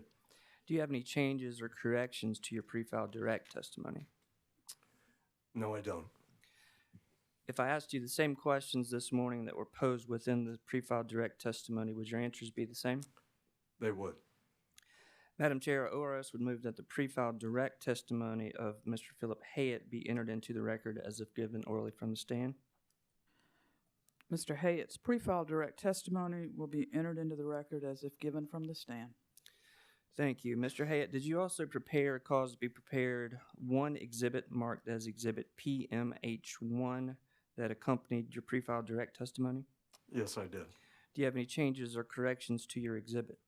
Do you have any changes or corrections to your pre-filed direct testimony? No, I don't. If I asked you the same questions this morning that were posed within the pre-filed direct testimony, would your answers be the same? They would. Madam Chair, ORS would move that the pre-filed direct testimony of Mr. Philip Hayett be entered into the record as if given orally from the stand. Mr. Hayett's pre-filed direct testimony will be entered into the record as if given from the stand. Thank you. Mr. Hayett, did you also prepare or cause to be prepared one exhibit marked as Exhibit PMH1 that accompanied your pre-filed direct testimony? Yes, I did. Do you have any changes or corrections to your exhibit?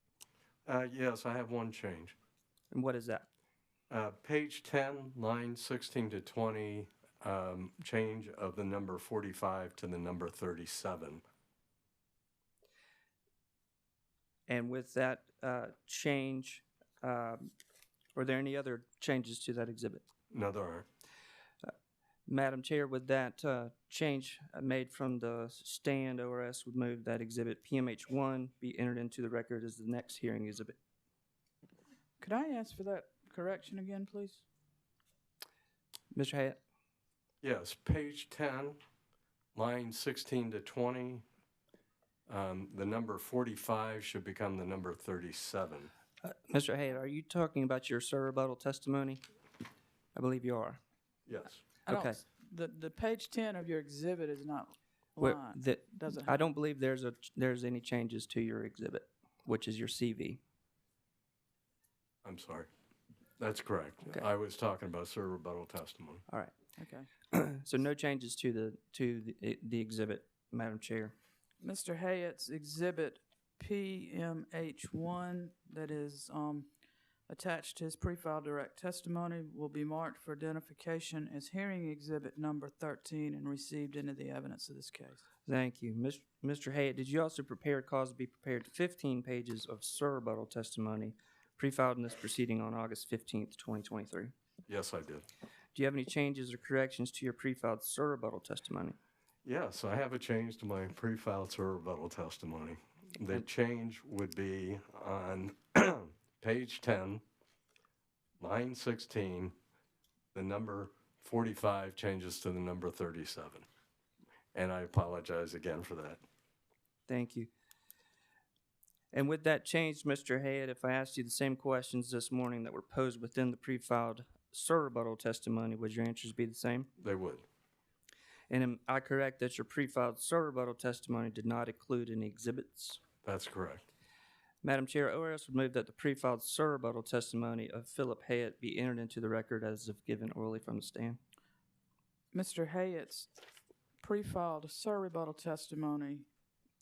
Yes, I have one change. And what is that? Page 10, line 16 to 20, change of the number 45 to the number 37. And with that change, were there any other changes to that exhibit? No, there aren't. Madam Chair, would that change made from the stand, ORS would move that exhibit PMH1 be entered into the record as the next hearing exhibit? Could I ask for that correction again, please? Mr. Hayett? Yes, page 10, line 16 to 20, the number 45 should become the number 37. Mr. Hayett, are you talking about your sir rebuttal testimony? I believe you are. Yes. Okay. The page 10 of your exhibit is not Where- lined. Doesn't I have- don't believe there's any changes to your exhibit, which is your CV. I'm sorry. That's correct. Okay. I was talking about sir rebuttal testimony. All right. Okay. So no changes to the exhibit, Madam Chair. Mr. Hayett's exhibit PMH1 that is attached to his pre-filed direct testimony will be marked for identification as hearing exhibit number 13 and received into the evidence of this case. Thank you. Mr. Hayett, did you also prepare cause to be prepared 15 pages of sir rebuttal testimony pre-filed in this proceeding on August 15th, 2023? Yes, I did. Do you have any changes or corrections to your pre-filed sir rebuttal testimony? Yes, I have a change to my pre-filed sir rebuttal testimony. The change would be on page 10, line 16, the number 45 changes to the number 37. And I apologize again for that. Thank you. And with that change, Mr. Hayett, if I asked you the same questions this morning that were posed within the pre-filed sir rebuttal testimony, would your answers be the same? They would. And am I correct that your pre-filed sir rebuttal testimony did not include any exhibits? That's correct. Madam Chair, ORS would move that the pre-filed sir rebuttal testimony of Philip Hayett be entered into the record as if given orally from the stand. Mr. Hayett's pre-filed sir rebuttal testimony,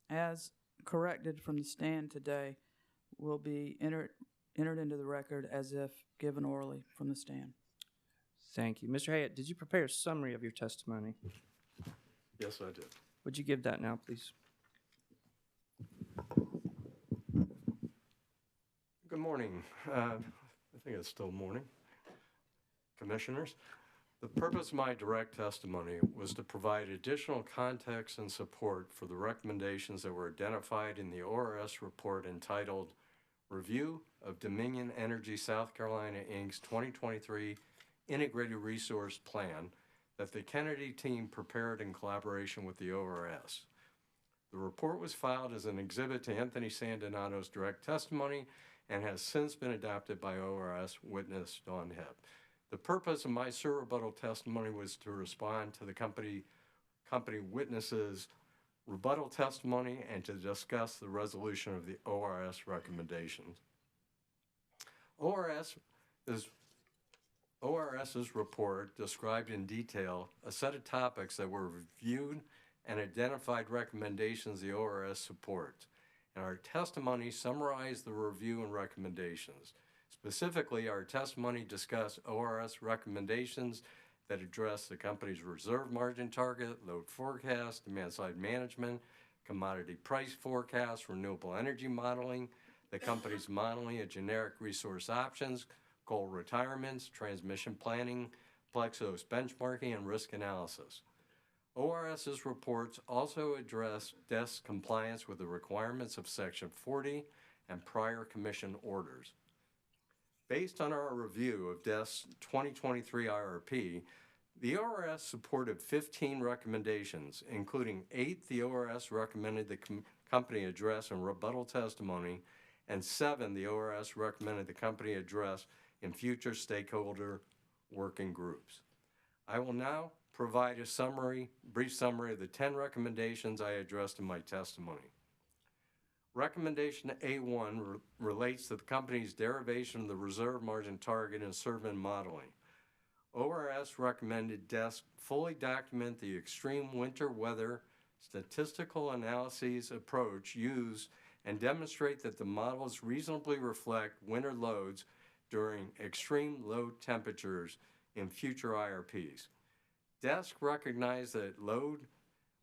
as corrected from the stand today, will be entered into the record as if given orally from the stand. Thank you. Mr. Hayett, did you prepare a summary of your testimony? Yes, I did. Would you give that now, please? Good morning. I think it's still morning. Commissioners, the purpose of my direct testimony was to provide additional context and support for the recommendations that were identified in the ORS report entitled Review of Dominion Energy South Carolina, Inc.'s 2023 Integrated Resource Plan that the Kennedy team prepared in collaboration with the ORS. The report was filed as an exhibit to Anthony Sandonato's direct testimony and has since been adopted by ORS witness Dawn Hepp. The purpose of my sir rebuttal testimony was to respond to the company witnesses' rebuttal testimony and to discuss the resolution of the ORS recommendations. ORS's report described in detail a set of topics that were reviewed and identified recommendations the ORS supports, and our testimony summarized the review and recommendations. Specifically, our testimony discussed ORS recommendations that address the company's reserve margin target, load forecast, demand-side management, commodity price forecast, renewable energy modeling, the company's modeling of generic resource options, coal retirements, transmission planning, Plexos benchmarking and risk analysis. ORS's reports also address DES's compliance with the requirements of Section 40 and prior commission orders. Based on our review of DES's 2023 IRP, the ORS supported 15 recommendations, including 8 the ORS recommended the company address in rebuttal testimony, and 7 the ORS recommended the company address in future stakeholder working groups. I will now provide a brief summary of the 10 recommendations I addressed in my testimony. Recommendation A1 relates to the company's derivation of the reserve margin target in Servin modeling. ORS recommended DESC fully document the extreme winter weather statistical analyses approach used and demonstrate that the models reasonably reflect winter loads during extreme low temperatures in future IRPs. DESC recognized that load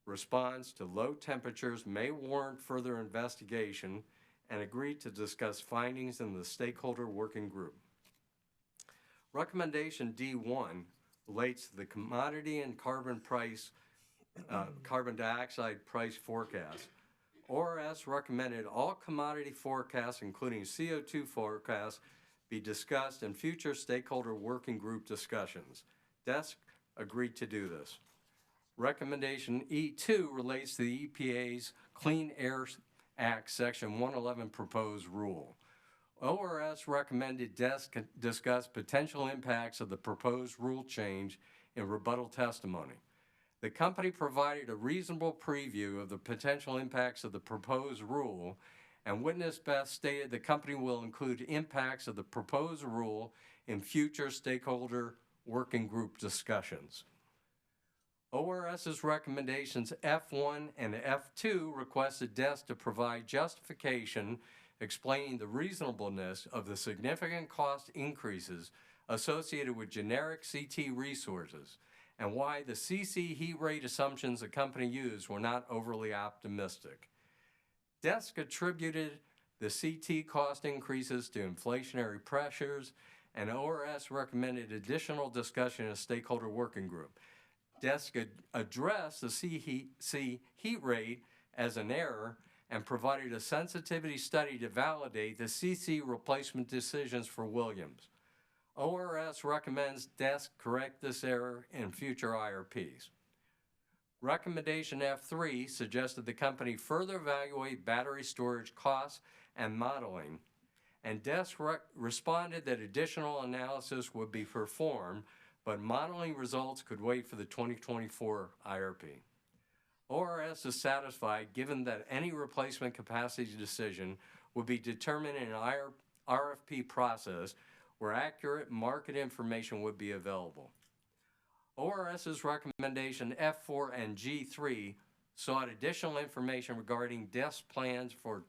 response to low temperatures may warrant further investigation and agreed to discuss findings in the stakeholder working group. Recommendation D1 relates to the commodity and carbon dioxide price forecast. ORS recommended all commodity forecasts, including CO2 forecasts, be discussed in future stakeholder working group discussions. DESC agreed to do this. Recommendation E2 relates to the EPA's Clean Air Act Section 111 proposed rule. ORS recommended DESC discuss potential impacts of the proposed rule change in rebuttal testimony. The company provided a reasonable preview of the potential impacts of the proposed rule, and Witness Best stated the company will include impacts of the proposed rule in future stakeholder working group discussions. ORS's recommendations F1 and F2 requested DESC to provide justification explaining the reasonableness of the significant cost increases associated with generic CT resources and why the CC heat rate assumptions the company used were not overly optimistic. DESC attributed the CT cost increases to inflationary pressures, and ORS recommended additional discussion in a stakeholder working group. DESC addressed the CC heat rate as an error and provided a sensitivity study to validate the CC replacement decisions for Williams. ORS recommends DESC correct this error in future IRPs. Recommendation F3 suggested the company further evaluate battery storage costs and modeling, and DESC responded that additional analysis would be performed, but modeling results could wait for the 2024 IRP. ORS is satisfied given that any replacement capacity decision would be determined in an RFP process where accurate market information would be available. ORS's recommendation F4 and G3 sought additional information regarding DESC plans for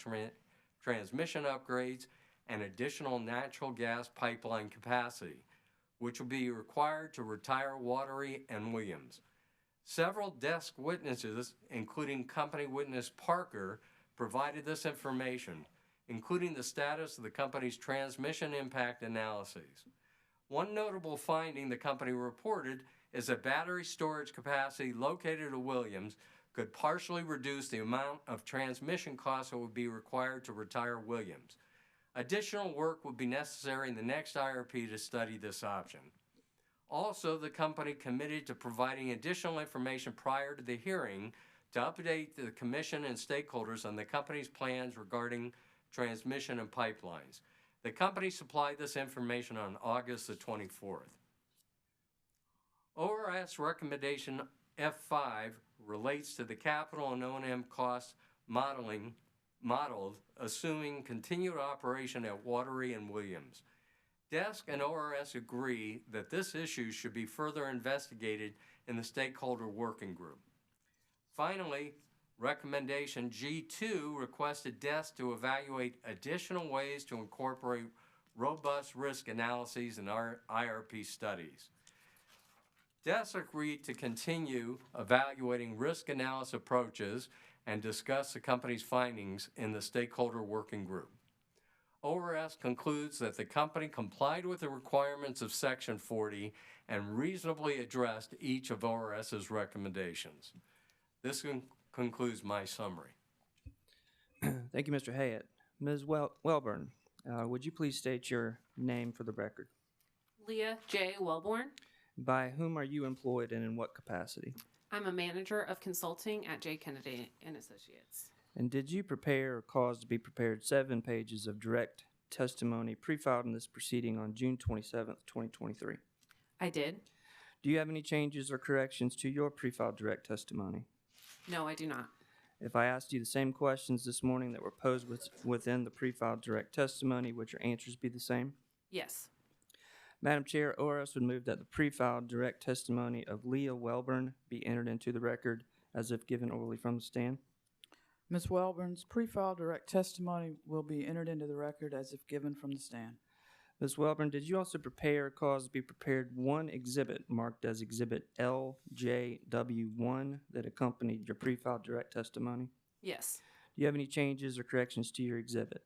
transmission upgrades and additional natural gas pipeline capacity, which would be required to retire Watery and Williams. Several DESC witnesses, including company witness Parker, provided this information, including the status of the company's transmission impact analyses. One notable finding the company reported is that battery storage capacity located at Williams could partially reduce the amount of transmission costs that would be required to retire Williams. Additional work would be necessary in the next IRP to study this option. Also, the company committed to providing additional information prior to the hearing to update the commission and stakeholders on the company's plans regarding transmission and pipelines. The company supplied this information on August the 24th. ORS recommendation F5 relates to the capital and O&M cost modeled assuming continued operation at Watery and Williams. DESC and ORS agree that this issue should be further investigated in the stakeholder working group. Finally, recommendation G2 requested DESC to evaluate additional ways to incorporate robust risk analyses in our IRP studies. DESC agreed to continue evaluating risk analysis approaches and discuss the company's findings in the stakeholder working group. ORS concludes that the company complied with the requirements of Section 40 and reasonably addressed each of ORS's recommendations. This concludes my summary. Thank you, Mr. Hayat. Ms. Welborn, would you please state your name for the record? Leah J. Wellborn. By whom are you employed and in what capacity? I'm a manager of consulting at J. Kennedy and Associates. And did you prepare or cause to be prepared 7 pages of direct testimony pre-filed in this proceeding on June 27th, 2023? I did. Do you have any changes or corrections to your pre-filed direct testimony? No, I do not. If I asked you the same questions this morning that were posed within the pre-filed direct testimony, would your answers be the same? Yes. Madam Chair, ORS would move that the pre-filed direct testimony of Leah Welborn be entered into the record as if given orally from the stand. Ms. Welborn's pre-filed direct testimony will be entered into the record as if given from the stand. Ms. Welborn, did you also prepare or cause to be prepared one exhibit marked as Exhibit LJW1 that accompanied your pre-filed direct testimony? Yes. Do you have any changes or corrections to your exhibit?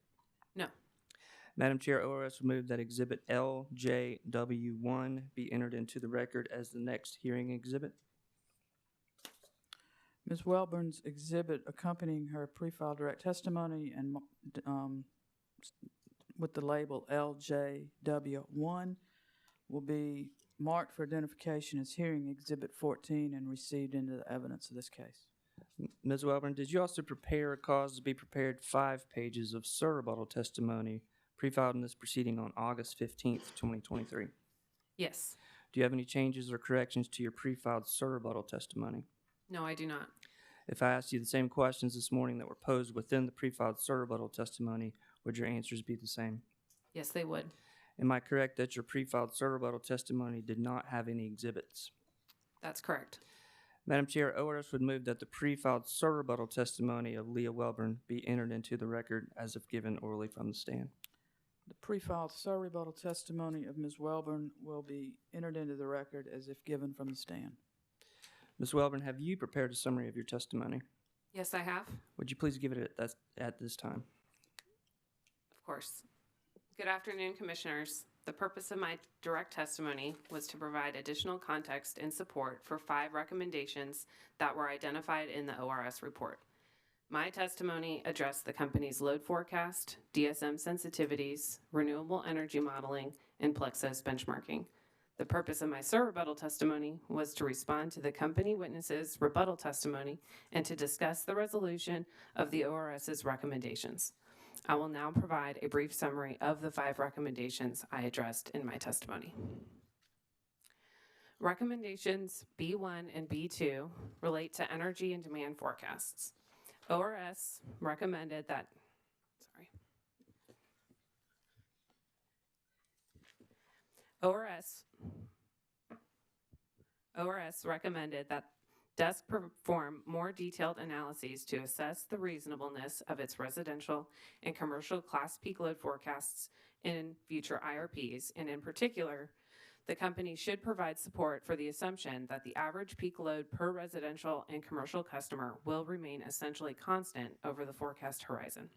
No. Madam Chair, ORS will move that Exhibit LJW1 be entered into the record as the next hearing exhibit. Ms. Welborn's exhibit accompanying her pre-filed direct testimony and with the label LJW1 will be marked for identification as hearing Exhibit 14 and received into the evidence of this case. Ms. Welborn, did you also prepare or cause to be prepared 5 pages of surrebuttal testimony pre-filed in this proceeding on August 15th, 2023? Yes. Do you have any changes or corrections to your pre-filed surrebuttal testimony? No, I do not. If I asked you the same questions this morning that were posed within the pre-filed surrebuttal testimony, would your answers be the same? Yes, they would. Am I correct that your pre-filed surrebuttal testimony did not have any exhibits? That's correct. Madam Chair, ORS would move that the pre-filed surrebuttal testimony of Leah Welborn be entered into the record as if given orally from the stand. The pre-filed surrebuttal testimony of Ms. Welborn will be entered into the record as if given from the stand. Ms. Welborn, have you prepared a summary of your testimony? Yes, I have. Would you please give it at this time? Of course. Good afternoon, Commissioners. The purpose of my direct testimony was to provide additional context and support for 5 recommendations that were identified in the ORS report. My testimony addressed the company's load forecast, DSM sensitivities, renewable energy modeling, and Plexos benchmarking. The purpose of my surrebuttal testimony was to respond to the company witness's rebuttal testimony and to discuss the resolution of the ORS's recommendations. I will now provide a brief summary of the 5 recommendations I addressed in my testimony. Recommendations B1 and B2 relate to energy and demand forecasts. ORS recommended that, ORS recommended that DESC perform more detailed analyses to assess the reasonableness of its residential and commercial class peak load forecasts in future IRPs, and in particular, the company should provide support for the assumption that the average peak load per residential and commercial customer will remain essentially constant over the forecast horizon.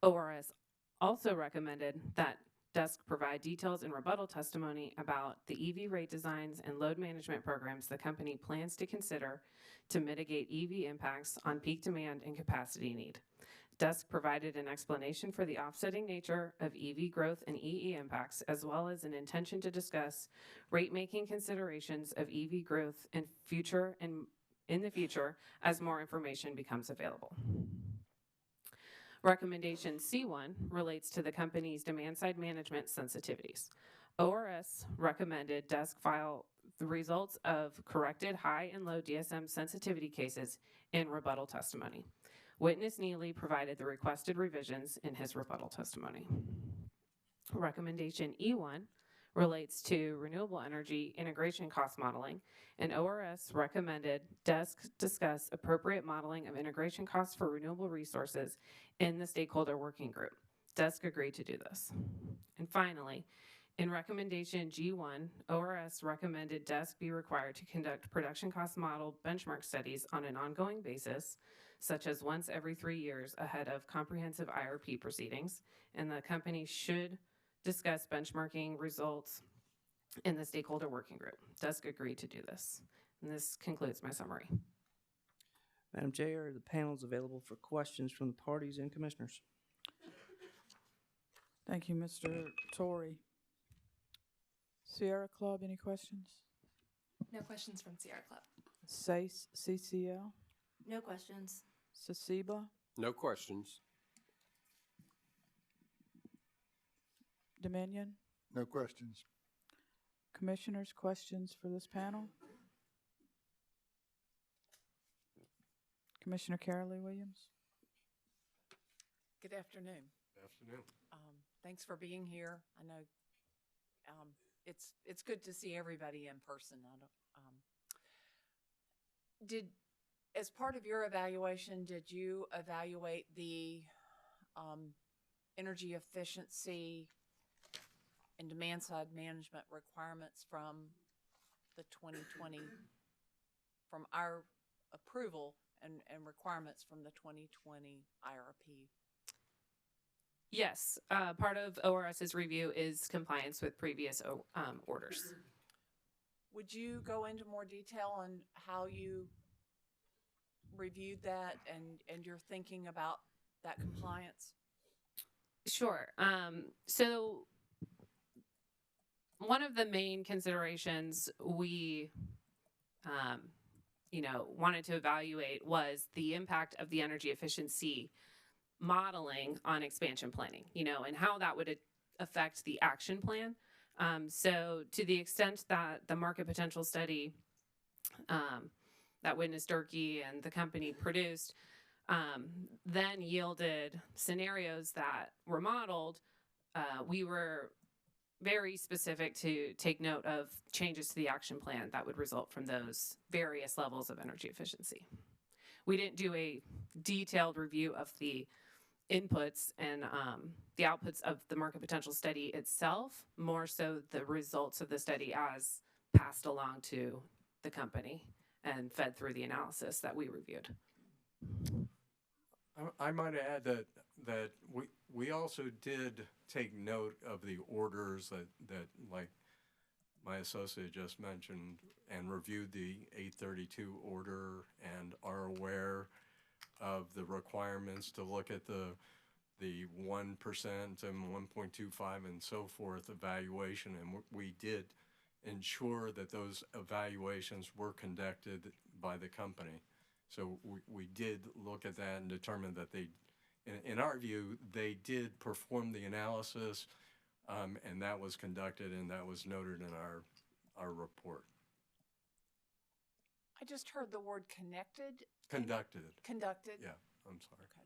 ORS also recommended that DESC provide details in rebuttal testimony about the EV rate designs and load management programs the company plans to consider to mitigate EV impacts on peak demand and capacity need. DESC provided an explanation for the offsetting nature of EV growth and EE impacts, as well as an intention to discuss rate-making considerations of EV growth in the future as more information becomes available. Recommendation C1 relates to the company's demand-side management sensitivities. ORS recommended DESC file the results of corrected high and low DSM sensitivity cases in rebuttal testimony. Witness Neely provided the requested revisions in his rebuttal testimony. Recommendation E1 relates to renewable energy integration cost modeling, and ORS recommended DESC discuss appropriate modeling of integration costs for renewable resources in the stakeholder working group. DESC agreed to do this. And finally, in recommendation G1, ORS recommended DESC be required to conduct production cost model benchmark studies on an ongoing basis such as once every 3 years ahead of comprehensive IRP proceedings, and the company should discuss benchmarking results in the stakeholder working group. DUSC agreed to do this. And this concludes my summary. Madam Chair, the panel is available for questions from the parties and commissioners. Thank you, Mr. Torrey. Sierra Club, any questions? No questions from Sierra Club. SACE, CCL, No questions. SACEBA, No questions. Dominion. No questions. Commissioners, questions for this panel? Commissioner Carolee Williams. Good afternoon. Afternoon. Thanks for being here. I know it's good to see everybody in person. As part of your evaluation, did you evaluate the energy efficiency and demand side management requirements from the 2020, from our approval and requirements from the 2020 IRP? Yes, part of ORS's review is compliance with previous orders. Would you go into more detail on how you reviewed that and your thinking about that compliance? Sure. So one of the main considerations we, wanted to evaluate was the impact of the energy efficiency modeling on expansion planning, and how that would affect the action plan. So to the extent that the market potential study that Witness Durkee and the company produced then yielded scenarios that were modeled, we were very specific to take note of changes to the action plan that would result from those various levels of energy efficiency. We didn't do a detailed review of the inputs and the outputs of the market potential study itself, more so the results of the study as passed along to the company and fed through the analysis that we reviewed. I might add that we also did take note of the orders that like my associate just mentioned, and reviewed the 832 order and are aware of the requirements to look at the 1% and 1.25 and so forth evaluation, and we did ensure that those evaluations were conducted by the company. So we did look at that and determined that they, in our view, they did perform the analysis, and that was conducted and that was noted in our report. I just heard the word connected. Conducted. Conducted? Yeah, I'm sorry. Okay.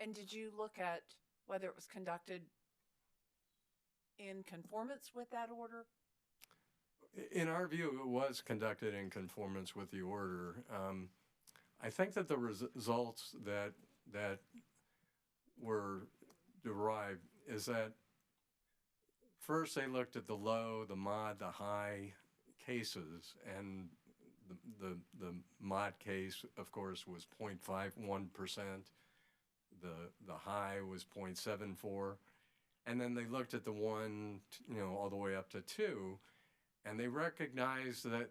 And did you look at whether it was conducted in conformance with that order? In our view, it was conducted in conformance with the order. I think that the results that were derived is that first they looked at the low, the mod, the high cases, and the mod case, of course, was 0.51%. The high was 0.74, and then they looked at the 1, all the way up to 2, and they recognized that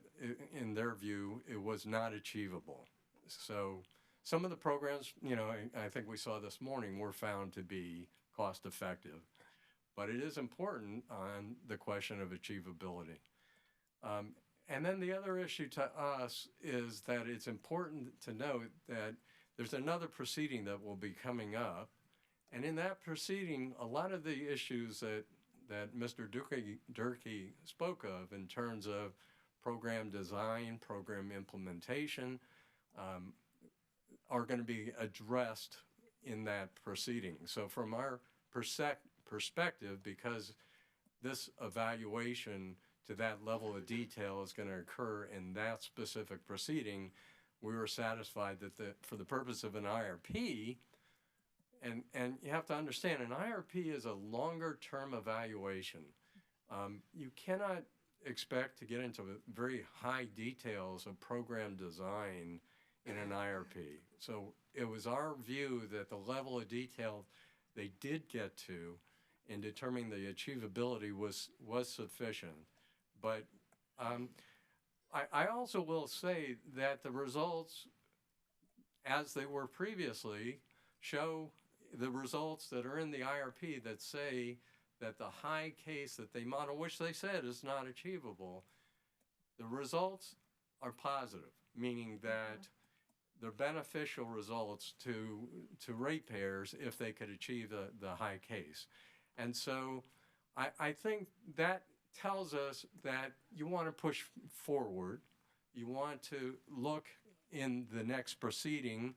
in their view it was not achievable. So some of the programs, I think we saw this morning, were found to be cost effective, but it is important on the question of achievability. And then the other issue to us is that it's important to note that there's another proceeding that will be coming up. And in that proceeding, a lot of the issues that Mr. Durkee spoke of in terms of program design, program implementation, are going to be addressed in that proceeding. So from our perspective, because this evaluation to that level of detail is going to occur in that specific proceeding, we were satisfied that for the purpose of an IRP, and you have to understand, an IRP is a longer term evaluation. You cannot expect to get into very high details of program design in an IRP. So it was our view that the level of detail they did get to in determining the achievability was sufficient. But I also will say that the results, as they were previously, show the results that are in the IRP that say that the high case that they model, which they said is not achievable, the results are positive, meaning that they're beneficial results to ratepayers if they could achieve the high case. And so I think that tells us that you want to push forward. You want to look in the next proceeding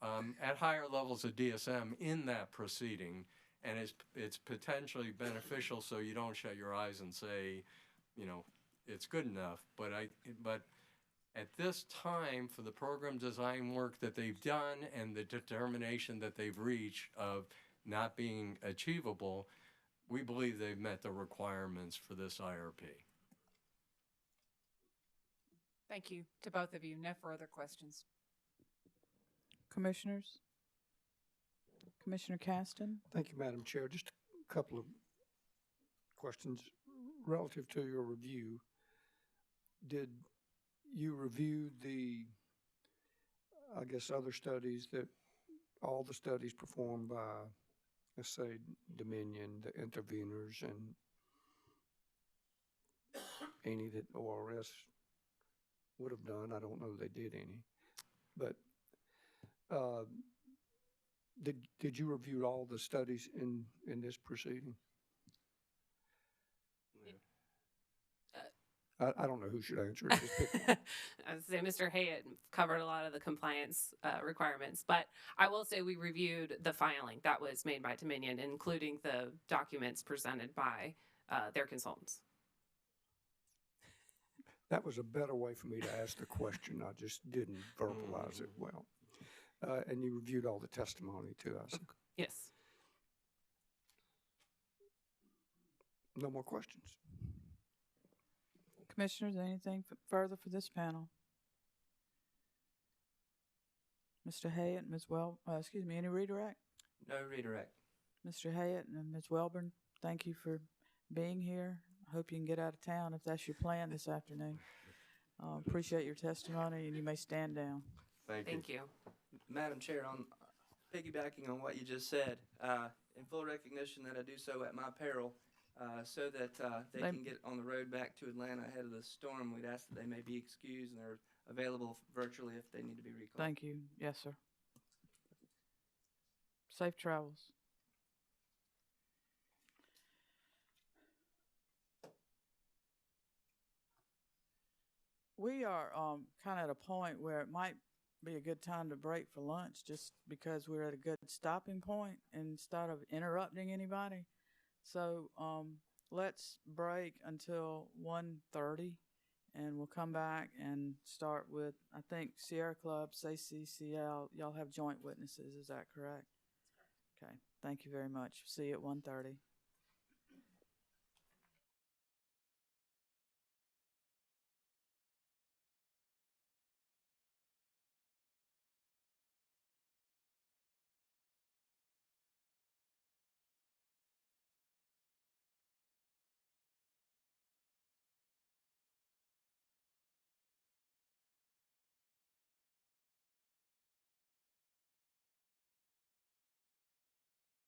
at higher levels of DSM in that proceeding, and it's potentially beneficial, so you don't shut your eyes and say, you know, it's good enough. But at this time, for the program design work that they've done and the determination that they've reached of not being achievable, we believe they've met the requirements for this IRP. Thank you to both of you. No further questions. Commissioners? Commissioner Caston? Thank you, Madam Chair. Just a couple of questions relative to your review. Did you review the, I guess, other studies that, all the studies performed by, let's say, Dominion, the interveners, and any that ORS would have done? I don't know they did any. But did you review all the studies in this proceeding? I don't know who should answer it. Just pick I would say Mr. Hayat covered a lot of the compliance requirements, but I will say we reviewed the filing that was made by Dominion, including the documents presented by their consultants. That was a better way for me to ask the question. I just didn't verbalize it well. And you reviewed all the testimony to us. Yes. No more questions. Commissioners, anything further for this panel? Mr. Hayat, any redirect? No redirect. Mr. Hayat and Ms. Welborn, thank you for being here. I hope you can get out of town if that's your plan this afternoon. Appreciate your testimony, and you may stand down. Thank you. Madam Chair, on piggybacking on what you just said, in full recognition that I do so at my peril, so that they can get on the road back to Atlanta ahead of the storm, we'd ask that they may be excused and they're available virtually if they need to be recalled. Thank you. Yes, sir. Safe travels. We are kind of at a point where it might be a good time to break for lunch, just because we're at a good stopping point instead of interrupting anybody. So let's break until 1:30, and we'll come back and start with, I think, Sierra Club, CCCL. Y'all have joint witnesses, is that correct? Okay, thank you very much. See you at 1:30.